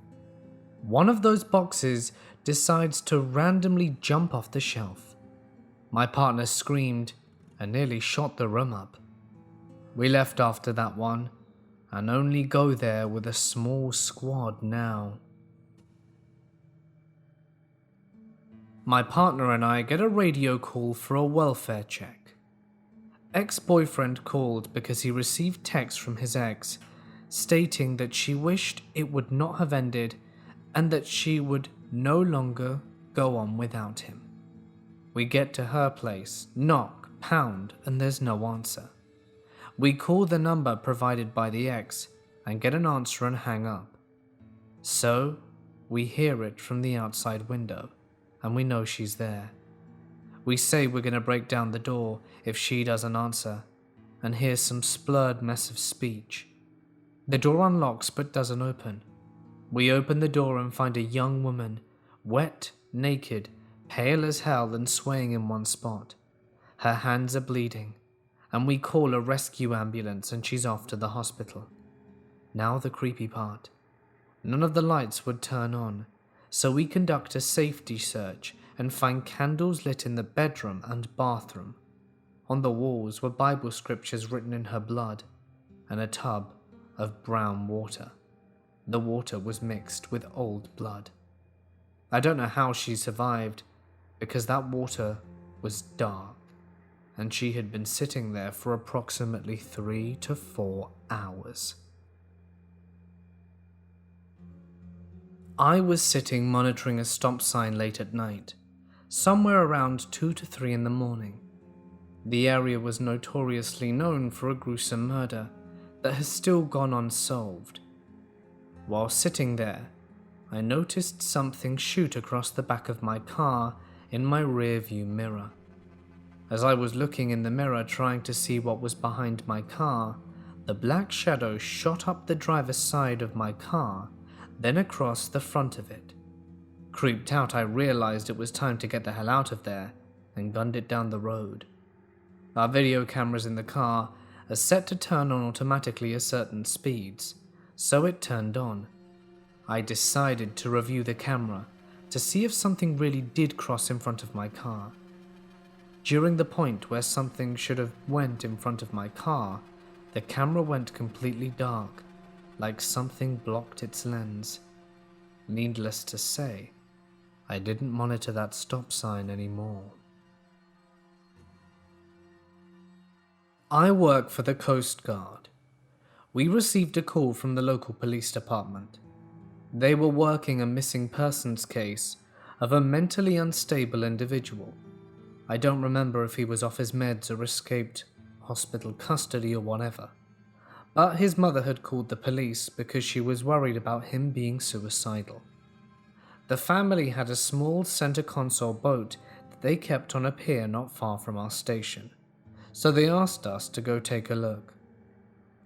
One of those boxes decides to randomly jump off the shelf. My partner screamed and nearly shot the room up. We left after that one and only go there with a small squad now. My partner and I get a radio call for a welfare check. Ex-boyfriend called because he received text from his ex stating that she wished it would not have ended and that she would no longer go on without him. We get to her place, knock, pound, and there's no answer. We call the number provided by the ex and get an answer and hang up. So, we hear it from the outside window, and we know she's there. We say we're going to break down the door if she doesn't answer, and hear some splurred mess of speech. The door unlocks but doesn't open. We open the door and find a young woman, wet, naked, pale as hell and swaying in one spot. Her hands are bleeding, and we call a rescue ambulance and she's off to the hospital. Now the creepy part. None of the lights would turn on, so we conduct a safety search and find candles lit in the bedroom and bathroom. On the walls were Bible scriptures written in her blood, and a tub of brown water. The water was mixed with old blood. I don't know how she survived, because that water was dark, and she had been sitting there for approximately 3 to 4 hours. I was sitting monitoring a stop sign late at night, somewhere around 2 to 3 in the morning. The area was notoriously known for a gruesome murder that has still gone unsolved. While sitting there, I noticed something shoot across the back of my car in my rearview mirror. As I was looking in the mirror trying to see what was behind my car, the black shadow shot up the driver's side of my car, then across the front of it. Creeped out, I realized it was time to get the hell out of there and gunned it down the road. Our video cameras in the car are set to turn on automatically at certain speeds, so it turned on. I decided to review the camera to see if something really did cross in front of my car. During the point where something should have went in front of my car, the camera went completely dark, like something blocked its lens. Needless to say, I didn't monitor that stop sign anymore. I work for the Coast Guard. We received a call from the local police department. They were working a missing persons case of a mentally unstable individual. I don't remember if he was off his meds or escaped hospital custody or whatever. But his mother had called the police because she was worried about him being suicidal. The family had a small center console boat that they kept on a pier not far from our station, so they asked us to go take a look.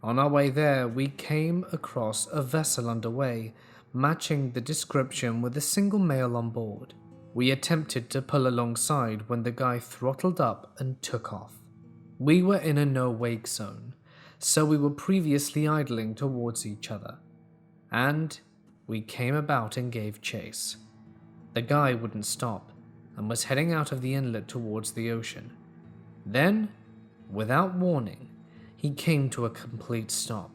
On our way there, we came across a vessel underway, matching the description with a single male on board. We attempted to pull alongside when the guy throttled up and took off. We were in a no-wake zone, so we were previously idling towards each other, and we came about and gave chase. The guy wouldn't stop and was heading out of the inlet towards the ocean. Then, without warning, he came to a complete stop,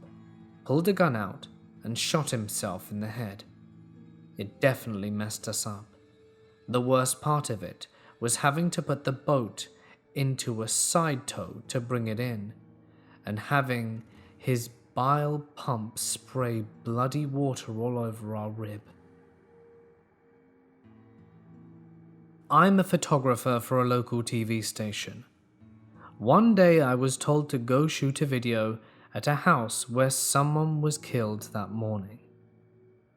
pulled a gun out, and shot himself in the head. It definitely messed us up. The worst part of it was having to put the boat into a side tow to bring it in, and having his bile pump spray bloody water all over our rib. I'm a photographer for a local TV station. One day I was told to go shoot a video at a house where someone was killed that morning.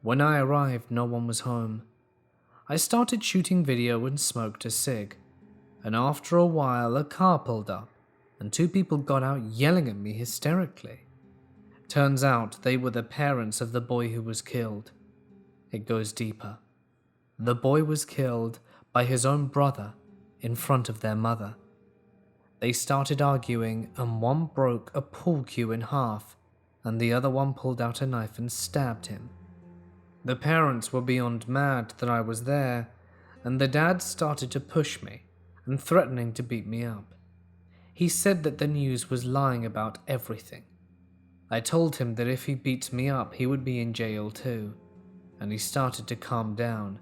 When I arrived, no one was home. I started shooting video and smoked a cig, and after a while a car pulled up and 2 people got out yelling at me hysterically. Turns out they were the parents of the boy who was killed. It goes deeper. The boy was killed by his own brother in front of their mother. They started arguing and one broke a pool cue in half and the other one pulled out a knife and stabbed him. The parents were beyond mad that I was there, and the dad started to push me and threatening to beat me up. He said that the news was lying about everything. I told him that if he beats me up, he would be in jail too, and he started to calm down,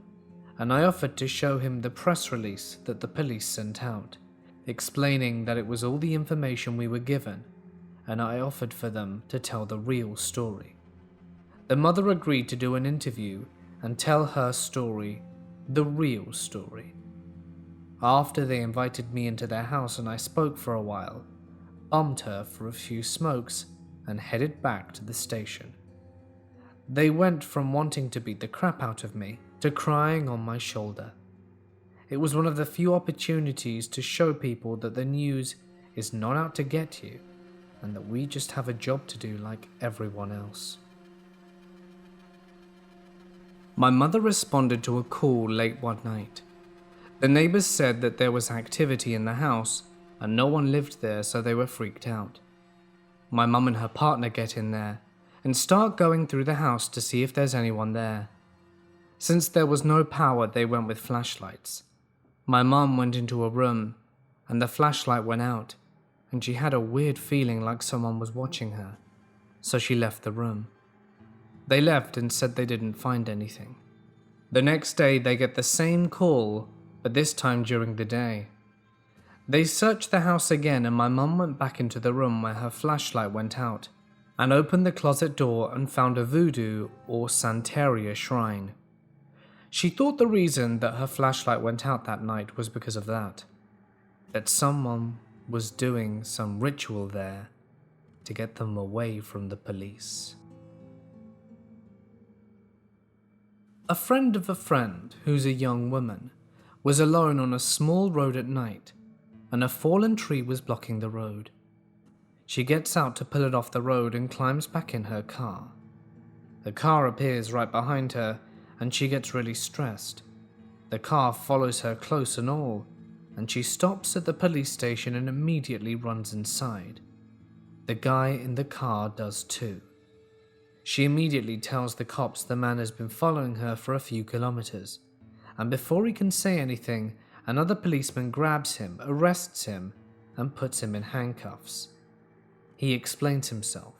and I offered to show him the press release that the police sent out. explaining that it was all the information we were given, and I offered for them to tell the real story. The mother agreed to do an interview and tell her story, the real story. After they invited me into their house and I spoke for a while, bumped her for a few smokes, and headed back to the station. They went from wanting to beat the crap out of me to crying on my shoulder. It was one of the few opportunities to show people that the news is not out to get you, and that we just have a job to do like everyone else. My mother responded to a call late one night. The neighbors said that there was activity in the house and no one lived there, so they were freaked out. My mum and her partner get in there and start going through the house to see if there's anyone there. Since there was no power, they went with flashlights. My mum went into a room and the flashlight went out, and she had a weird feeling like someone was watching her, so she left the room. They left and said they didn't find anything. The next day they get the same call, but this time during the day. They searched the house again, and my mum went back into the room where her flashlight went out and opened the closet door and found a voodoo or Santeria shrine. She thought the reason that her flashlight went out that night was because of that someone was doing some ritual there to get them away from the police. A friend of a friend, who's a young woman, was alone on a small road at night, and a fallen tree was blocking the road. She gets out to pull it off the road and climbs back in her car. The car appears right behind her, and she gets really stressed. The car follows her close and all, and she stops at the police station and immediately runs inside. The guy in the car does too. She immediately tells the cops the man has been following her for a few kilometers, and before he can say anything, another policeman grabs him, arrests him, and puts him in handcuffs. He explains himself.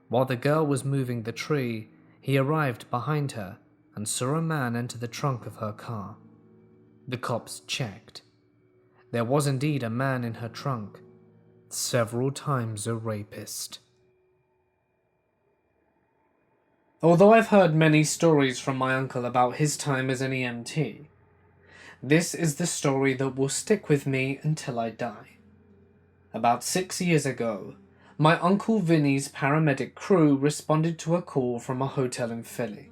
While the girl was moving the tree, he arrived behind her and saw a man enter the trunk of her car. The cops checked. There was indeed a man in her trunk, several times a rapist. Although I've heard many stories from my uncle about his time as an EMT, this is the story that will stick with me until I die. About 6 years ago, my Uncle Vinny's paramedic crew responded to a call from a hotel in Philly,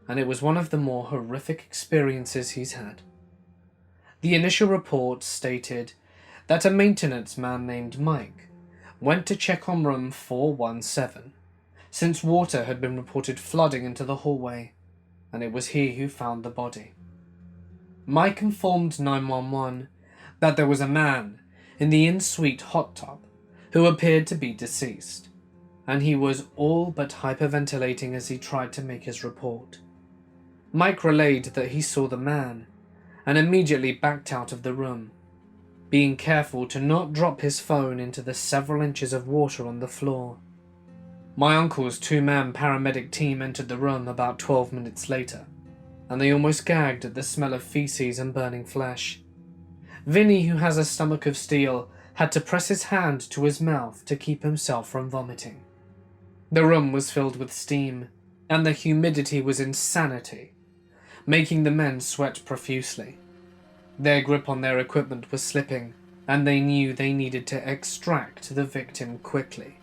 and it was one of the more horrific experiences he's had. The initial report stated that a maintenance man named Mike went to check on room 417, since water had been reported flooding into the hallway, and it was he who found the body. Mike informed 911 that there was a man in the in-suite hot tub who appeared to be deceased, and he was all but hyperventilating as he tried to make his report. Mike relayed that he saw the man and immediately backed out of the room, being careful to not drop his phone into the several inches of water on the floor. My uncle's 2-man paramedic team entered the room about 12 minutes later, and they almost gagged at the smell of feces and burning flesh. Vinny, who has a stomach of steel, had to press his hand to his mouth to keep himself from vomiting. The room was filled with steam, and the humidity was insanity, making the men sweat profusely. Their grip on their equipment was slipping, and they knew they needed to extract the victim quickly.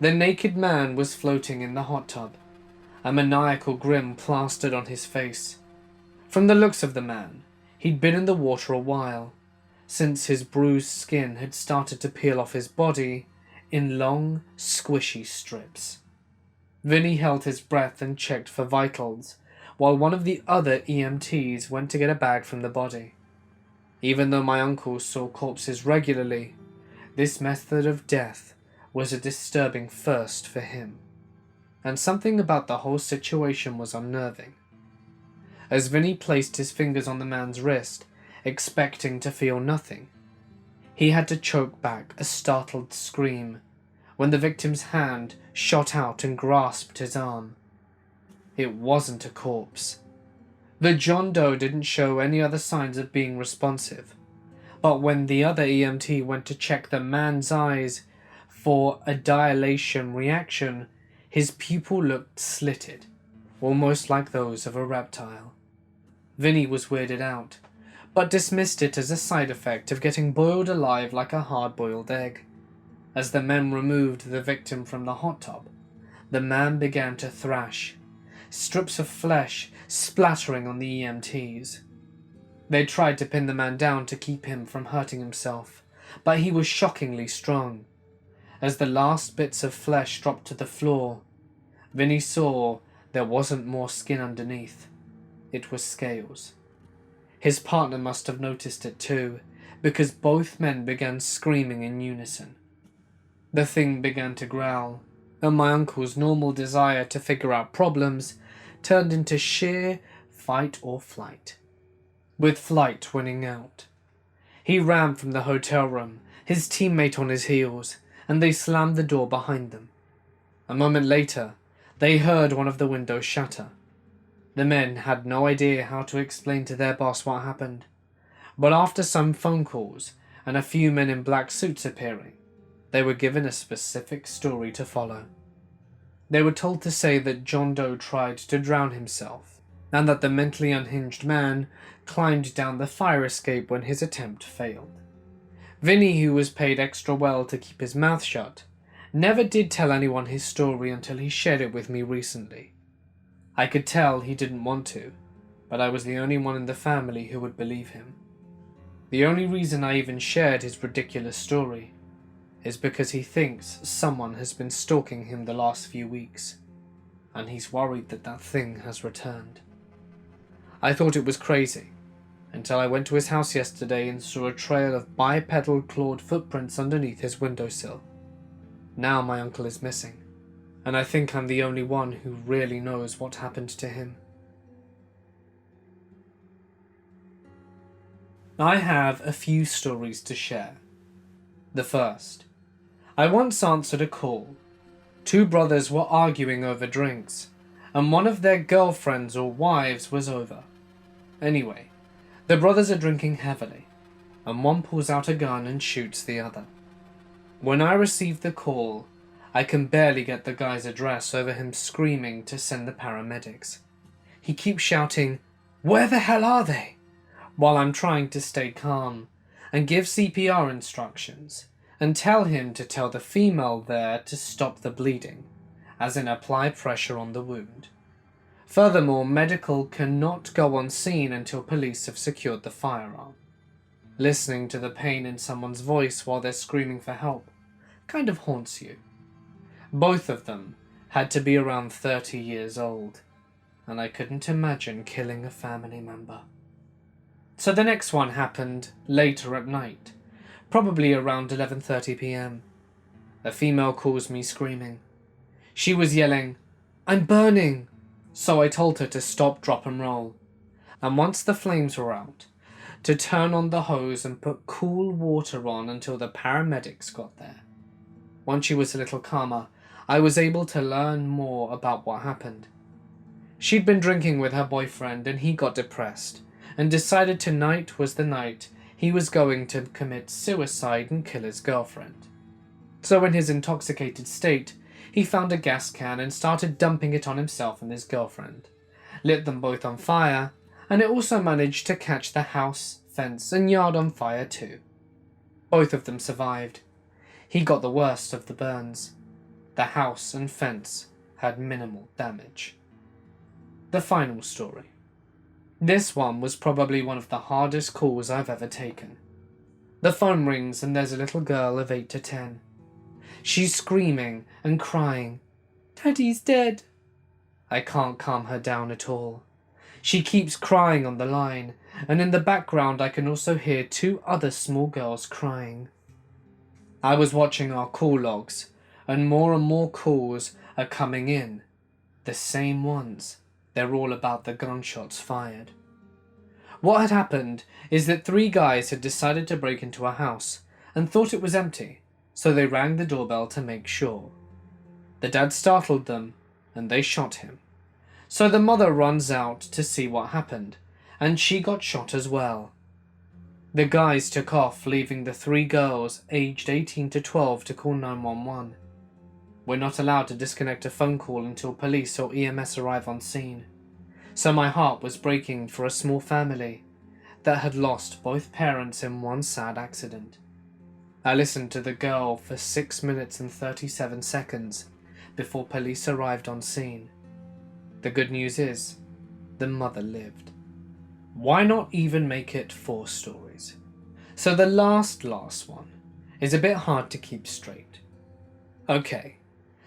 The naked man was floating in the hot tub, a maniacal grin plastered on his face. From the looks of the man, he'd been in the water a while, since his bruised skin had started to peel off his body in long, squishy strips. Vinny held his breath and checked for vitals, while one of the other EMTs went to get a bag from the body. Even though my uncle saw corpses regularly, this method of death was a disturbing first for him, and something about the whole situation was unnerving. As Vinny placed his fingers on the man's wrist, expecting to feel nothing, he had to choke back a startled scream when the victim's hand shot out and grasped his arm. It wasn't a corpse. The John Doe didn't show any other signs of being responsive, But when the other EMT went to check the man's eyes for a dilation reaction, his pupil looked slitted, almost like those of a reptile. Vinny was weirded out, but dismissed it as a side effect of getting boiled alive like a hard-boiled egg. As the men removed the victim from the hot tub, the man began to thrash, strips of flesh splattering on the EMTs. They tried to pin the man down to keep him from hurting himself, but he was shockingly strong. As the last bits of flesh dropped to the floor, Vinny saw there wasn't more skin underneath. It was scales. His partner must have noticed it too, because both men began screaming in unison. The thing began to growl, and my uncle's normal desire to figure out problems turned into sheer fight or flight, with flight winning out. He ran from the hotel room, his teammate on his heels, and they slammed the door behind them. A moment later, they heard one of the windows shatter. The men had no idea how to explain to their boss what happened, but after some phone calls and a few men in black suits appearing, they were given a specific story to follow. They were told to say that John Doe tried to drown himself, and that the mentally unhinged man climbed down the fire escape when his attempt failed. Vinny, who was paid extra well to keep his mouth shut, never did tell anyone his story until he shared it with me recently. I could tell he didn't want to, but I was the only one in the family who would believe him. The only reason I even shared his ridiculous story is because he thinks someone has been stalking him the last few weeks, and he's worried that that thing has returned. I thought it was crazy, until I went to his house yesterday and saw a trail of bipedal clawed footprints underneath his windowsill. Now my uncle is missing, and I think I'm the only one who really knows what happened to him. I have a few stories to share. The first. I once answered a call. Two brothers were arguing over drinks, and one of their girlfriends or wives was over. Anyway, the brothers are drinking heavily, and one pulls out a gun and shoots the other. When I received the call, I can barely get the guy's address over him screaming to send the paramedics. He keeps shouting, "Where the hell are they?" while I'm trying to stay calm and give CPR instructions and tell him to tell the female there to stop the bleeding, as in apply pressure on the wound. Furthermore, medical cannot go on scene until police have secured the firearm. Listening to the pain in someone's voice while they're screaming for help kind of haunts you. Both of them had to be around 30 years old, and I couldn't imagine killing a family member. So the next one happened later at night, probably around 11:30 p.m. A female calls me screaming. She was yelling, "I'm burning!" So I told her to stop, drop and roll, and once the flames were out, to turn on the hose and put cool water on until the paramedics got there. Once she was a little calmer, I was able to learn more about what happened. She'd been drinking with her boyfriend and he got depressed and decided tonight was the night he was going to commit suicide and kill his girlfriend. So in his intoxicated state, he found a gas can and started dumping it on himself and his girlfriend, lit them both on fire, and it also managed to catch the house, fence and yard on fire too. Both of them survived. He got the worst of the burns. The house and fence had minimal damage. The final story. This one was probably one of the hardest calls I've ever taken. The phone rings and there's a little girl of 8 to 10. She's screaming and crying, "Daddy's dead." I can't calm her down at all. She keeps crying on the line, and in the background I can also hear two other small girls crying. I was watching our call logs, and more calls are coming in. The same ones. They're all about the gunshots fired. What had happened is that 3 guys had decided to break into a house and thought it was empty, so they rang the doorbell to make sure. The dad startled them and they shot him. So the mother runs out to see what happened, and she got shot as well. The guys took off, leaving the 3 girls aged 18 to 12 to call 911. We're not allowed to disconnect a phone call until police or EMS arrive on scene, so my heart was breaking for a small family that had lost both parents in one sad accident. I listened to the girl for 6 minutes and 37 seconds before police arrived on scene. The good news is, the mother lived. Why not even make it 4 stories? So the last one is a bit hard to keep straight. Okay,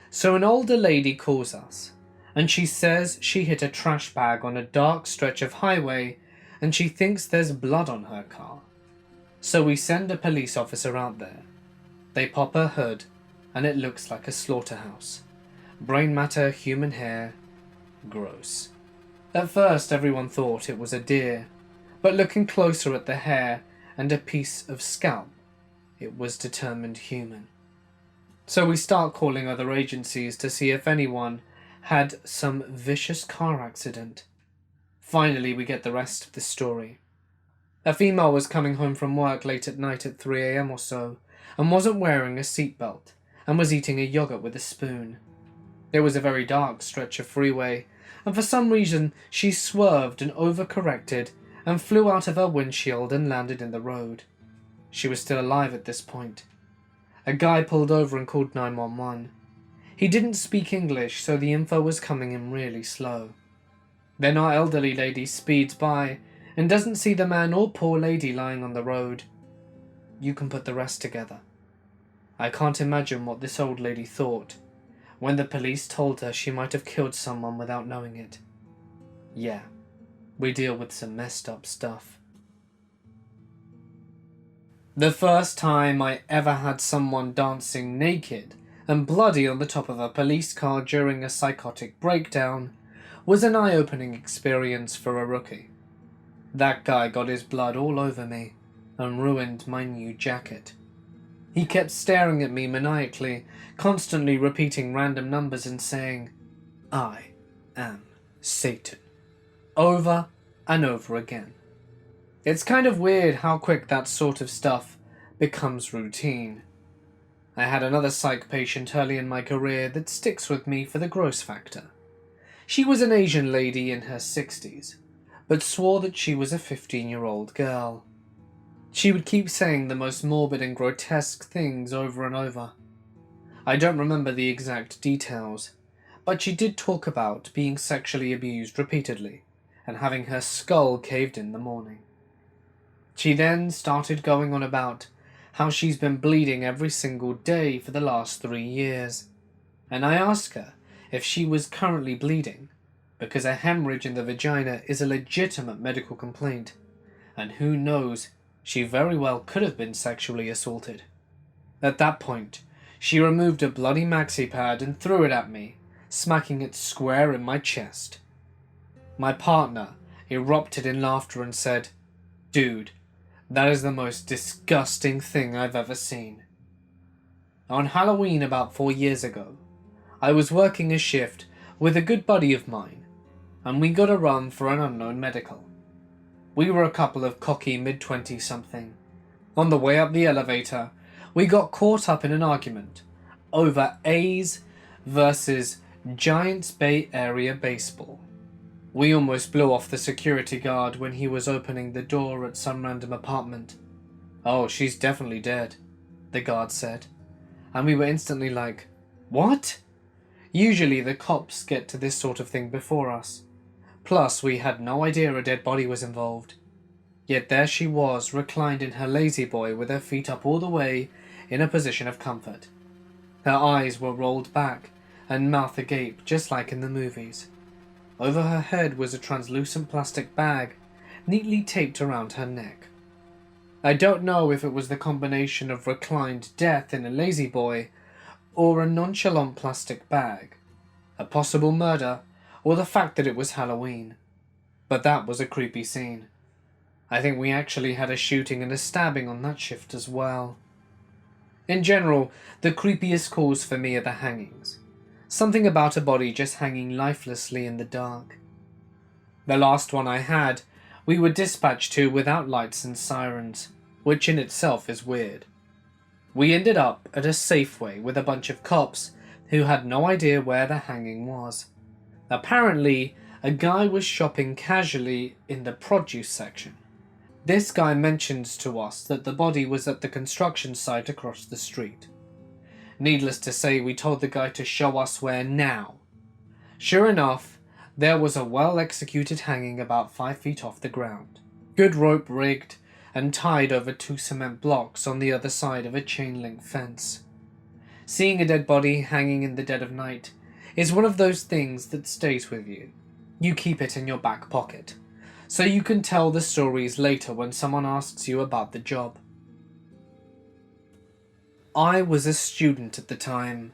so an older lady calls us, and she says she hit a trash bag on a dark stretch of highway and she thinks there's blood on her car. So we send a police officer out there. They pop her hood and it looks like a slaughterhouse. Brain matter, human hair, gross. At first everyone thought it was a deer, but looking closer at the hair and a piece of scalp, it was determined human. So we start calling other agencies to see if anyone had some vicious car accident. Finally we get the rest of the story. A female was coming home from work late at night at 3 AM or so, and wasn't wearing a seatbelt, and was eating a yogurt with a spoon. It was a very dark stretch of freeway, and for some reason she swerved and overcorrected and flew out of her windshield and landed in the road. She was still alive at this point. A guy pulled over and called 911. He didn't speak English, so the info was coming in really slow. Then our elderly lady speeds by and doesn't see the man or poor lady lying on the road. You can put the rest together. I can't imagine what this old lady thought when the police told her she might have killed someone without knowing it. Yeah, we deal with some messed up stuff. The first time I ever had someone dancing naked and bloody on the top of a police car during a psychotic breakdown was an eye-opening experience for a rookie. That guy got his blood all over me and ruined my new jacket. He kept staring at me maniacally, constantly repeating random numbers and saying, "I am Satan," over and over again. It's kind of weird how quick that sort of stuff becomes routine. I had another psych patient early in my career that sticks with me for the gross factor. She was an Asian lady in her 60s, but swore that she was a 15-year-old girl. She would keep saying the most morbid and grotesque things over and over. I don't remember the exact details, but she did talk about being sexually abused repeatedly and having her skull caved in the morning. She then started going on about how she's been bleeding every single day for the last 3 years, and I asked her if she was currently bleeding, because a hemorrhage in the vagina is a legitimate medical complaint, and who knows, she very well could have been sexually assaulted. At that point, she removed a bloody maxi pad and threw it at me, smacking it square in my chest. My partner erupted in laughter and said, "Dude, that is the most disgusting thing I've ever seen." On Halloween about 4 years ago, I was working a shift with a good buddy of mine, and we got a run for an unknown medical. We were a couple of cocky mid-20-something. On the way up the elevator, we got caught up in an argument over A's versus Giants Bay Area baseball. We almost blew off the security guard when he was opening the door at some random apartment. "Oh, she's definitely dead," the guard said. And we were instantly like, "What?" Usually the cops get to this sort of thing before us. Plus, we had no idea a dead body was involved. Yet there she was, reclined in her lazy boy with her feet up all the way in a position of comfort. Her eyes were rolled back and mouth agape, just like in the movies. Over her head was a translucent plastic bag, neatly taped around her neck. I don't know if it was the combination of reclined death in a lazy boy, or a nonchalant plastic bag, a possible murder, or the fact that it was Halloween. But that was a creepy scene. I think we actually had a shooting and a stabbing on that shift as well. In general, the creepiest calls for me are the hangings. Something about a body just hanging lifelessly in the dark. The last one I had, we were dispatched to without lights and sirens. which in itself is weird. We ended up at a Safeway with a bunch of cops who had no idea where the hanging was. Apparently, a guy was shopping casually in the produce section. This guy mentions to us that the body was at the construction site across the street. Needless to say, we told the guy to show us where now. Sure enough, there was a well-executed hanging about 5 feet off the ground. Good rope rigged and tied over 2 cement blocks on the other side of a chain-link fence. Seeing a dead body hanging in the dead of night is one of those things that stays with you. You keep it in your back pocket, so you can tell the stories later when someone asks you about the job. I was a student at the time,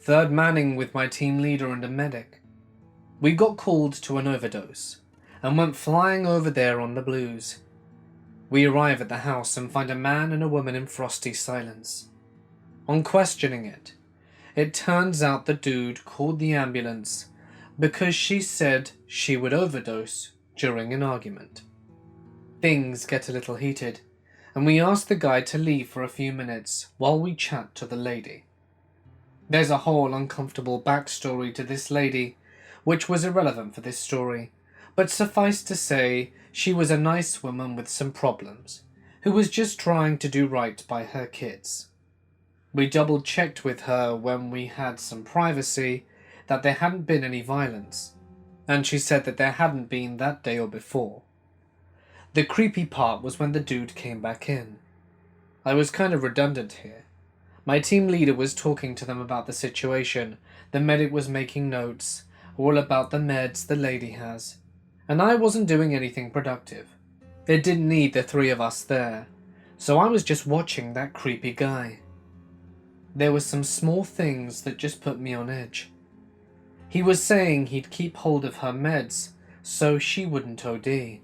third manning with my team leader and a medic. We got called to an overdose and went flying over there on the blues. We arrive at the house and find a man and a woman in frosty silence. On questioning it, it turns out the dude called the ambulance because she said she would overdose during an argument. Things get a little heated, and we ask the guy to leave for a few minutes while we chat to the lady. There's a whole uncomfortable backstory to this lady, which was irrelevant for this story, but suffice to say, she was a nice woman with some problems, who was just trying to do right by her kids. We double-checked with her when we had some privacy that there hadn't been any violence, and she said that there hadn't been that day or before. The creepy part was when the dude came back in. I was kind of redundant here. My team leader was talking to them about the situation, the medic was making notes, all about the meds the lady has, and I wasn't doing anything productive. It didn't need the 3 of us there, so I was just watching that creepy guy. There were some small things that just put me on edge. He was saying he'd keep hold of her meds so she wouldn't OD. It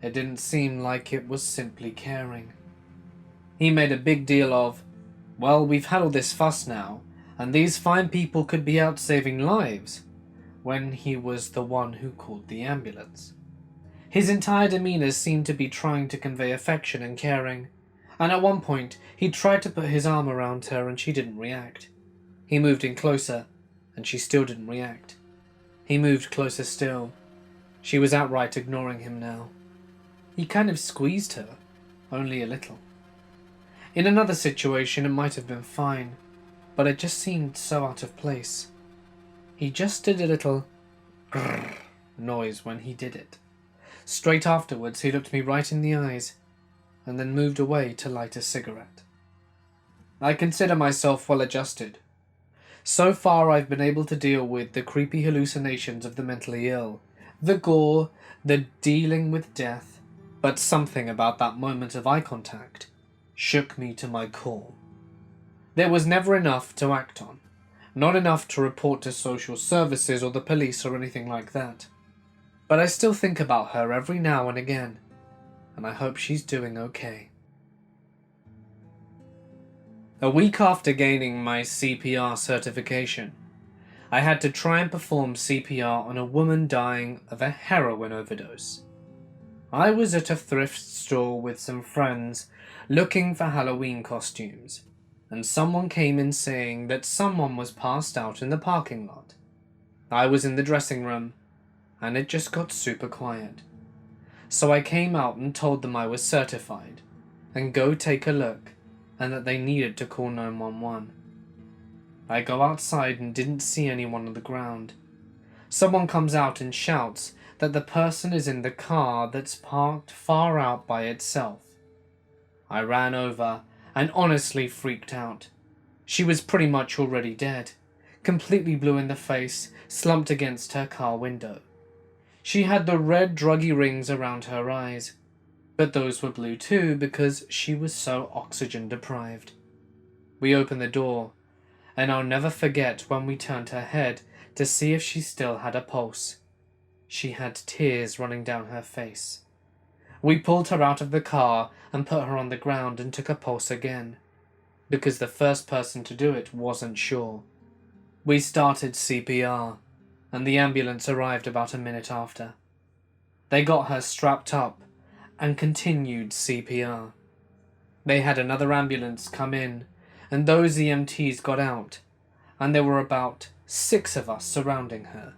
didn't seem like it was simply caring. He made a big deal of, well, we've had all this fuss now, and these fine people could be out saving lives, when he was the one who called the ambulance. His entire demeanour seemed to be trying to convey affection and caring, and at one point he tried to put his arm around her and she didn't react. He moved in closer, and she still didn't react. He moved closer still. She was outright ignoring him now. He kind of squeezed her, only a little. In another situation it might have been fine, but it just seemed so out of place. He just did a little grrr noise when he did it. Straight afterwards he looked me right in the eyes, and then moved away to light a cigarette. I consider myself well adjusted. So far I've been able to deal with the creepy hallucinations of the mentally ill, the gore, the dealing with death, but something about that moment of eye contact shook me to my core. There was never enough to act on, not enough to report to social services or the police or anything like that. But I still think about her every now and again, and I hope she's doing okay. A week after gaining my CPR certification, I had to try and perform CPR on a woman dying of a heroin overdose. I was at a thrift store with some friends looking for Halloween costumes, and someone came in saying that someone was passed out in the parking lot. I was in the dressing room, and it just got super quiet. So I came out and told them I was certified, and go take a look, and that they needed to call 911. I go outside and didn't see anyone on the ground. Someone comes out and shouts that the person is in the car that's parked far out by itself. I ran over and honestly freaked out. She was pretty much already dead, completely blue in the face, slumped against her car window. She had the red druggy rings around her eyes, but those were blue too because she was so oxygen deprived. We opened the door, and I'll never forget when we turned her head to see if she still had a pulse. She had tears running down her face. We pulled her out of the car and put her on the ground and took a pulse again, because the first person to do it wasn't sure. We started CPR, and the ambulance arrived about a minute after. They got her strapped up and continued CPR. They had another ambulance come in, and those EMTs got out, and there were about 6 of us surrounding her.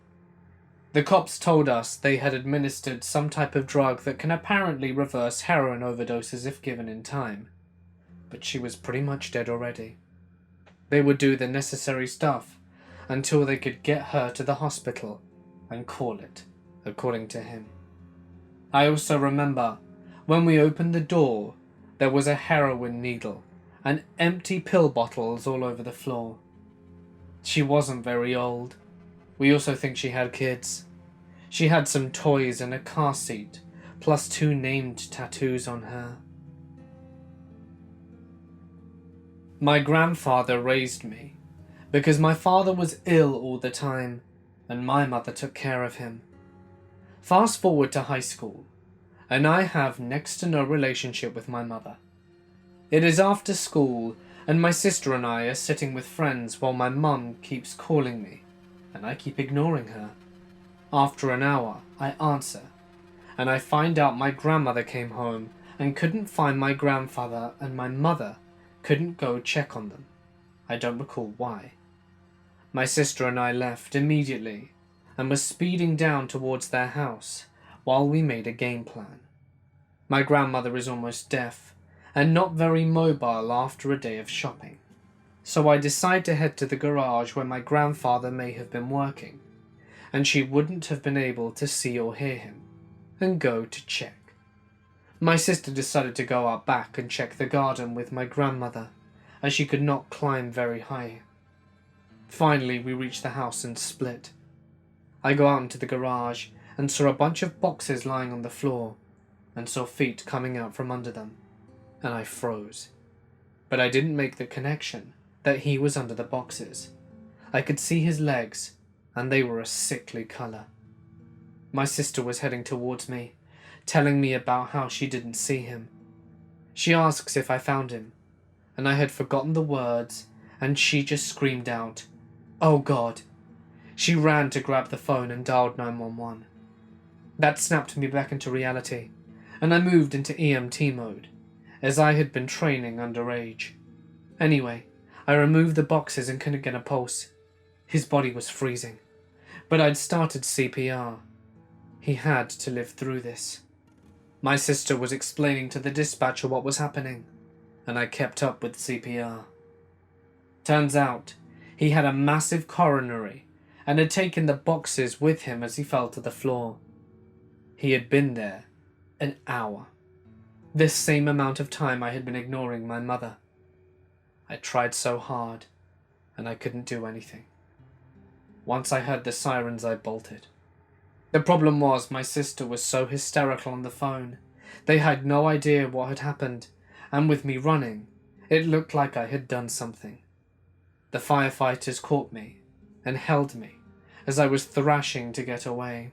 The cops told us they had administered some type of drug that can apparently reverse heroin overdoses if given in time, but she was pretty much dead already. They would do the necessary stuff until they could get her to the hospital and call it, according to him. I also remember when we opened the door, there was a heroin needle and empty pill bottles all over the floor. She wasn't very old. We also think she had kids. She had some toys and a car seat, plus 2 named tattoos on her. My grandfather raised me because my father was ill all the time and my mother took care of him. Fast forward to high school, and I have next to no relationship with my mother. It is after school, and my sister and I are sitting with friends while my mum keeps calling me, and I keep ignoring her. After an hour, I answer, and I find out my grandmother came home and couldn't find my grandfather, and my mother couldn't go check on them. I don't recall why. My sister and I left immediately and were speeding down towards their house while we made a game plan. My grandmother is almost deaf and not very mobile after a day of shopping, so I decide to head to the garage where my grandfather may have been working, and she wouldn't have been able to see or hear him, and go to check. My sister decided to go out back and check the garden with my grandmother, as she could not climb very high. Finally, we reached the house and split. I go out into the garage and saw a bunch of boxes lying on the floor, and saw feet coming out from under them, and I froze. But I didn't make the connection that he was under the boxes. I could see his legs, and they were a sickly colour. My sister was heading towards me, telling me about how she didn't see him. She asks if I found him, and I had forgotten the words, and she just screamed out, "Oh God." She ran to grab the phone and dialed 911. That snapped me back into reality, and I moved into EMT mode, as I had been training underage. Anyway, I removed the boxes and couldn't get a pulse. His body was freezing, but I'd started CPR. He had to live through this. My sister was explaining to the dispatcher what was happening, and I kept up with CPR. Turns out, he had a massive coronary and had taken the boxes with him as he fell to the floor. He had been there an hour. This same amount of time I had been ignoring my mother. I tried so hard, and I couldn't do anything. Once I heard the sirens, I bolted. The problem was my sister was so hysterical on the phone. They had no idea what had happened, and with me running, it looked like I had done something. The firefighters caught me and held me as I was thrashing to get away.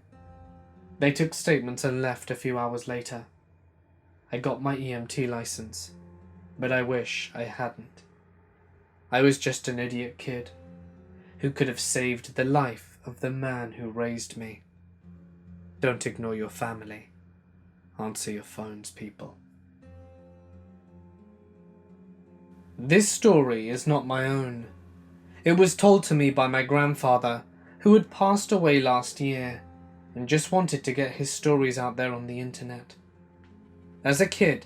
They took statements and left a few hours later. I got my EMT license, but I wish I hadn't. I was just an idiot kid who could have saved the life of the man who raised me. Don't ignore your family. Answer your phones, people. This story is not my own. It was told to me by my grandfather, who had passed away last year, and just wanted to get his stories out there on the internet. As a kid,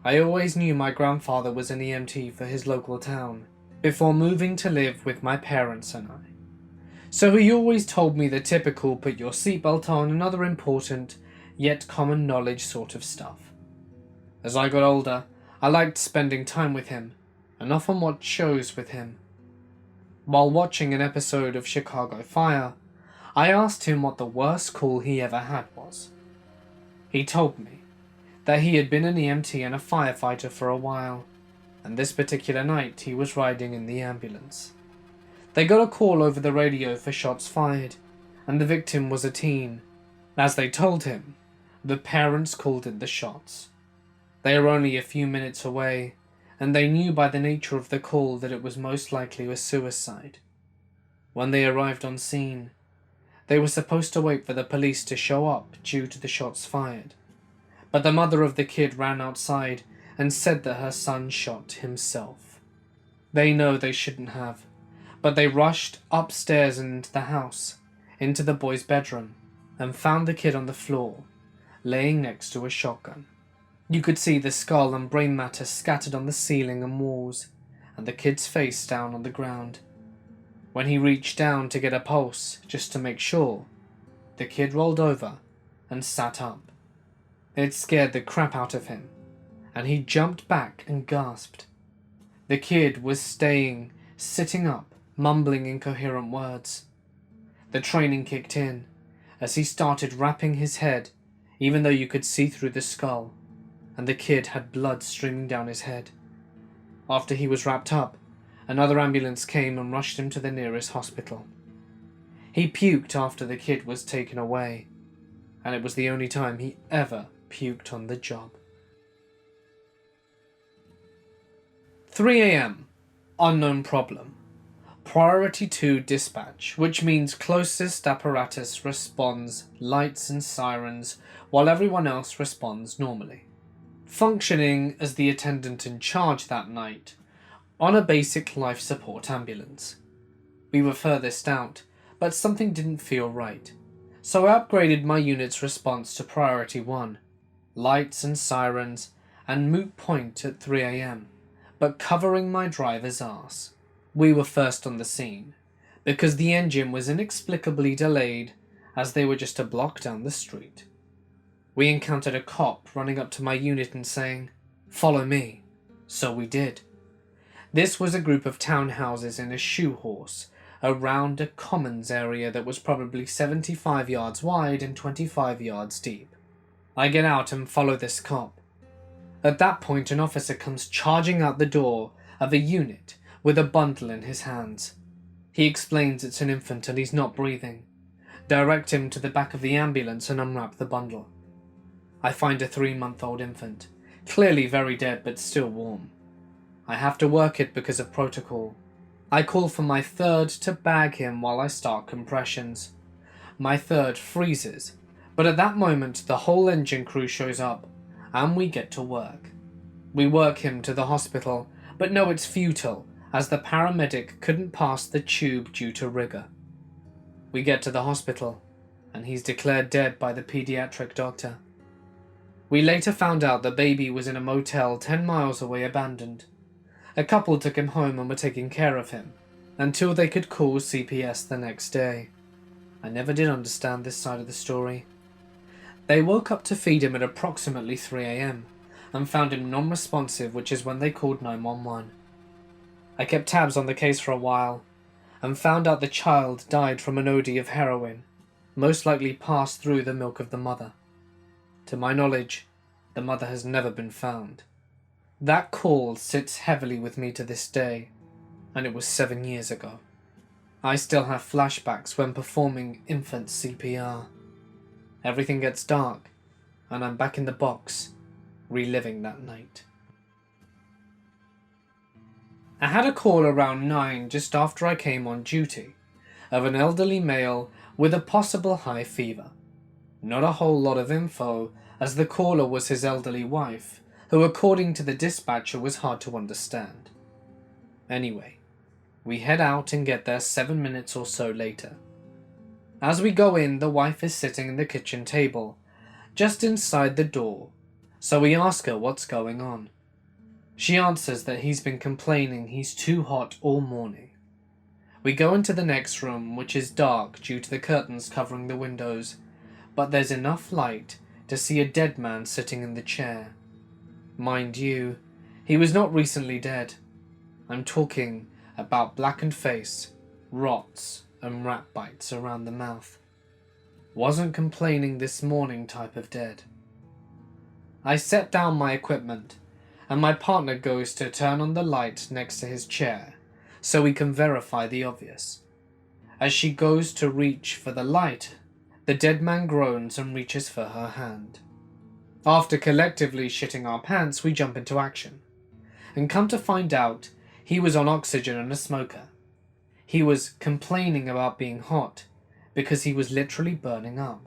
I always knew my grandfather was an EMT for his local town, before moving to live with my parents and I. So he always told me the typical put your seatbelt on and other important, yet common knowledge sort of stuff. As I got older, I liked spending time with him, and often watched shows with him. While watching an episode of Chicago Fire, I asked him what the worst call he ever had was. He told me that he had been an EMT and a firefighter for a while, and this particular night he was riding in the ambulance. They got a call over the radio for shots fired, and the victim was a teen. As they told him, the parents called in the shots. They were only a few minutes away, and they knew by the nature of the call that it was most likely a suicide. When they arrived on scene, they were supposed to wait for the police to show up due to the shots fired. But the mother of the kid ran outside and said that her son shot himself. They know they shouldn't have, but they rushed upstairs and into the house, into the boy's bedroom, and found the kid on the floor, laying next to a shotgun. You could see the skull and brain matter scattered on the ceiling and walls, and the kid's face down on the ground. When he reached down to get a pulse, just to make sure, the kid rolled over and sat up. It scared the crap out of him, and he jumped back and gasped. The kid was sitting up, mumbling incoherent words. The training kicked in, as he started wrapping his head, even though you could see through the skull, and the kid had blood streaming down his head. After he was wrapped up, another ambulance came and rushed him to the nearest hospital. He puked after the kid was taken away, and it was the only time he ever puked on the job. 3 a.m. Unknown problem. Priority 2 dispatch, which means closest apparatus responds lights and sirens while everyone else responds normally. Functioning as the attendant in charge that night on a basic life support ambulance. We were furthest out, but something didn't feel right, so I upgraded my unit's response to priority 1, lights and sirens, and moot point at 3 a.m, but covering my driver's ass. We were first on the scene, because the engine was inexplicably delayed as they were just a block down the street. We encountered a cop running up to my unit and saying, "Follow me." So we did. This was a group of townhouses in a shoe horse around a commons area that was probably 75 yards wide and 25 yards deep. I get out and follow this cop. At that point, an officer comes charging out the door of a unit with a bundle in his hands. He explains it's an infant and he's not breathing. Direct him to the back of the ambulance and unwrap the bundle. I find a 3-month-old infant, clearly very dead but still warm. I have to work it because of protocol. I call for my third to bag him while I start compressions. My third freezes, but at that moment the whole engine crew shows up and we get to work. We work him to the hospital, but know it's futile as the paramedic couldn't pass the tube due to rigor. We get to the hospital and he's declared dead by the pediatric doctor. We later found out the baby was in a motel 10 miles away abandoned. A couple took him home and were taking care of him until they could call CPS the next day. I never did understand this side of the story. They woke up to feed him at approximately 3 a.m. and found him non-responsive, which is when they called 911. I kept tabs on the case for a while and found out the child died from an OD of heroin, most likely passed through the milk of the mother. To my knowledge, the mother has never been found. That call sits heavily with me to this day, and it was 7 years ago. I still have flashbacks when performing infant CPR. Everything gets dark, and I'm back in the box, reliving that night. I had a call around 9 just after I came on duty, of an elderly male with a possible high fever. Not a whole lot of info, as the caller was his elderly wife, who according to the dispatcher was hard to understand. Anyway, we head out and get there 7 minutes or so later. As we go in, the wife is sitting at the kitchen table, just inside the door, so we ask her what's going on. She answers that he's been complaining he's too hot all morning. We go into the next room, which is dark due to the curtains covering the windows, but there's enough light to see a dead man sitting in the chair. Mind you, he was not recently dead. I'm talking about blackened face, rots, and rat bites around the mouth. Wasn't complaining this morning type of dead. I set down my equipment, and my partner goes to turn on the light next to his chair, so we can verify the obvious. As she goes to reach for the light, the dead man groans and reaches for her hand. After collectively shitting our pants, we jump into action, and come to find out he was on oxygen and a smoker. He was complaining about being hot because he was literally burning up.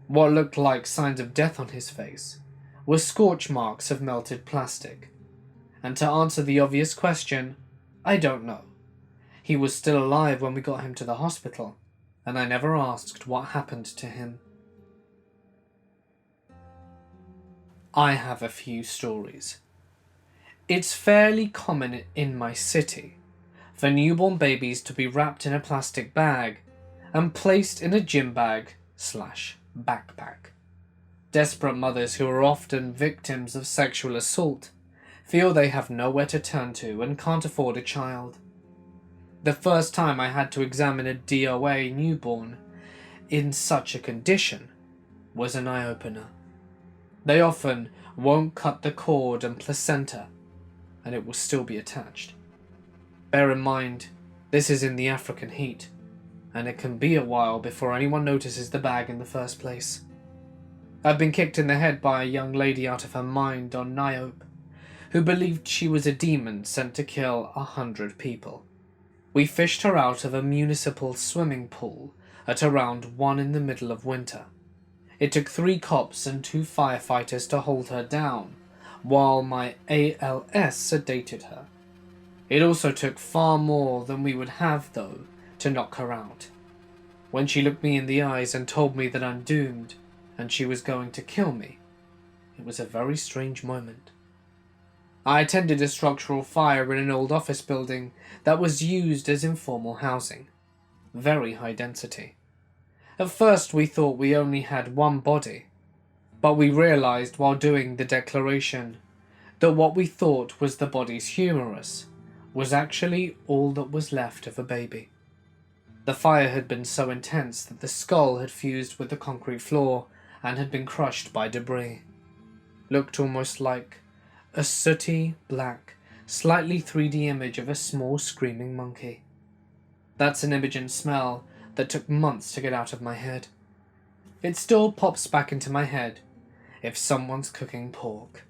What looked like signs of death on his face were scorch marks of melted plastic. And to answer the obvious question, I don't know. He was still alive when we got him to the hospital, and I never asked what happened to him. I have a few stories. It's fairly common in my city for newborn babies to be wrapped in a plastic bag and placed in a gym bag/backpack. Desperate mothers who are often victims of sexual assault feel they have nowhere to turn to and can't afford a child. The first time I had to examine a DOA newborn in such a condition was an eye-opener. They often won't cut the cord and placenta, and it will still be attached. Bear in mind, this is in the African heat, and it can be a while before anyone notices the bag in the first place. I've been kicked in the head by a young lady out of her mind on Niobe, who believed she was a demon sent to kill 100 people. We fished her out of a municipal swimming pool at around 1 in the middle of winter. It took 3 cops and 2 firefighters to hold her down, while my ALS sedated her. It also took far more than we would have, though, to knock her out. When she looked me in the eyes and told me that I'm doomed, and she was going to kill me, it was a very strange moment. I attended a structural fire in an old office building that was used as informal housing. Very high density. At first we thought we only had 1 body, but we realized while doing the declaration that what we thought was the body's humerus was actually all that was left of a baby. The fire had been so intense that the skull had fused with the concrete floor and had been crushed by debris. Looked almost like a sooty, black, slightly 3D image of a small screaming monkey. That's an image and smell that took months to get out of my head. It still pops back into my head if someone's cooking pork.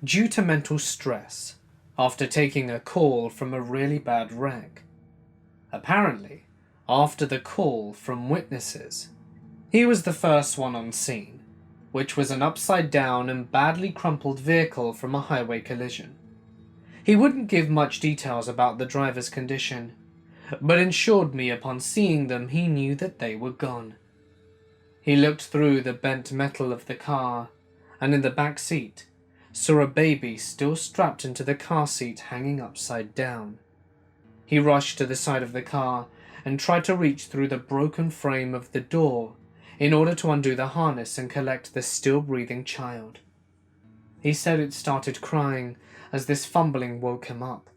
Due to mental stress after taking a call from a really bad wreck. Apparently, after the call from witnesses, he was the first one on scene, which was an upside-down and badly crumpled vehicle from a highway collision. He wouldn't give much details about the driver's condition, but assured me upon seeing them he knew that they were gone. He looked through the bent metal of the car, and in the back seat saw a baby still strapped into the car seat hanging upside down. He rushed to the side of the car and tried to reach through the broken frame of the door in order to undo the harness and collect the still-breathing child. He said it started crying as this fumbling woke him up.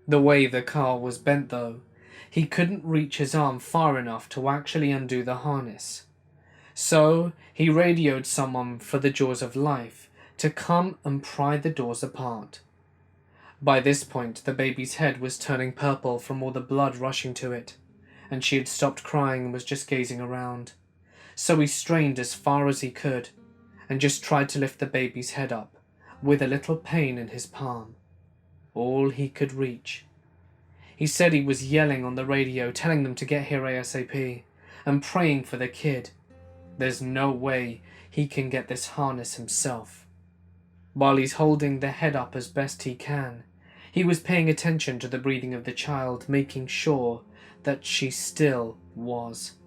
The way the car was bent, though, he couldn't reach his arm far enough to actually undo the harness. So he radioed someone for the Jaws of Life to come and pry the doors apart. By this point, the baby's head was turning purple from all the blood rushing to it, and she had stopped crying and was just gazing around. So he strained as far as he could, and just tried to lift the baby's head up, with a little pain in his palm. All he could reach. He said he was yelling on the radio, telling them to get here ASAP, and praying for the kid. There's no way he can get this harness himself. While he's holding the head up as best he can, he was paying attention to the breathing of the child, making sure that she still was.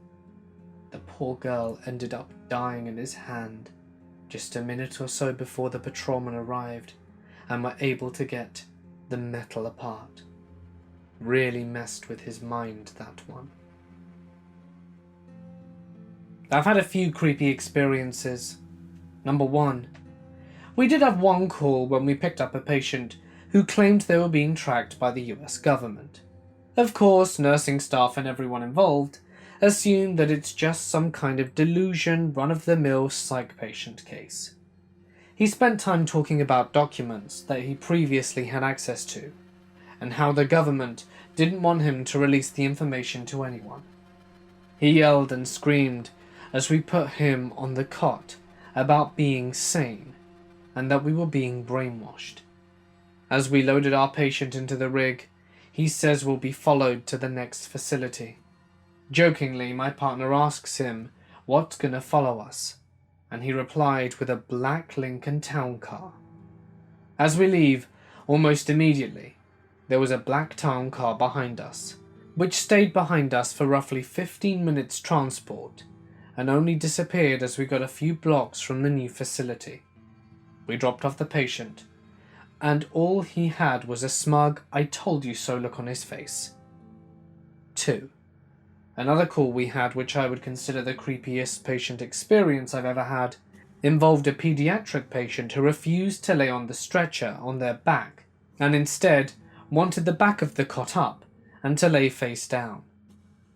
The poor girl ended up dying in his hand just a minute or so before the patrolman arrived and were able to get the metal apart. Really messed with his mind, that one. I've had a few creepy experiences. Number 1. We did have one call when we picked up a patient who claimed they were being tracked by the US government. Of course, nursing staff and everyone involved assume that it's just some kind of delusion, run-of-the-mill psych patient case. He spent time talking about documents that he previously had access to, and how the government didn't want him to release the information to anyone. He yelled and screamed as we put him on the cot about being sane, and that we were being brainwashed. As we loaded our patient into the rig, he says we'll be followed to the next facility. Jokingly, my partner asks him what's gonna follow us, and he replied with a black Lincoln Town Car. As we leave, almost immediately, there was a black town car behind us, which stayed behind us for roughly 15 minutes transport, and only disappeared as we got a few blocks from the new facility. We dropped off the patient, and all he had was a smug "I told you so" look on his face. 2. Another call we had, which I would consider the creepiest patient experience I've ever had, involved a pediatric patient who refused to lay on the stretcher on their back, and instead wanted the back of the cot up and to lay face down.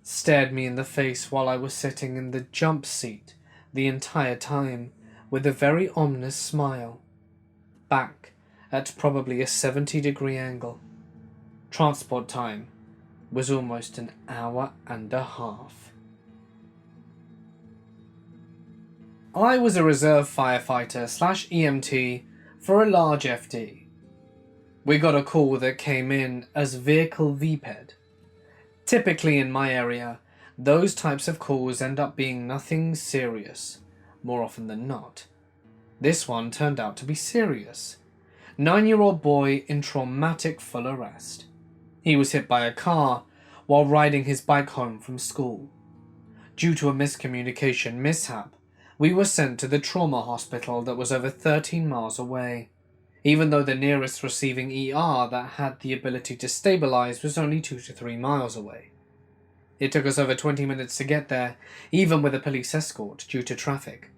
Stared me in the face while I was sitting in the jump seat the entire time, with a very ominous smile. Back at probably a 70-degree angle. Transport time was almost an hour and a half. I was a reserve firefighter / EMT for a large FD. We got a call that came in as vehicle VPED. Typically in my area, those types of calls end up being nothing serious, more often than not. This one turned out to be serious. 9-year-old boy in traumatic full arrest. He was hit by a car while riding his bike home from school. Due to a miscommunication mishap, we were sent to the trauma hospital that was over 13 miles away, even though the nearest receiving ER that had the ability to stabilize was only 2 to 3 miles away. It took us over 20 minutes to get there, even with a police escort due to traffic.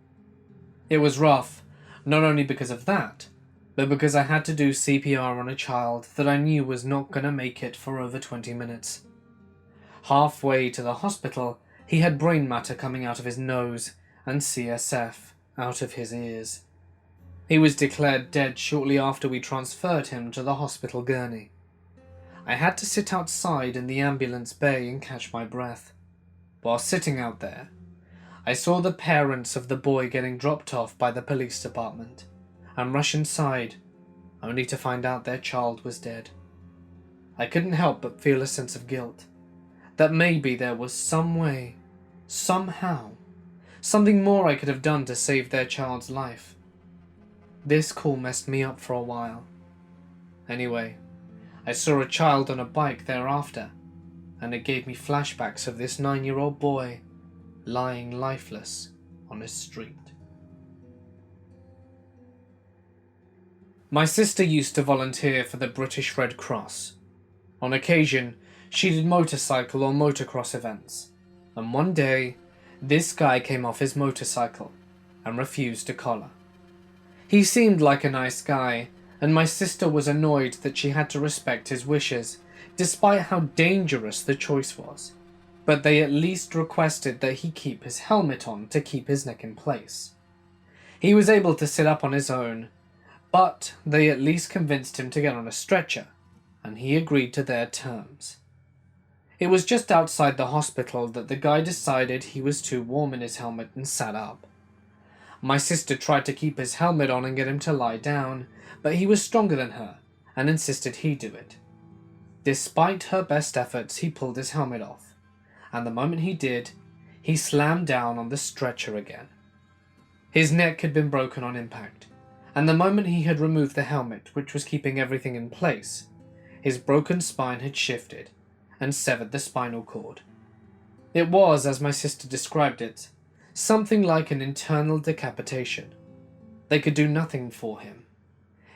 It was rough, not only because of that, but because I had to do CPR on a child that I knew was not going to make it for over 20 minutes. Halfway to the hospital, he had brain matter coming out of his nose and CSF out of his ears. He was declared dead shortly after we transferred him to the hospital gurney. I had to sit outside in the ambulance bay and catch my breath. While sitting out there, I saw the parents of the boy getting dropped off by the police department and rush inside, only to find out their child was dead. I couldn't help but feel a sense of guilt, that maybe there was some way, somehow, something more I could have done to save their child's life. This call messed me up for a while. Anyway, I saw a child on a bike thereafter, and it gave me flashbacks of this 9-year-old boy lying lifeless on a street. My sister used to volunteer for the British Red Cross. On occasion, she did motorcycle or motocross events, and one day, this guy came off his motorcycle and refused to collar. He seemed like a nice guy, and my sister was annoyed that she had to respect his wishes, despite how dangerous the choice was. But they at least requested that he keep his helmet on to keep his neck in place. He was able to sit up on his own, but they at least convinced him to get on a stretcher, and he agreed to their terms. It was just outside the hospital that the guy decided he was too warm in his helmet and sat up. My sister tried to keep his helmet on and get him to lie down, but he was stronger than her and insisted he do it. Despite her best efforts, he pulled his helmet off, and the moment he did, he slammed down on the stretcher again. His neck had been broken on impact, and the moment he had removed the helmet, which was keeping everything in place, his broken spine had shifted and severed the spinal cord. It was, as my sister described it, something like an internal decapitation. They could do nothing for him.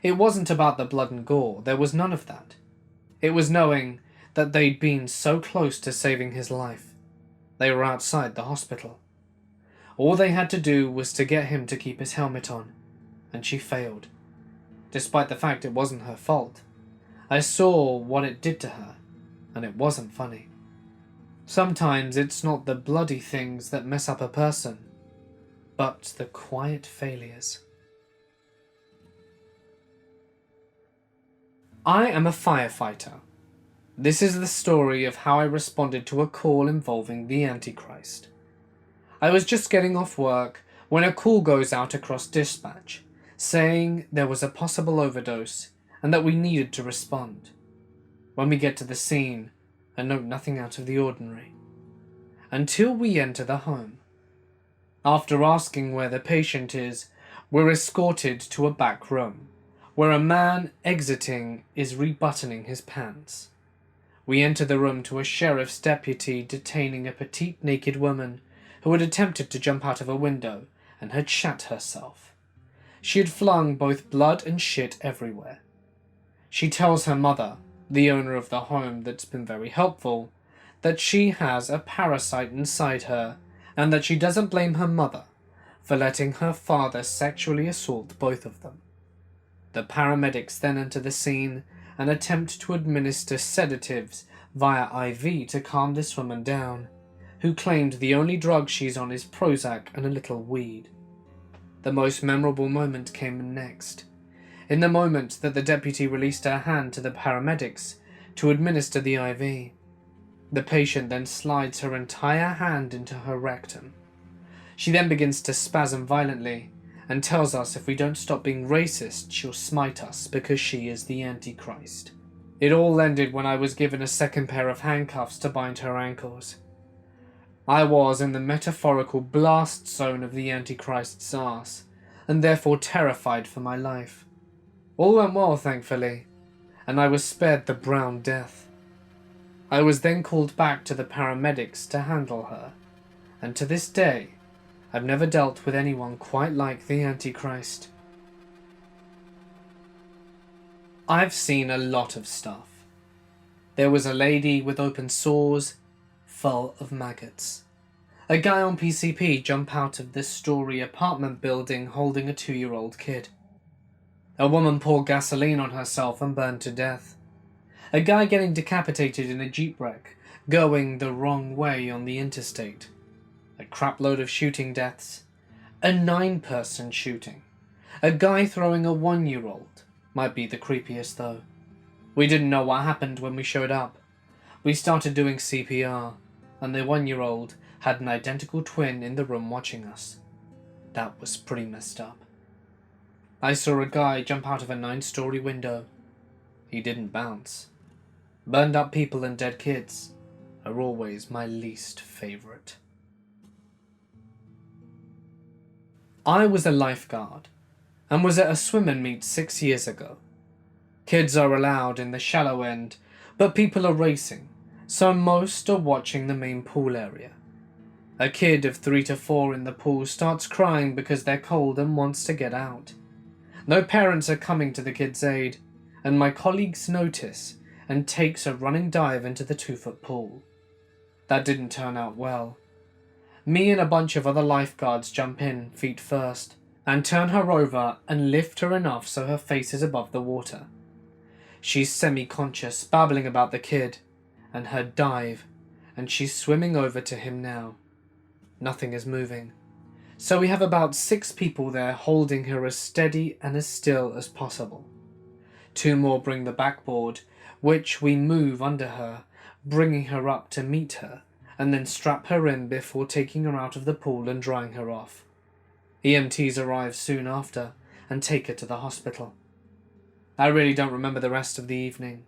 It wasn't about the blood and gore, there was none of that. It was knowing that they'd been so close to saving his life. They were outside the hospital. All they had to do was to get him to keep his helmet on, and she failed. Despite the fact it wasn't her fault, I saw what it did to her, and it wasn't funny. Sometimes it's not the bloody things that mess up a person, but the quiet failures. I am a firefighter. This is the story of how I responded to a call involving the Antichrist. I was just getting off work when a call goes out across dispatch, saying there was a possible overdose and that we needed to respond. When we get to the scene, I note nothing out of the ordinary. until we enter the home. After asking where the patient is, we're escorted to a back room, where a man exiting is rebuttoning his pants. We enter the room to a sheriff's deputy detaining a petite naked woman who had attempted to jump out of a window and had shat herself. She had flung both blood and shit everywhere. She tells her mother, the owner of the home that's been very helpful, that she has a parasite inside her and that she doesn't blame her mother for letting her father sexually assault both of them. The paramedics then enter the scene and attempt to administer sedatives via IV to calm this woman down, who claimed the only drug she's on is Prozac and a little weed. The most memorable moment came next. In the moment that the deputy released her hand to the paramedics to administer the IV, the patient then slides her entire hand into her rectum. She then begins to spasm violently and tells us if we don't stop being racist, she'll smite us because she is the Antichrist. It all ended when I was given a second pair of handcuffs to bind her ankles. I was in the metaphorical blast zone of the Antichrist's arse, and therefore terrified for my life. All went well, thankfully, and I was spared the brown death. I was then called back to the paramedics to handle her, and to this day, I've never dealt with anyone quite like the Antichrist. I've seen a lot of stuff. There was a lady with open sores, full of maggots. A guy on PCP jump out of this story apartment building holding a 2-year-old kid. A woman poured gasoline on herself and burned to death. A guy getting decapitated in a Jeep wreck, going the wrong way on the interstate. A crapload of shooting deaths. A 9-person shooting. A guy throwing a 1-year-old. Might be the creepiest though. We didn't know what happened when we showed up. We started doing CPR, and the 1-year-old had an identical twin in the room watching us. That was pretty messed up. I saw a guy jump out of a 9-story window. He didn't bounce. Burned up people and dead kids are always my least favorite. I was a lifeguard and was at a swim and meet 6 years ago. Kids are allowed in the shallow end, but people are racing, so most are watching the main pool area. A kid of 3 to 4 in the pool starts crying because they're cold and wants to get out. No parents are coming to the kid's aid, and my colleagues notice and takes a running dive into the 2-foot pool. That didn't turn out well. Me and a bunch of other lifeguards jump in, feet first, and turn her over and lift her enough so her face is above the water. She's semi-conscious, babbling about the kid, and her dive, and she's swimming over to him now. Nothing is moving. So we have about 6 people there holding her as steady and as still as possible. 2 more bring the backboard, which we move under her, bringing her up to meet her, and then strap her in before taking her out of the pool and drying her off. EMTs arrive soon after and take her to the hospital. I really don't remember the rest of the evening.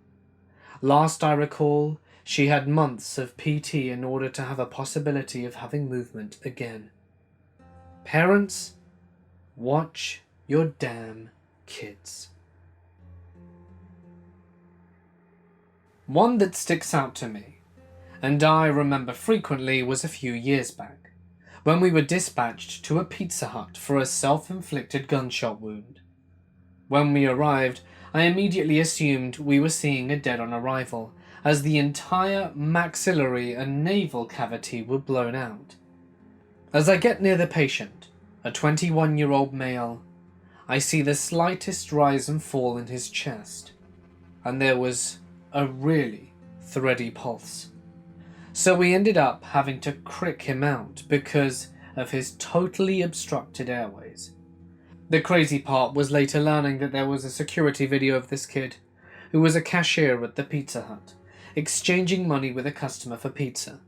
Last I recall, she had months of PT in order to have a possibility of having movement again. Parents, watch your damn kids. One that sticks out to me, and I remember frequently, was a few years back, when we were dispatched to a Pizza Hut for a self-inflicted gunshot wound. When we arrived, I immediately assumed we were seeing a dead on arrival, as the entire maxillary and navel cavity were blown out. As I get near the patient, a 21-year-old male, I see the slightest rise and fall in his chest, and there was a really thready pulse. So we ended up having to crick him out because of his totally obstructed airways. The crazy part was later learning that there was a security video of this kid, who was a cashier at the Pizza Hut, exchanging money with a customer for pizza,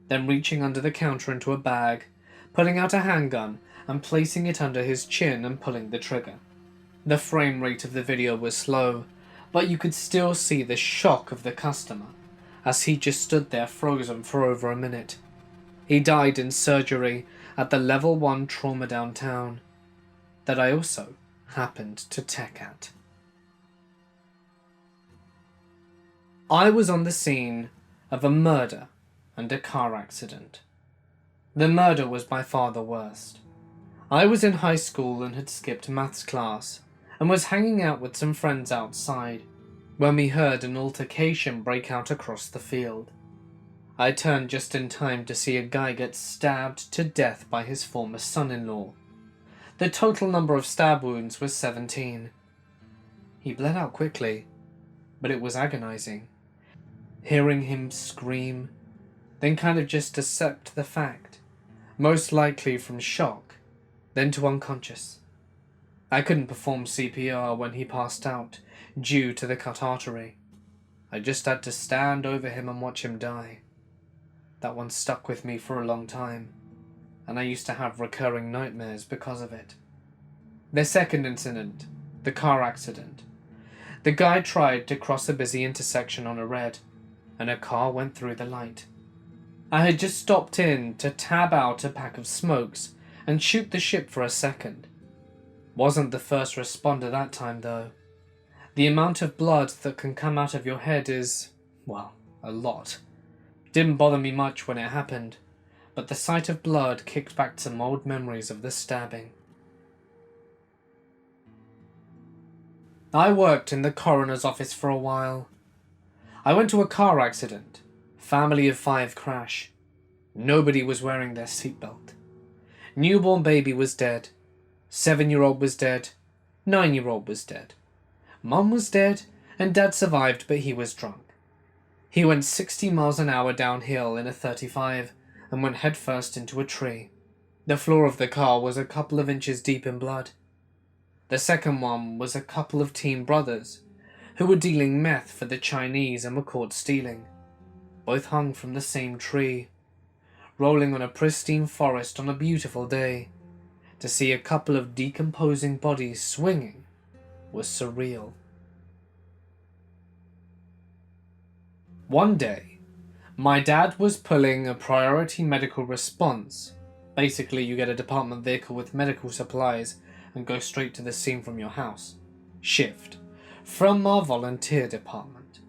then reaching under the counter into a bag, pulling out a handgun and placing it under his chin and pulling the trigger. The frame rate of the video was slow, but you could still see the shock of the customer, as he just stood there frozen for over a minute. He died in surgery at the level 1 trauma downtown that I also happened to tech at. I was on the scene of a murder and a car accident. The murder was by far the worst. I was in high school and had skipped maths class and was hanging out with some friends outside when we heard an altercation break out across the field. I turned just in time to see a guy get stabbed to death by his former son-in-law. The total number of stab wounds was 17. He bled out quickly, but it was agonizing. Hearing him scream, then kind of just accept the fact, most likely from shock, then to unconscious. I couldn't perform CPR when he passed out due to the cut artery. I just had to stand over him and watch him die. That one stuck with me for a long time, and I used to have recurring nightmares because of it. The second incident, the car accident. The guy tried to cross a busy intersection on a red, and a car went through the light. I had just stopped in to tab out a pack of smokes and shoot the ship for a second. Wasn't the first responder that time though. The amount of blood that can come out of your head is, well, a lot. Didn't bother me much when it happened, but the sight of blood kicked back some old memories of the stabbing. I worked in the coroner's office for a while. I went to a car accident, family of 5 crash. Nobody was wearing their seatbelt. Newborn baby was dead. 7-year-old was dead. 9-year-old was dead. Mum was dead, and Dad survived, but he was drunk. He went 60 miles an hour downhill in a 35 and went headfirst into a tree. The floor of the car was a couple of inches deep in blood. The second one was a couple of teen brothers who were dealing meth for the Chinese and were caught stealing. Both hung from the same tree, rolling on a pristine forest on a beautiful day. To see a couple of decomposing bodies swinging was surreal. One day, my dad was pulling a priority medical response. Basically, you get a department vehicle with medical supplies and go straight to the scene from your house. Shift from our volunteer department.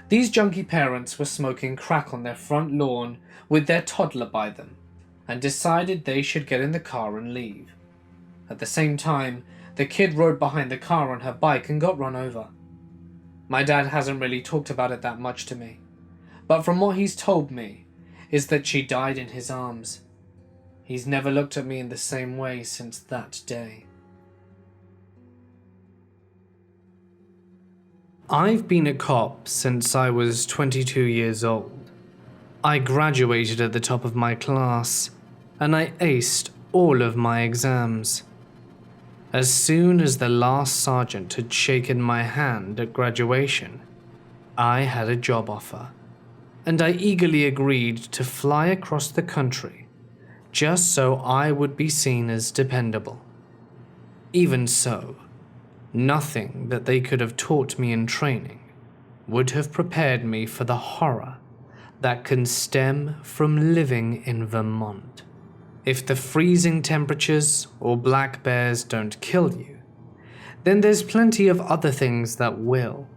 These junkie parents were smoking crack on their front lawn with their toddler by them and decided they should get in the car and leave. At the same time, the kid rode behind the car on her bike and got run over. My dad hasn't really talked about it that much to me, but from what he's told me is that she died in his arms. He's never looked at me in the same way since that day. I've been a cop since I was 22 years old. I graduated at the top of my class, and I aced all of my exams. As soon as the last sergeant had shaken my hand at graduation, I had a job offer, and I eagerly agreed to fly across the country just so I would be seen as dependable. Even so, nothing that they could have taught me in training would have prepared me for the horror that can stem from living in Vermont. If the freezing temperatures or black bears don't kill you, then there's plenty of other things that will.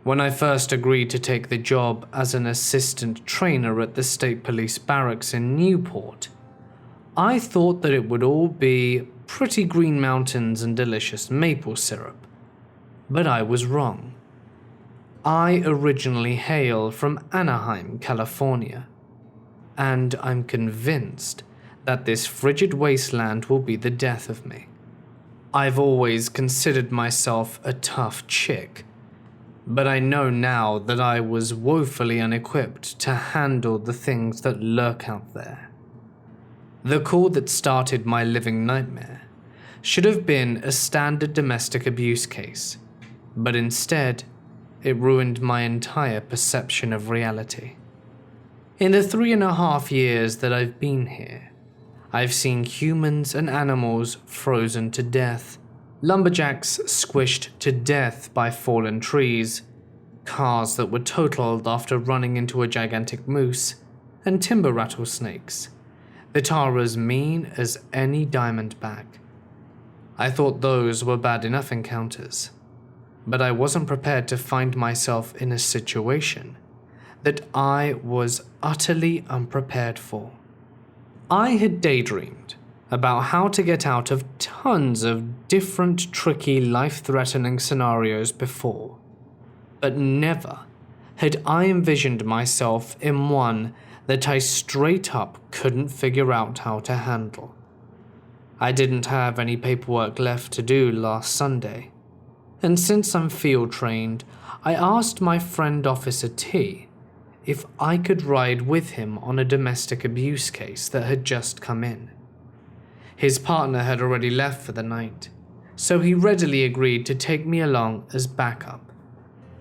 When I first agreed to take the job as an assistant trainer at the state police barracks in Newport, I thought that it would all be pretty green mountains and delicious maple syrup. But I was wrong. I originally hail from Anaheim, California, and I'm convinced that this frigid wasteland will be the death of me. I've always considered myself a tough chick, but I know now that I was woefully unequipped to handle the things that lurk out there. The call that started my living nightmare should have been a standard domestic abuse case, but instead, it ruined my entire perception of reality. In the 3.5 years that I've been here, I've seen humans and animals frozen to death, lumberjacks squished to death by fallen trees, cars that were totaled after running into a gigantic moose, and timber rattlesnakes that are as mean as any diamondback. I thought those were bad enough encounters, but I wasn't prepared to find myself in a situation that I was utterly unprepared for. I had daydreamed about how to get out of tons of different tricky, life-threatening scenarios before, but never had I envisioned myself in one that I straight up couldn't figure out how to handle. I didn't have any paperwork left to do last Sunday, and since I'm field trained, I asked my friend Officer T if I could ride with him on a domestic abuse case that had just come in. His partner had already left for the night, so he readily agreed to take me along as backup.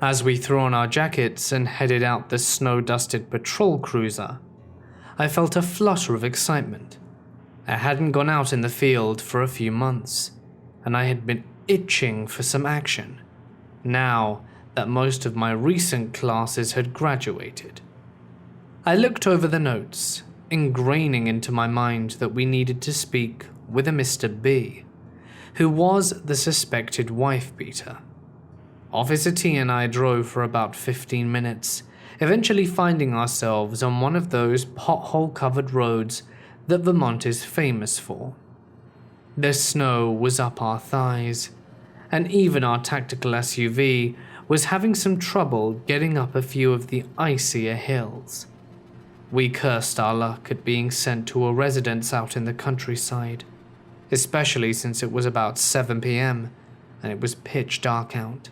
As we threw on our jackets and headed out the snow-dusted patrol cruiser, I felt a flutter of excitement. I hadn't gone out in the field for a few months, and I had been itching for some action, now that most of my recent classes had graduated. I looked over the notes, ingraining into my mind that we needed to speak with a Mr. B, who was the suspected wife-beater. Officer T and I drove for about 15 minutes, eventually finding ourselves on one of those pothole-covered roads that Vermont is famous for. The snow was up our thighs, and even our tactical SUV was having some trouble getting up a few of the icier hills. We cursed our luck at being sent to a residence out in the countryside, especially since it was about 7 p.m. and it was pitch dark out.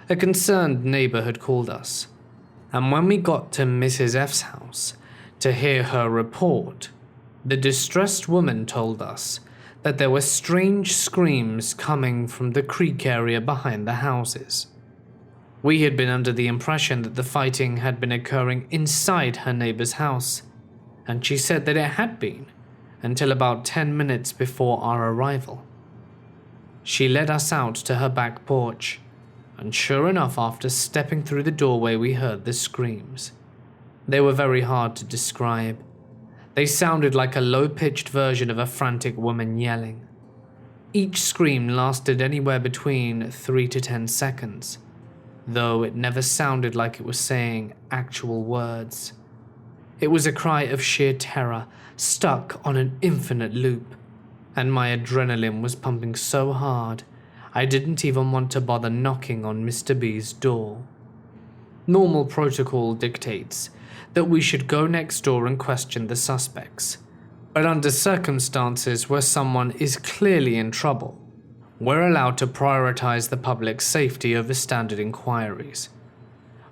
A concerned neighbor had called us, and when we got to Mrs. F's house to hear her report, the distressed woman told us that there were strange screams coming from the creek area behind the houses. We had been under the impression that the fighting had been occurring inside her neighbor's house, and she said that it had been until about 10 minutes before our arrival. She led us out to her back porch, and sure enough, after stepping through the doorway, we heard the screams. They were very hard to describe. They sounded like a low-pitched version of a frantic woman yelling. Each scream lasted anywhere between 3 to 10 seconds, though it never sounded like it was saying actual words. It was a cry of sheer terror, stuck on an infinite loop, and my adrenaline was pumping so hard I didn't even want to bother knocking on Mr. B's door. Normal protocol dictates that we should go next door and question the suspects, but under circumstances where someone is clearly in trouble, we're allowed to prioritize the public's safety over standard inquiries.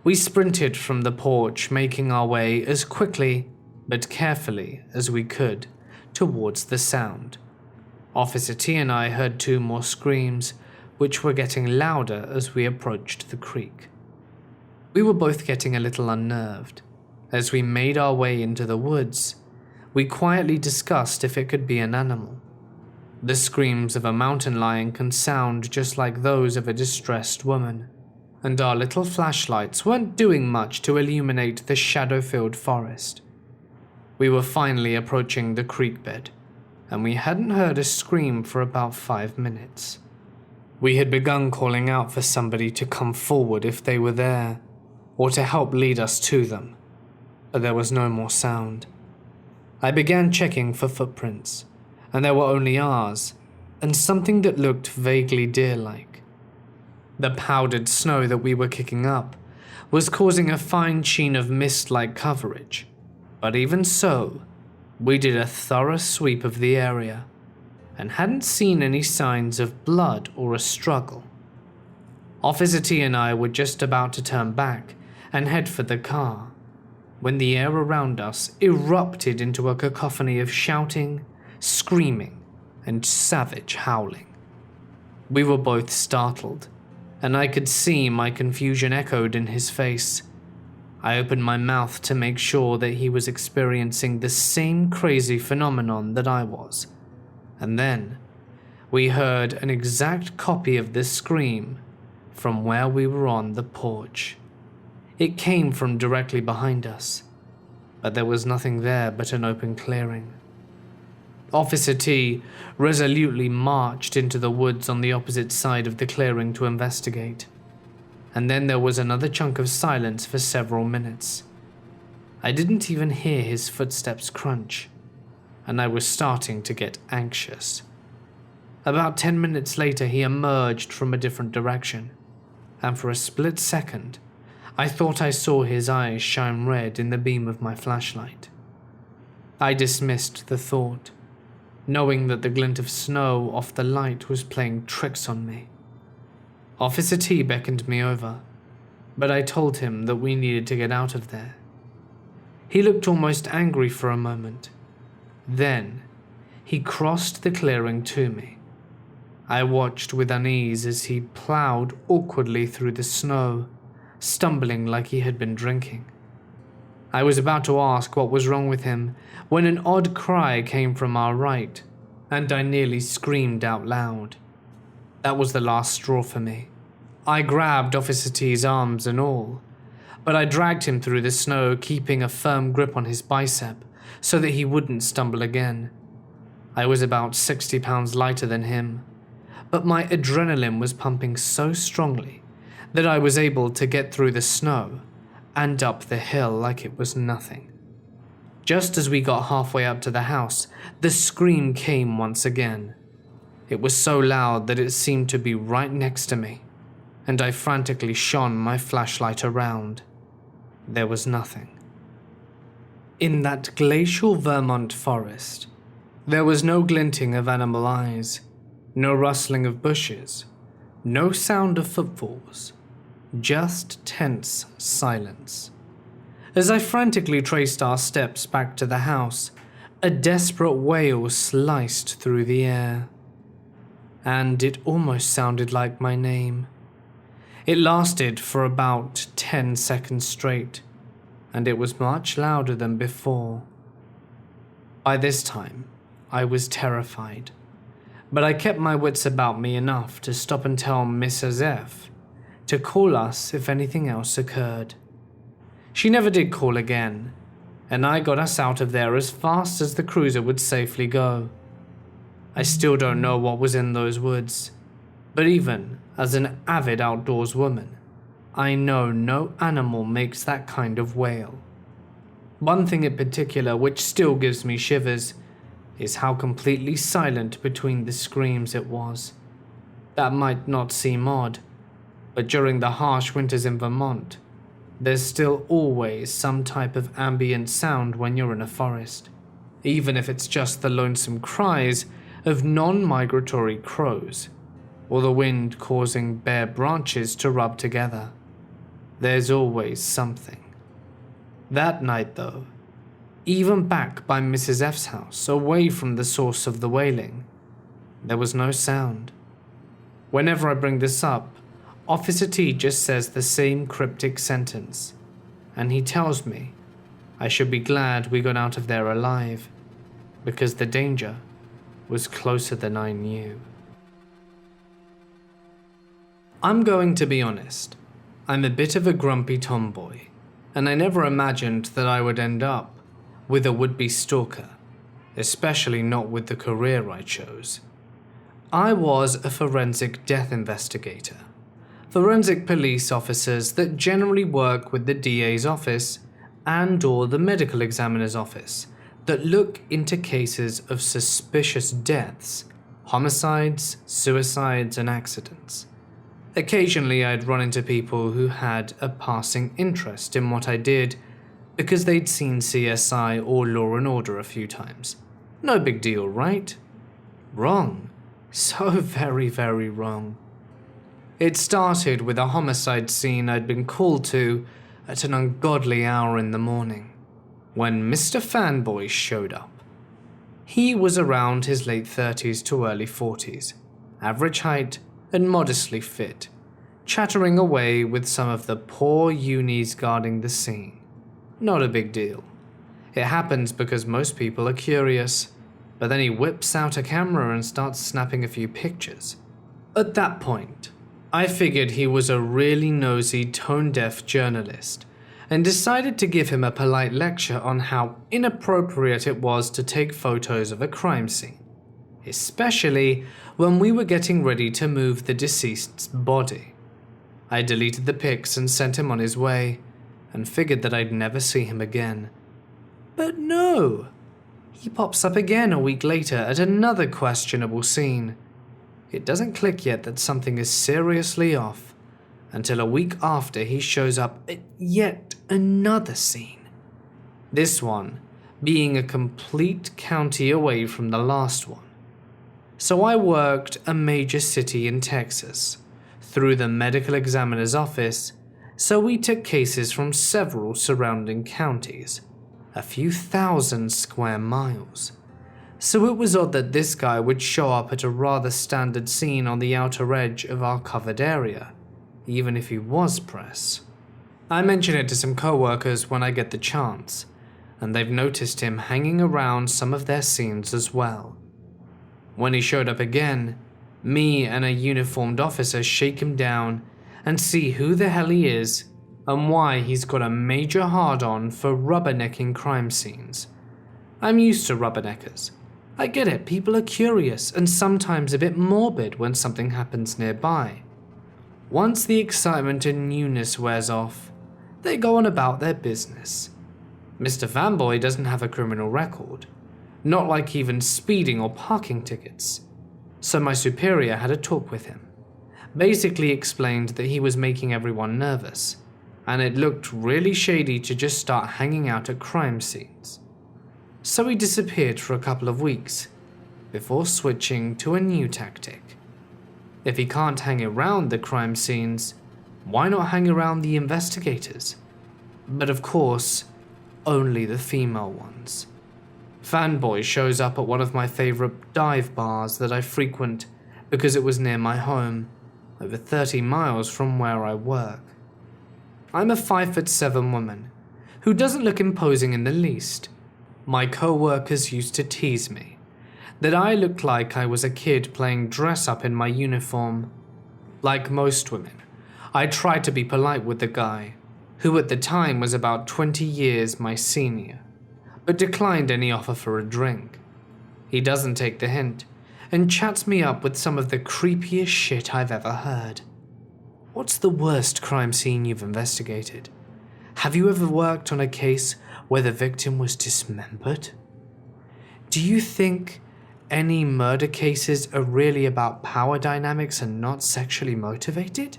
We sprinted from the porch, making our way as quickly but carefully as we could towards the sound. Officer T and I heard 2 more screams, which were getting louder as we approached the creek. We were both getting a little unnerved. As we made our way into the woods, we quietly discussed if it could be an animal. The screams of a mountain lion can sound just like those of a distressed woman, and our little flashlights weren't doing much to illuminate the shadow-filled forest. We were finally approaching the creek bed, and we hadn't heard a scream for about 5 minutes. We had begun calling out for somebody to come forward if they were there, or to help lead us to them, but there was no more sound. I began checking for footprints, and there were only ours, and something that looked vaguely deer-like. The powdered snow that we were kicking up was causing a fine sheen of mist-like coverage, but even so, we did a thorough sweep of the area, and hadn't seen any signs of blood or a struggle. Officer T and I were just about to turn back and head for the car, when the air around us erupted into a cacophony of shouting, screaming, and savage howling. We were both startled, and I could see my confusion echoed in his face. I opened my mouth to make sure that he was experiencing the same crazy phenomenon that I was. And then, we heard an exact copy of this scream from where we were on the porch. It came from directly behind us, but there was nothing there but an open clearing. Officer T resolutely marched into the woods on the opposite side of the clearing to investigate, and then there was another chunk of silence for several minutes. I didn't even hear his footsteps crunch, and I was starting to get anxious. About 10 minutes later, he emerged from a different direction, and for a split second, I thought I saw his eyes shine red in the beam of my flashlight. I dismissed the thought, knowing that the glint of snow off the light was playing tricks on me. Officer T beckoned me over, but I told him that we needed to get out of there. He looked almost angry for a moment. Then, he crossed the clearing to me. I watched with unease as he plowed awkwardly through the snow, stumbling like he had been drinking. I was about to ask what was wrong with him when an odd cry came from our right, and I nearly screamed out loud. That was the last straw for me. I grabbed Officer T's arms and all, but I dragged him through the snow, keeping a firm grip on his bicep so that he wouldn't stumble again. I was about 60 pounds lighter than him, but my adrenaline was pumping so strongly that I was able to get through the snow and up the hill like it was nothing. Just as we got halfway up to the house, the scream came once again. It was so loud that it seemed to be right next to me, and I frantically shone my flashlight around. There was nothing. In that glacial Vermont forest, there was no glinting of animal eyes, no rustling of bushes, no sound of footfalls, just tense silence. As I frantically traced our steps back to the house, a desperate wail sliced through the air. And it almost sounded like my name. It lasted for about 10 seconds straight, and it was much louder than before. By this time, I was terrified, but I kept my wits about me enough to stop and tell Mrs. F to call us if anything else occurred. She never did call again, and I got us out of there as fast as the cruiser would safely go. I still don't know what was in those woods, but even as an avid outdoors woman, I know no animal makes that kind of wail. One thing in particular which still gives me shivers is how completely silent between the screams it was. That might not seem odd, but during the harsh winters in Vermont, there's still always some type of ambient sound when you're in a forest, even if it's just the lonesome cries of non-migratory crows, or the wind causing bare branches to rub together. There's always something. That night though, even back by Mrs. F's house, away from the source of the wailing, there was no sound. Whenever I bring this up, Officer T just says the same cryptic sentence, and he tells me I should be glad we got out of there alive, because the danger was closer than I knew. I'm going to be honest, I'm a bit of a grumpy tomboy, and I never imagined that I would end up with a would-be stalker, especially not with the career I chose. I was a forensic death investigator. Forensic police officers that generally work with the DA's office and/or the medical examiner's office that look into cases of suspicious deaths, homicides, suicides, and accidents. Occasionally, I'd run into people who had a passing interest in what I did because they'd seen CSI or Law and Order a few times. No big deal, right? Wrong. So very, very wrong. It started with a homicide scene I'd been called to at an ungodly hour in the morning, when Mr. Fanboy showed up. He was around his late 30s to early 40s, average height and modestly fit, chattering away with some of the poor unis guarding the scene. Not a big deal. It happens because most people are curious, but then he whips out a camera and starts snapping a few pictures. At that point, I figured he was a really nosy, tone-deaf journalist, and decided to give him a polite lecture on how inappropriate it was to take photos of a crime scene, especially when we were getting ready to move the deceased's body. I deleted the pics and sent him on his way, and figured that I'd never see him again. But no! He pops up again a week later at another questionable scene. It doesn't click yet that something is seriously off, until a week after he shows up at yet another scene. This one being a complete county away from the last one. So I worked a major city in Texas, through the medical examiner's office, so we took cases from several surrounding counties, a few thousand square miles. So it was odd that this guy would show up at a rather standard scene on the outer edge of our covered area, even if he was press. I mention it to some co-workers when I get the chance, and they've noticed him hanging around some of their scenes as well. When he showed up again, me and a uniformed officer shake him down and see who the hell he is and why he's got a major hard-on for rubbernecking crime scenes. I'm used to rubberneckers. I get it, people are curious and sometimes a bit morbid when something happens nearby. Once the excitement and newness wears off, they go on about their business. Mr. Fanboy doesn't have a criminal record, not like even speeding or parking tickets. So my superior had a talk with him. Basically explained that he was making everyone nervous, and it looked really shady to just start hanging out at crime scenes. So he disappeared for a couple of weeks, before switching to a new tactic. If he can't hang around the crime scenes, why not hang around the investigators? But of course, only the female ones. Fanboy shows up at one of my favorite dive bars that I frequent because it was near my home, over 30 miles from where I work. I'm a 5'7" woman who doesn't look imposing in the least. My co-workers used to tease me that I looked like I was a kid playing dress up in my uniform. Like most women, I tried to be polite with the guy, who at the time was about 20 years my senior, but declined any offer for a drink. He doesn't take the hint and chats me up with some of the creepiest shit I've ever heard. What's the worst crime scene you've investigated? Have you ever worked on a case where the victim was dismembered? Do you think any murder cases are really about power dynamics and not sexually motivated?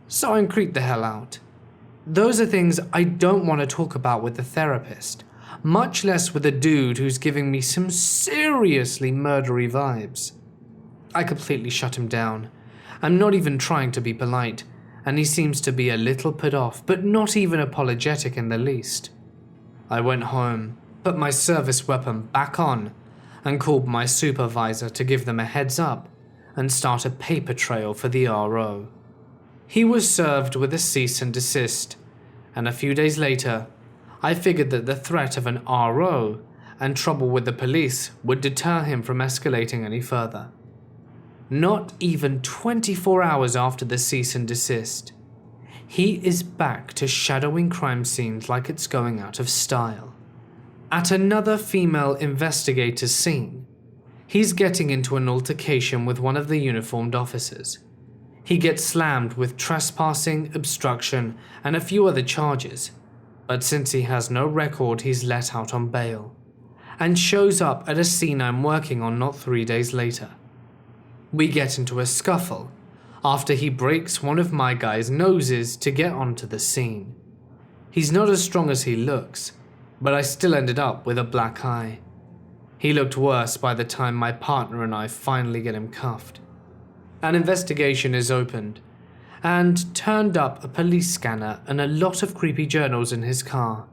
So I creep the hell out. Those are things I don't want to talk about with the therapist, much less with a dude who's giving me some seriously murdery vibes. I completely shut him down. I'm not even trying to be polite, and he seems to be a little put off, but not even apologetic in the least. I went home, put my service weapon back on, and called my supervisor to give them a heads up and start a paper trail for the RO. He was served with a cease and desist, and a few days later, I figured that the threat of an RO and trouble with the police would deter him from escalating any further. Not even 24 hours after the cease and desist, he is back to shadowing crime scenes like it's going out of style. At another female investigator's scene, he's getting into an altercation with one of the uniformed officers. He gets slammed with trespassing, obstruction, and a few other charges, but since he has no record, he's let out on bail, and shows up at a scene I'm working on not 3 days later. We get into a scuffle after he breaks one of my guy's noses to get onto the scene. He's not as strong as he looks, but I still ended up with a black eye. He looked worse by the time my partner and I finally get him cuffed. An investigation is opened, and turned up a police scanner and a lot of creepy journals in his car,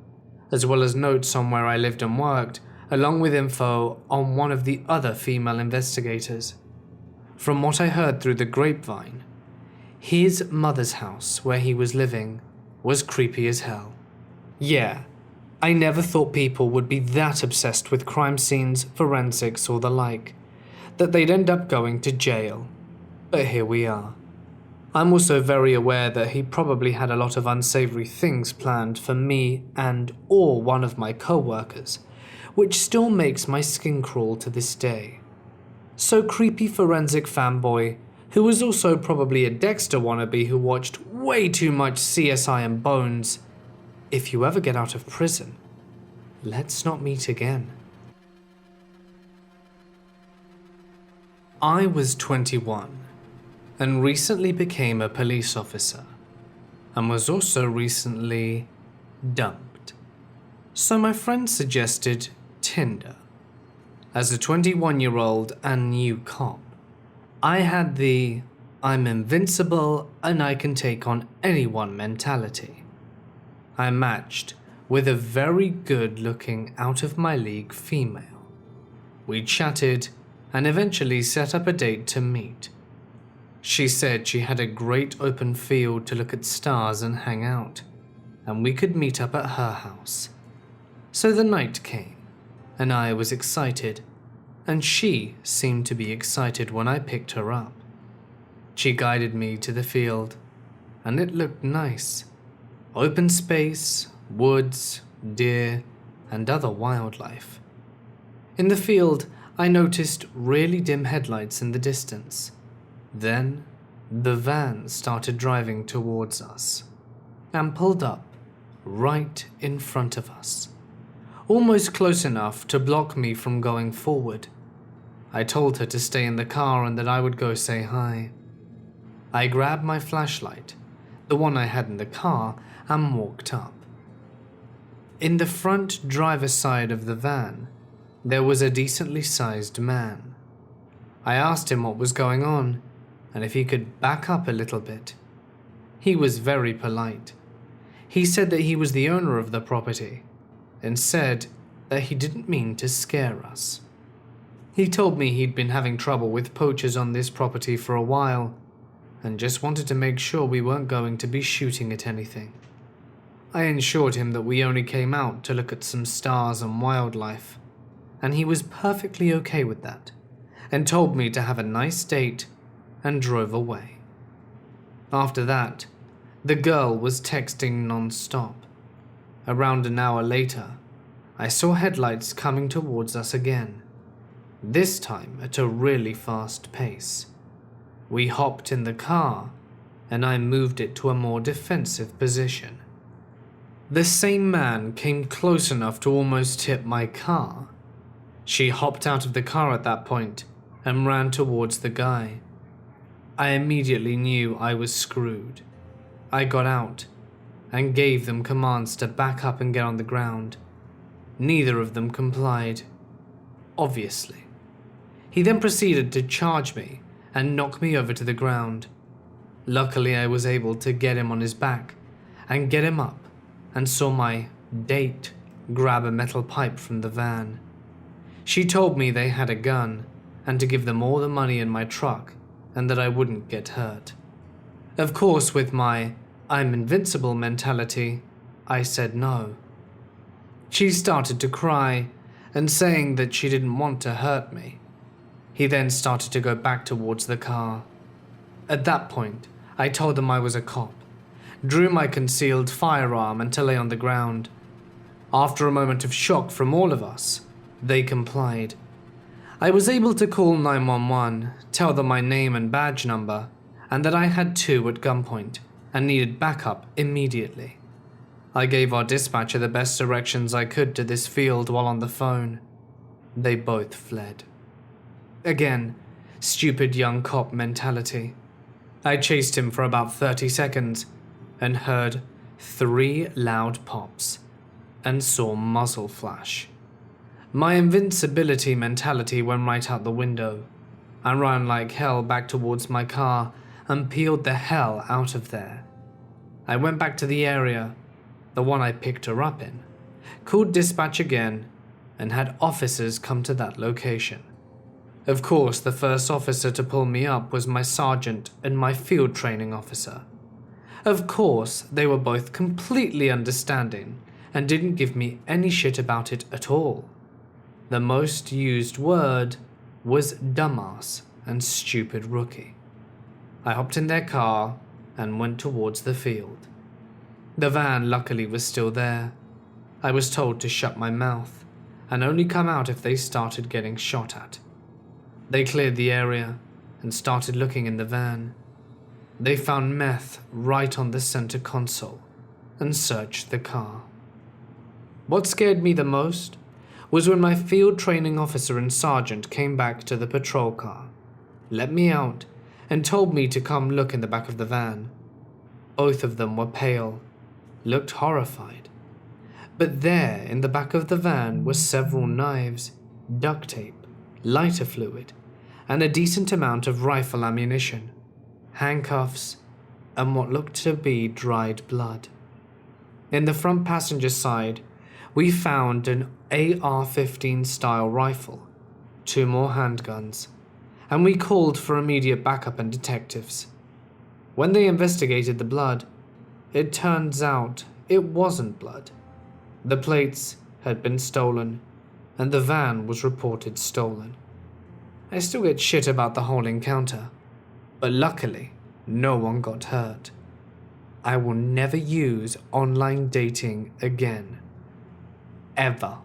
as well as notes on where I lived and worked, along with info on one of the other female investigators. From what I heard through the grapevine, his mother's house where he was living was creepy as hell. Yeah, I never thought people would be that obsessed with crime scenes, forensics, or the like, that they'd end up going to jail. But here we are. I'm also very aware that he probably had a lot of unsavory things planned for me and or one of my co-workers, which still makes my skin crawl to this day. So creepy forensic fanboy, who was also probably a Dexter wannabe who watched way too much CSI and Bones, if you ever get out of prison, let's not meet again. I was 21 and recently became a police officer, and was also recently dumped. So my friend suggested Tinder. As a 21-year-old and new cop, I had the I'm invincible and I can take on anyone mentality. I matched with a very good-looking out-of-my-league female. We chatted and eventually set up a date to meet. She said she had a great open field to look at stars and hang out, and we could meet up at her house. So the night came, and I was excited, and she seemed to be excited when I picked her up. She guided me to the field, and it looked nice. Open space, woods, deer, and other wildlife. In the field, I noticed really dim headlights in the distance. Then, the van started driving towards us and pulled up right in front of us, almost close enough to block me from going forward. I told her to stay in the car and that I would go say hi. I grabbed my flashlight, the one I had in the car, and walked up. In the front driver's side of the van, there was a decently sized man. I asked him what was going on, and if he could back up a little bit. He was very polite. He said that he was the owner of the property, and said that he didn't mean to scare us. He told me he'd been having trouble with poachers on this property for a while, and just wanted to make sure we weren't going to be shooting at anything. I assured him that we only came out to look at some stars and wildlife, and he was perfectly okay with that, and told me to have a nice date and drove away. After that, the girl was texting non-stop. Around an hour later, I saw headlights coming towards us again, this time at a really fast pace. We hopped in the car, and I moved it to a more defensive position. The same man came close enough to almost hit my car. She hopped out of the car at that point and ran towards the guy. I immediately knew I was screwed. I got out and gave them commands to back up and get on the ground. Neither of them complied, obviously. He then proceeded to charge me and knock me over to the ground. Luckily, I was able to get him on his back and get him up, and saw my date grab a metal pipe from the van. She told me they had a gun and to give them all the money in my truck and that I wouldn't get hurt. Of course, with my I'm invincible mentality, I said no. She started to cry and saying that she didn't want to hurt me. He then started to go back towards the car. At that point, I told them I was a cop, drew my concealed firearm and to lay on the ground. After a moment of shock from all of us, they complied. I was able to call 911, tell them my name and badge number, and that I had two at gunpoint and needed backup immediately. I gave our dispatcher the best directions I could to this field while on the phone. They both fled. Again, stupid young cop mentality. I chased him for about 30 seconds and heard 3 loud pops and saw muzzle flash. My invincibility mentality went right out the window. I ran like hell back towards my car and peeled the hell out of there. I went back to the area, the one I picked her up in, called dispatch again, and had officers come to that location. Of course, the first officer to pull me up was my sergeant and my field training officer. Of course, they were both completely understanding and didn't give me any shit about it at all. The most used word was dumbass and stupid rookie. I hopped in their car and went towards the field. The van luckily was still there. I was told to shut my mouth and only come out if they started getting shot at. They cleared the area and started looking in the van. They found meth right on the center console and searched the car. What scared me the most was when my field training officer and sergeant came back to the patrol car, let me out, and told me to come look in the back of the van. Both of them were pale, looked horrified. But there in the back of the van were several knives, duct tape, lighter fluid, and a decent amount of rifle ammunition, handcuffs, and what looked to be dried blood. In the front passenger side, we found an AR-15 style rifle, 2 more handguns, and we called for immediate backup and detectives. When they investigated the blood, it turns out it wasn't blood. The plates had been stolen, and the van was reported stolen. I still get shit about the whole encounter, but luckily, no one got hurt. I will never use online dating again. Ever.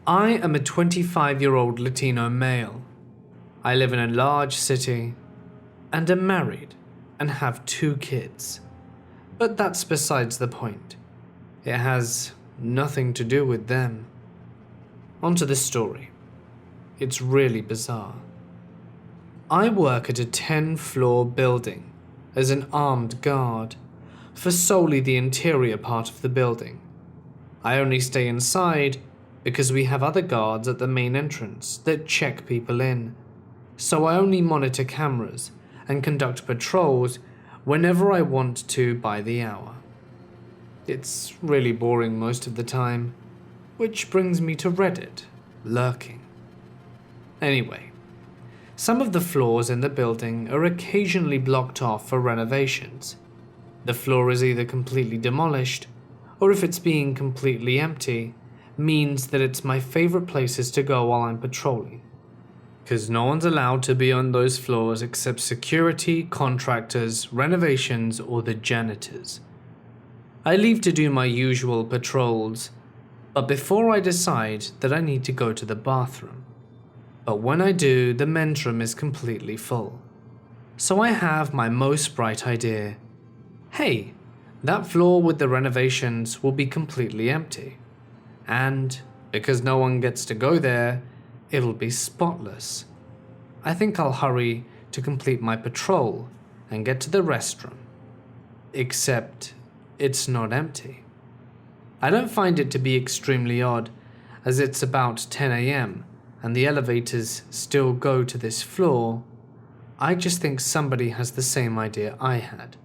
I am a 25-year-old Latino male. I live in a large city and am married and have 2 kids. But that's besides the point. It has nothing to do with them. Onto the story. It's really bizarre. I work at a 10-floor building as an armed guard for solely the interior part of the building. I only stay inside because we have other guards at the main entrance that check people in, so I only monitor cameras and conduct patrols whenever I want to by the hour. It's really boring most of the time, which brings me to Reddit, lurking. Anyway, some of the floors in the building are occasionally blocked off for renovations. The floor is either completely demolished, or if it's being completely empty, means that it's my favorite places to go while I'm patrolling. Because no one's allowed to be on those floors except security, contractors, renovations, or the janitors. I leave to do my usual patrols, but before I decide that I need to go to the bathroom. But when I do, the men's room is completely full. So I have my most bright idea. Hey, that floor with the renovations will be completely empty. And because no one gets to go there, it'll be spotless. I think I'll hurry to complete my patrol and get to the restroom. Except it's not empty. I don't find it to be extremely odd, as it's about 10 AM and the elevators still go to this floor. I just think somebody has the same idea I had.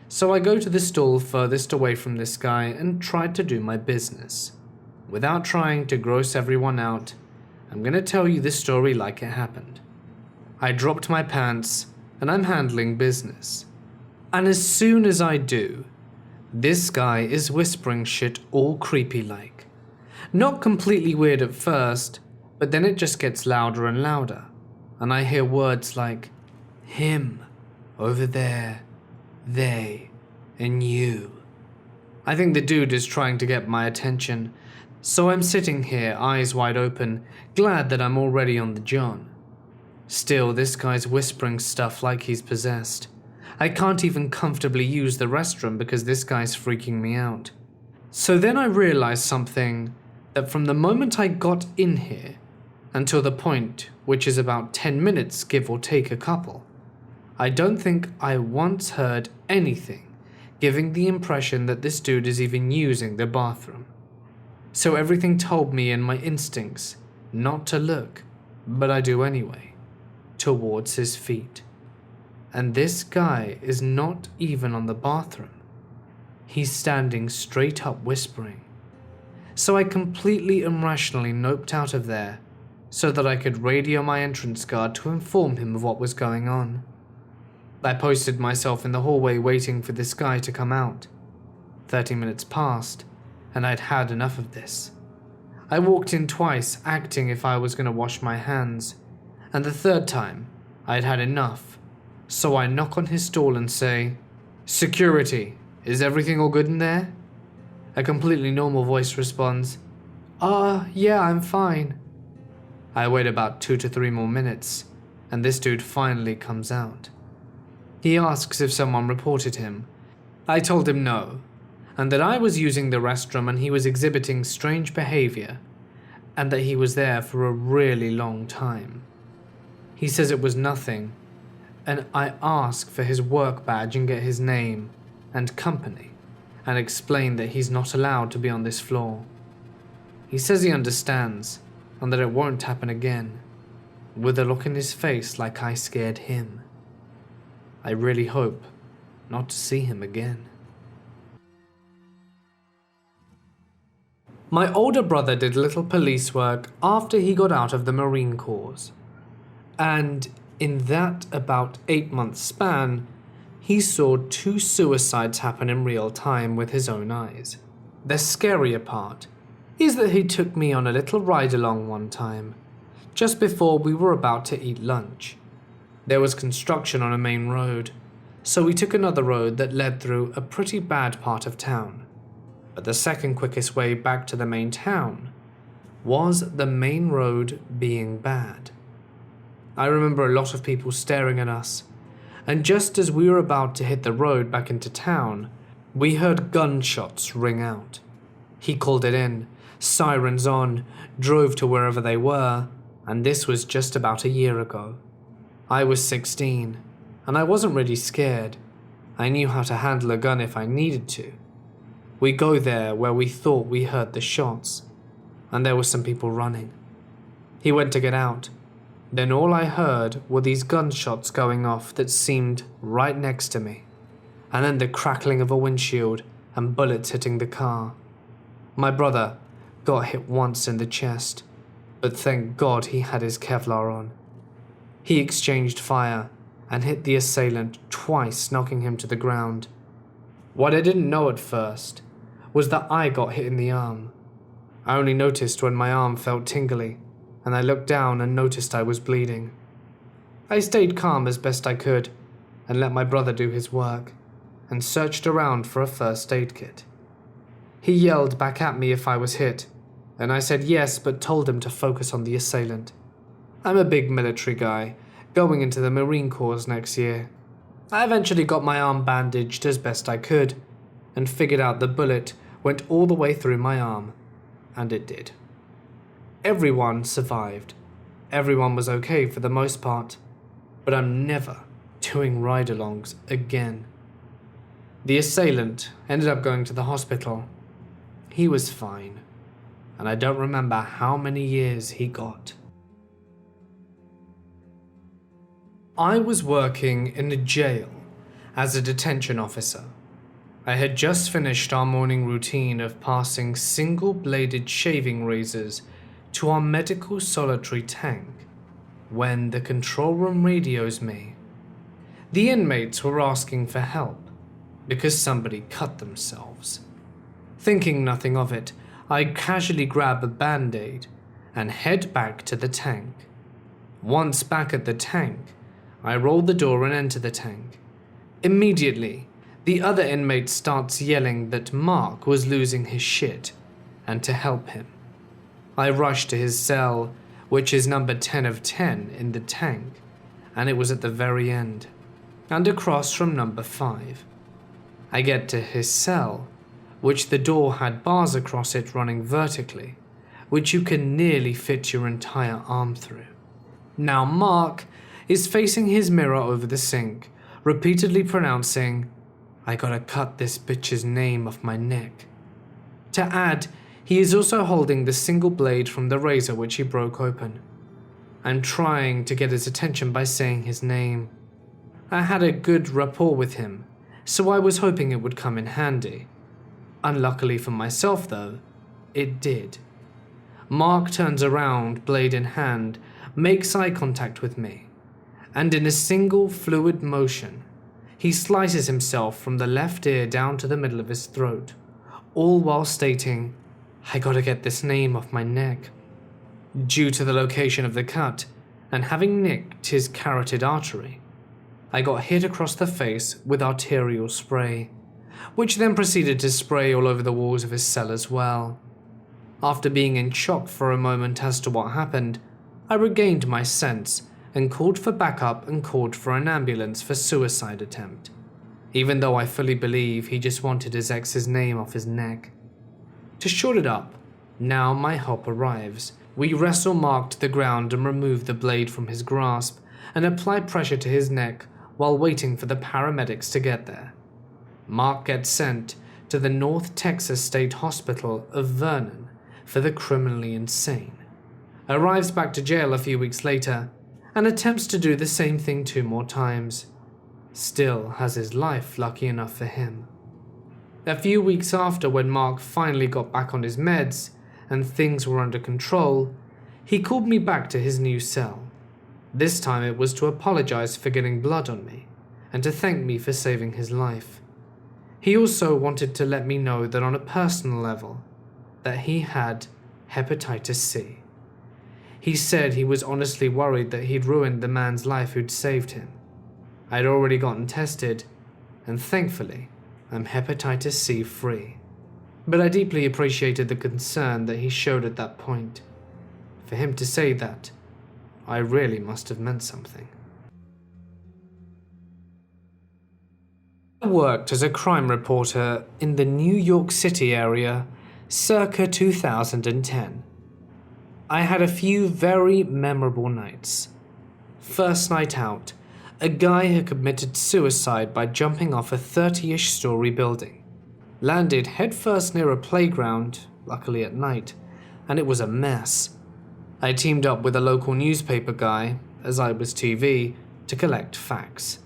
So I go to the stall furthest away from this guy and try to do my business. Without trying to gross everyone out, I'm gonna tell you this story like it happened. I dropped my pants and I'm handling business. And as soon as I do, this guy is whispering shit all creepy like. Not completely weird at first, but then it just gets louder and louder. And I hear words like, him, over there, they, and you. I think the dude is trying to get my attention, so I'm sitting here, eyes wide open, glad that I'm already on the John. Still, this guy's whispering stuff like he's possessed. I can't even comfortably use the restroom because this guy's freaking me out. So then I realized something, that from the moment I got in here, until the point, which is about 10 minutes give or take a couple, I don't think I once heard anything giving the impression that this dude is even using the bathroom. So everything told me in my instincts not to look, but I do anyway, towards his feet. And this guy is not even on the bathroom. He's standing straight up whispering. So I completely irrationally noped out of there so that I could radio my entrance guard to inform him of what was going on. I posted myself in the hallway waiting for this guy to come out. 30 minutes passed, and I'd had enough of this. I walked in twice, acting if I was going to wash my hands, and the third time I'd had enough, so I knock on his stall and say, "Security, is everything all good in there?" A completely normal voice responds, Yeah, I'm fine." I wait about 2 to 3 more minutes, and this dude finally comes out. He asks if someone reported him. I told him no, and that I was using the restroom and he was exhibiting strange behavior, and that he was there for a really long time. He says it was nothing, and I ask for his work badge and get his name and company, and explain that he's not allowed to be on this floor. He says he understands, and that it won't happen again, with a look in his face like I scared him. I really hope not to see him again. My older brother did little police work after he got out of the Marine Corps, and in that about 8-month span, he saw 2 suicides happen in real time with his own eyes. The scarier part is that he took me on a little ride along one time, just before we were about to eat lunch. There was construction on a main road, so we took another road that led through a pretty bad part of town. But the second quickest way back to the main town was the main road being bad. I remember a lot of people staring at us, and just as we were about to hit the road back into town, we heard gunshots ring out. He called it in, sirens on, drove to wherever they were, and this was just about a year ago. I was 16, and I wasn't really scared. I knew how to handle a gun if I needed to. We go there where we thought we heard the shots, and there were some people running. He went to get out. Then all I heard were these gunshots going off that seemed right next to me, and then the crackling of a windshield and bullets hitting the car. My brother got hit once in the chest, but thank God he had his Kevlar on. He exchanged fire and hit the assailant twice, knocking him to the ground. What I didn't know at first was that I got hit in the arm. I only noticed when my arm felt tingly, and I looked down and noticed I was bleeding. I stayed calm as best I could and let my brother do his work, and searched around for a first aid kit. He yelled back at me if I was hit, and I said yes, but told him to focus on the assailant. I'm a big military guy, going into the Marine Corps next year. I eventually got my arm bandaged as best I could, and figured out the bullet went all the way through my arm, and it did. Everyone survived. Everyone was okay for the most part, but I'm never doing ride-alongs again. The assailant ended up going to the hospital. He was fine, and I don't remember how many years he got. I was working in a jail as a detention officer. I had just finished our morning routine of passing single-bladed shaving razors to our medical solitary tank when the control room radios me. The inmates were asking for help because somebody cut themselves. Thinking nothing of it, I casually grab a band-aid and head back to the tank. Once back at the tank, I roll the door and enter the tank. Immediately, the other inmate starts yelling that Mark was losing his shit and to help him. I rush to his cell, which is number 10 of 10 in the tank, and it was at the very end, and across from number 5. I get to his cell, which the door had bars across it running vertically, which you can nearly fit your entire arm through. Now Mark is facing his mirror over the sink, repeatedly pronouncing, "I gotta cut this bitch's name off my neck." To add, he is also holding the single blade from the razor which he broke open. I'm trying to get his attention by saying his name. I had a good rapport with him, so I was hoping it would come in handy. Unluckily for myself though, it did. Mark turns around, blade in hand, makes eye contact with me, and in a single fluid motion, he slices himself from the left ear down to the middle of his throat, all while stating, "I gotta get this name off my neck." Due to the location of the cut, and having nicked his carotid artery, I got hit across the face with arterial spray, which then proceeded to spray all over the walls of his cell as well. After being in shock for a moment as to what happened, I regained my sense and called for backup and called for an ambulance for suicide attempt, even though I fully believe he just wanted his ex's name off his neck. To short it up, now my help arrives. We wrestle Mark to the ground and remove the blade from his grasp and apply pressure to his neck while waiting for the paramedics to get there. Mark gets sent to the North Texas State Hospital of Vernon for the criminally insane, arrives back to jail a few weeks later, and attempts to do the same thing 2 more times. Still has his life, lucky enough for him. A few weeks after, when Mark finally got back on his meds and things were under control, he called me back to his new cell. This time it was to apologize for getting blood on me and to thank me for saving his life. He also wanted to let me know that on a personal level, that he had hepatitis C. He said he was honestly worried that he'd ruined the man's life who'd saved him. I'd already gotten tested, and thankfully, I'm hepatitis C free. But I deeply appreciated the concern that he showed at that point. For him to say that, I really must have meant something. I worked as a crime reporter in the New York City area circa 2010. I had a few very memorable nights. First night out, a guy had committed suicide by jumping off a 30-ish story building. Landed headfirst near a playground, luckily at night, and it was a mess. I teamed up with a local newspaper guy, as I was TV, to collect facts.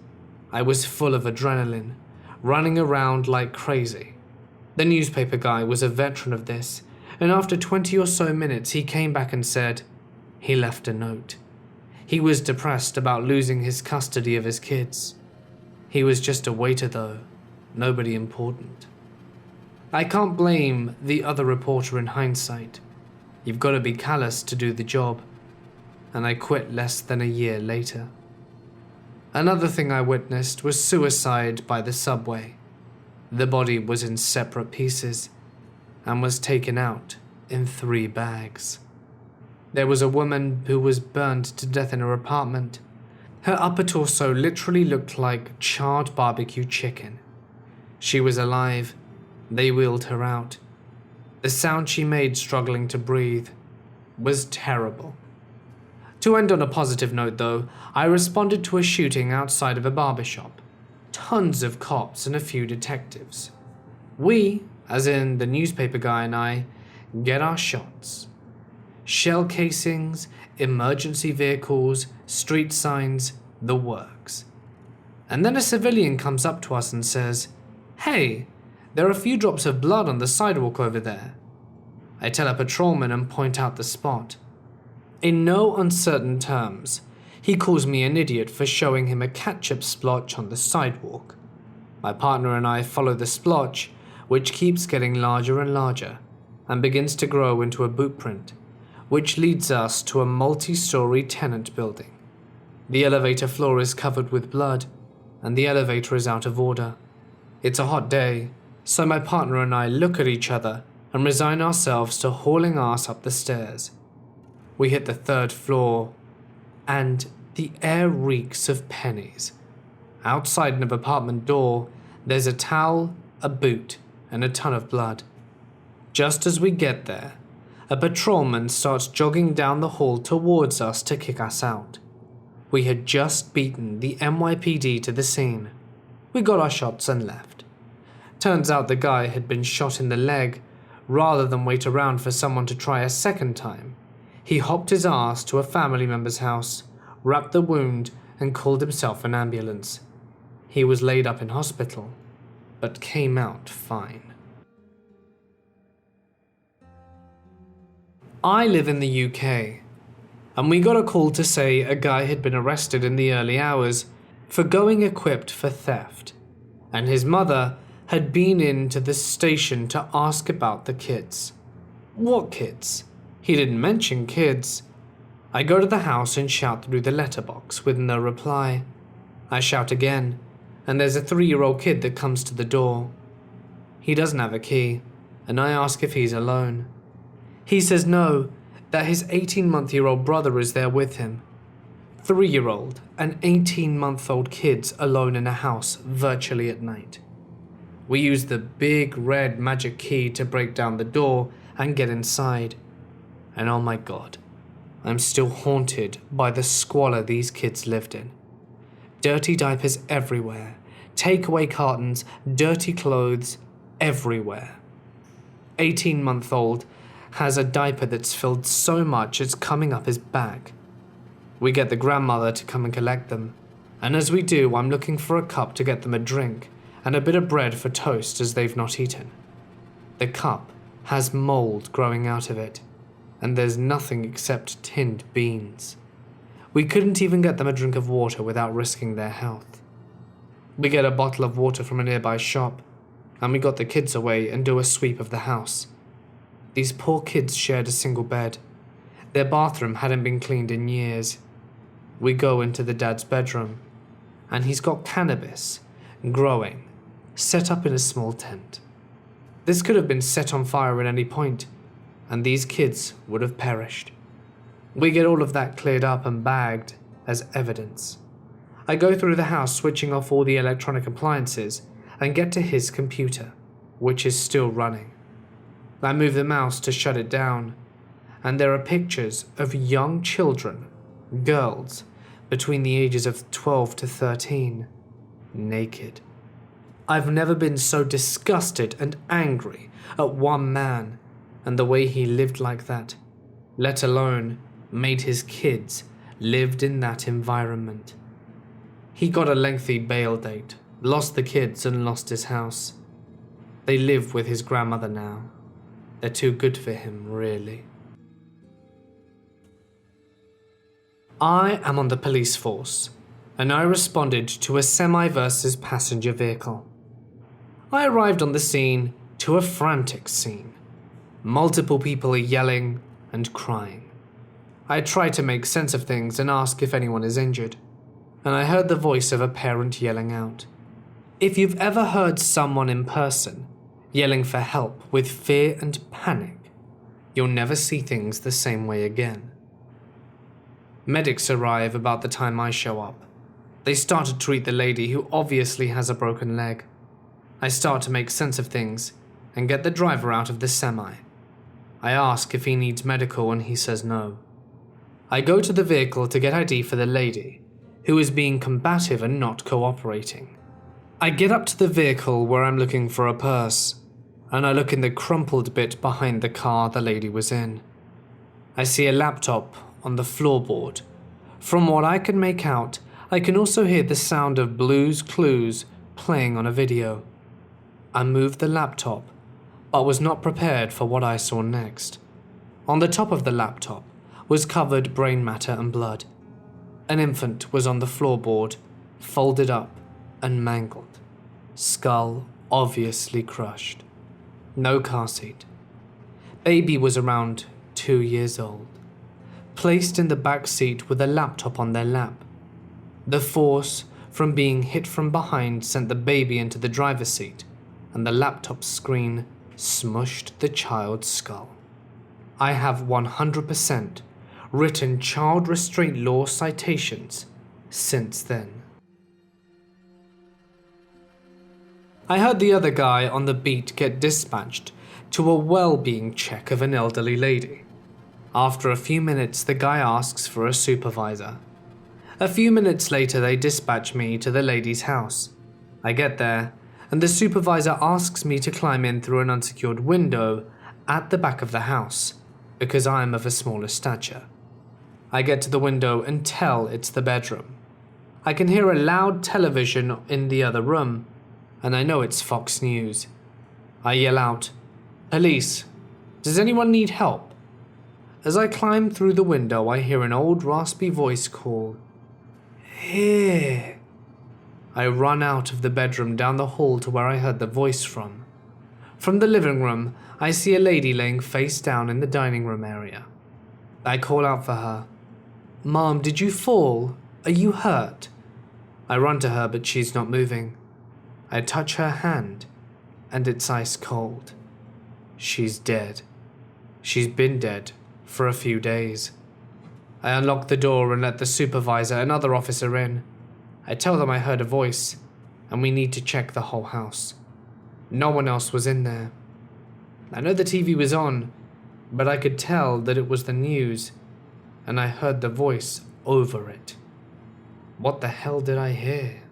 I was full of adrenaline, running around like crazy. The newspaper guy was a veteran of this, and after 20 or so minutes he came back and said he left a note. He was depressed about losing his custody of his kids. He was just a waiter though, nobody important. I can't blame the other reporter in hindsight. You've got to be callous to do the job, and I quit less than a year later. Another thing I witnessed was suicide by the subway. The body was in separate pieces and was taken out in 3 bags. There was a woman who was burned to death in her apartment. Her upper torso literally looked like charred barbecue chicken. She was alive. They wheeled her out. The sound she made struggling to breathe was terrible. To end on a positive note though, I responded to a shooting outside of a barbershop. Tons of cops and a few detectives. We, as in the newspaper guy and I, get our shots. Shell casings, emergency vehicles, street signs, the works. And then a civilian comes up to us and says, "Hey, there are a few drops of blood on the sidewalk over there." I tell a patrolman and point out the spot. In no uncertain terms, he calls me an idiot for showing him a ketchup splotch on the sidewalk. My partner and I follow the splotch, which keeps getting larger and larger, and begins to grow into a boot print, which leads us to a multi-story tenant building. The elevator floor is covered with blood, and the elevator is out of order. It's a hot day, so my partner and I look at each other and resign ourselves to hauling ass up the stairs. We hit the 3rd floor, and the air reeks of pennies. Outside an apartment door, there's a towel, a boot, and a ton of blood. Just as we get there, a patrolman starts jogging down the hall towards us to kick us out. We had just beaten the NYPD to the scene. We got our shots and left. Turns out the guy had been shot in the leg. Rather than wait around for someone to try a second time, he hopped his ass to a family member's house, wrapped the wound, and called himself an ambulance. He was laid up in hospital, but came out fine. I live in the UK, and we got a call to say a guy had been arrested in the early hours for going equipped for theft, and his mother had been into the station to ask about the kids. What kids? He didn't mention kids. I go to the house and shout through the letterbox with no reply. I shout again, and there's a 3-year-old kid that comes to the door. He doesn't have a key, and I ask if he's alone. He says no, that his 18-month-old brother is there with him. 3-year-old and 18-month-old kids alone in a house virtually at night. We use the big red magic key to break down the door and get inside. And oh my god, I'm still haunted by the squalor these kids lived in. Dirty diapers everywhere, takeaway cartons, dirty clothes everywhere. 18-month-old has a diaper that's filled so much it's coming up his back. We get the grandmother to come and collect them, and as we do, I'm looking for a cup to get them a drink and a bit of bread for toast as they've not eaten. The cup has mold growing out of it, and there's nothing except tinned beans. We couldn't even get them a drink of water without risking their health. We get a bottle of water from a nearby shop, and we got the kids away and do a sweep of the house. These poor kids shared a single bed. Their bathroom hadn't been cleaned in years. We go into the dad's bedroom, and he's got cannabis growing, set up in a small tent. This could have been set on fire at any point, and these kids would have perished. We get all of that cleared up and bagged as evidence. I go through the house switching off all the electronic appliances and get to his computer, which is still running. I move the mouse to shut it down, and there are pictures of young children, girls, between the ages of 12 to 13, naked. I've never been so disgusted and angry at one man and the way he lived like that, let alone made his kids lived in that environment. He got a lengthy bail date, lost the kids and lost his house. They live with his grandmother now. They're too good for him, really. I am on the police force, and I responded to a semi versus passenger vehicle. I arrived on the scene to a frantic scene. Multiple people are yelling and crying. I try to make sense of things and ask if anyone is injured, and I heard the voice of a parent yelling out. If you've ever heard someone in person yelling for help with fear and panic, you'll never see things the same way again. Medics arrive about the time I show up. They start to treat the lady who obviously has a broken leg. I start to make sense of things and get the driver out of the semi. I ask if he needs medical and he says no. I go to the vehicle to get ID for the lady, who is being combative and not cooperating. I get up to the vehicle where I'm looking for a purse, and I look in the crumpled bit behind the car the lady was in. I see a laptop on the floorboard. From what I can make out, I can also hear the sound of Blue's Clues playing on a video. I moved the laptop, but was not prepared for what I saw next. On the top of the laptop was covered brain matter and blood. An infant was on the floorboard, folded up and mangled. Skull obviously crushed. No car seat. Baby was around 2 years old. Placed in the back seat with a laptop on their lap. The force from being hit from behind sent the baby into the driver's seat, and the laptop screen smushed the child's skull. I have 100% written child restraint law citations since then. I heard the other guy on the beat get dispatched to a well-being check of an elderly lady. After a few minutes, the guy asks for a supervisor. A few minutes later, they dispatch me to the lady's house. I get there, and the supervisor asks me to climb in through an unsecured window at the back of the house, because I am of a smaller stature. I get to the window and tell it's the bedroom. I can hear a loud television in the other room, and I know it's Fox News. I yell out, "Police, does anyone need help?" As I climb through the window, I hear an old raspy voice call, "Here." I run out of the bedroom down the hall to where I heard the voice from. From the living room, I see a lady laying face down in the dining room area. I call out for her, Mom, did you fall? Are you hurt? I run to her, but she's not moving. I touch her hand, and it's ice cold. She's dead. She's been dead for a few days. I unlock the door and let the supervisor and other officer in. I tell them I heard a voice, and we need to check the whole house. No one else was in there. I know the TV was on, but I could tell that it was the news, and I heard the voice over it. What the hell did I hear?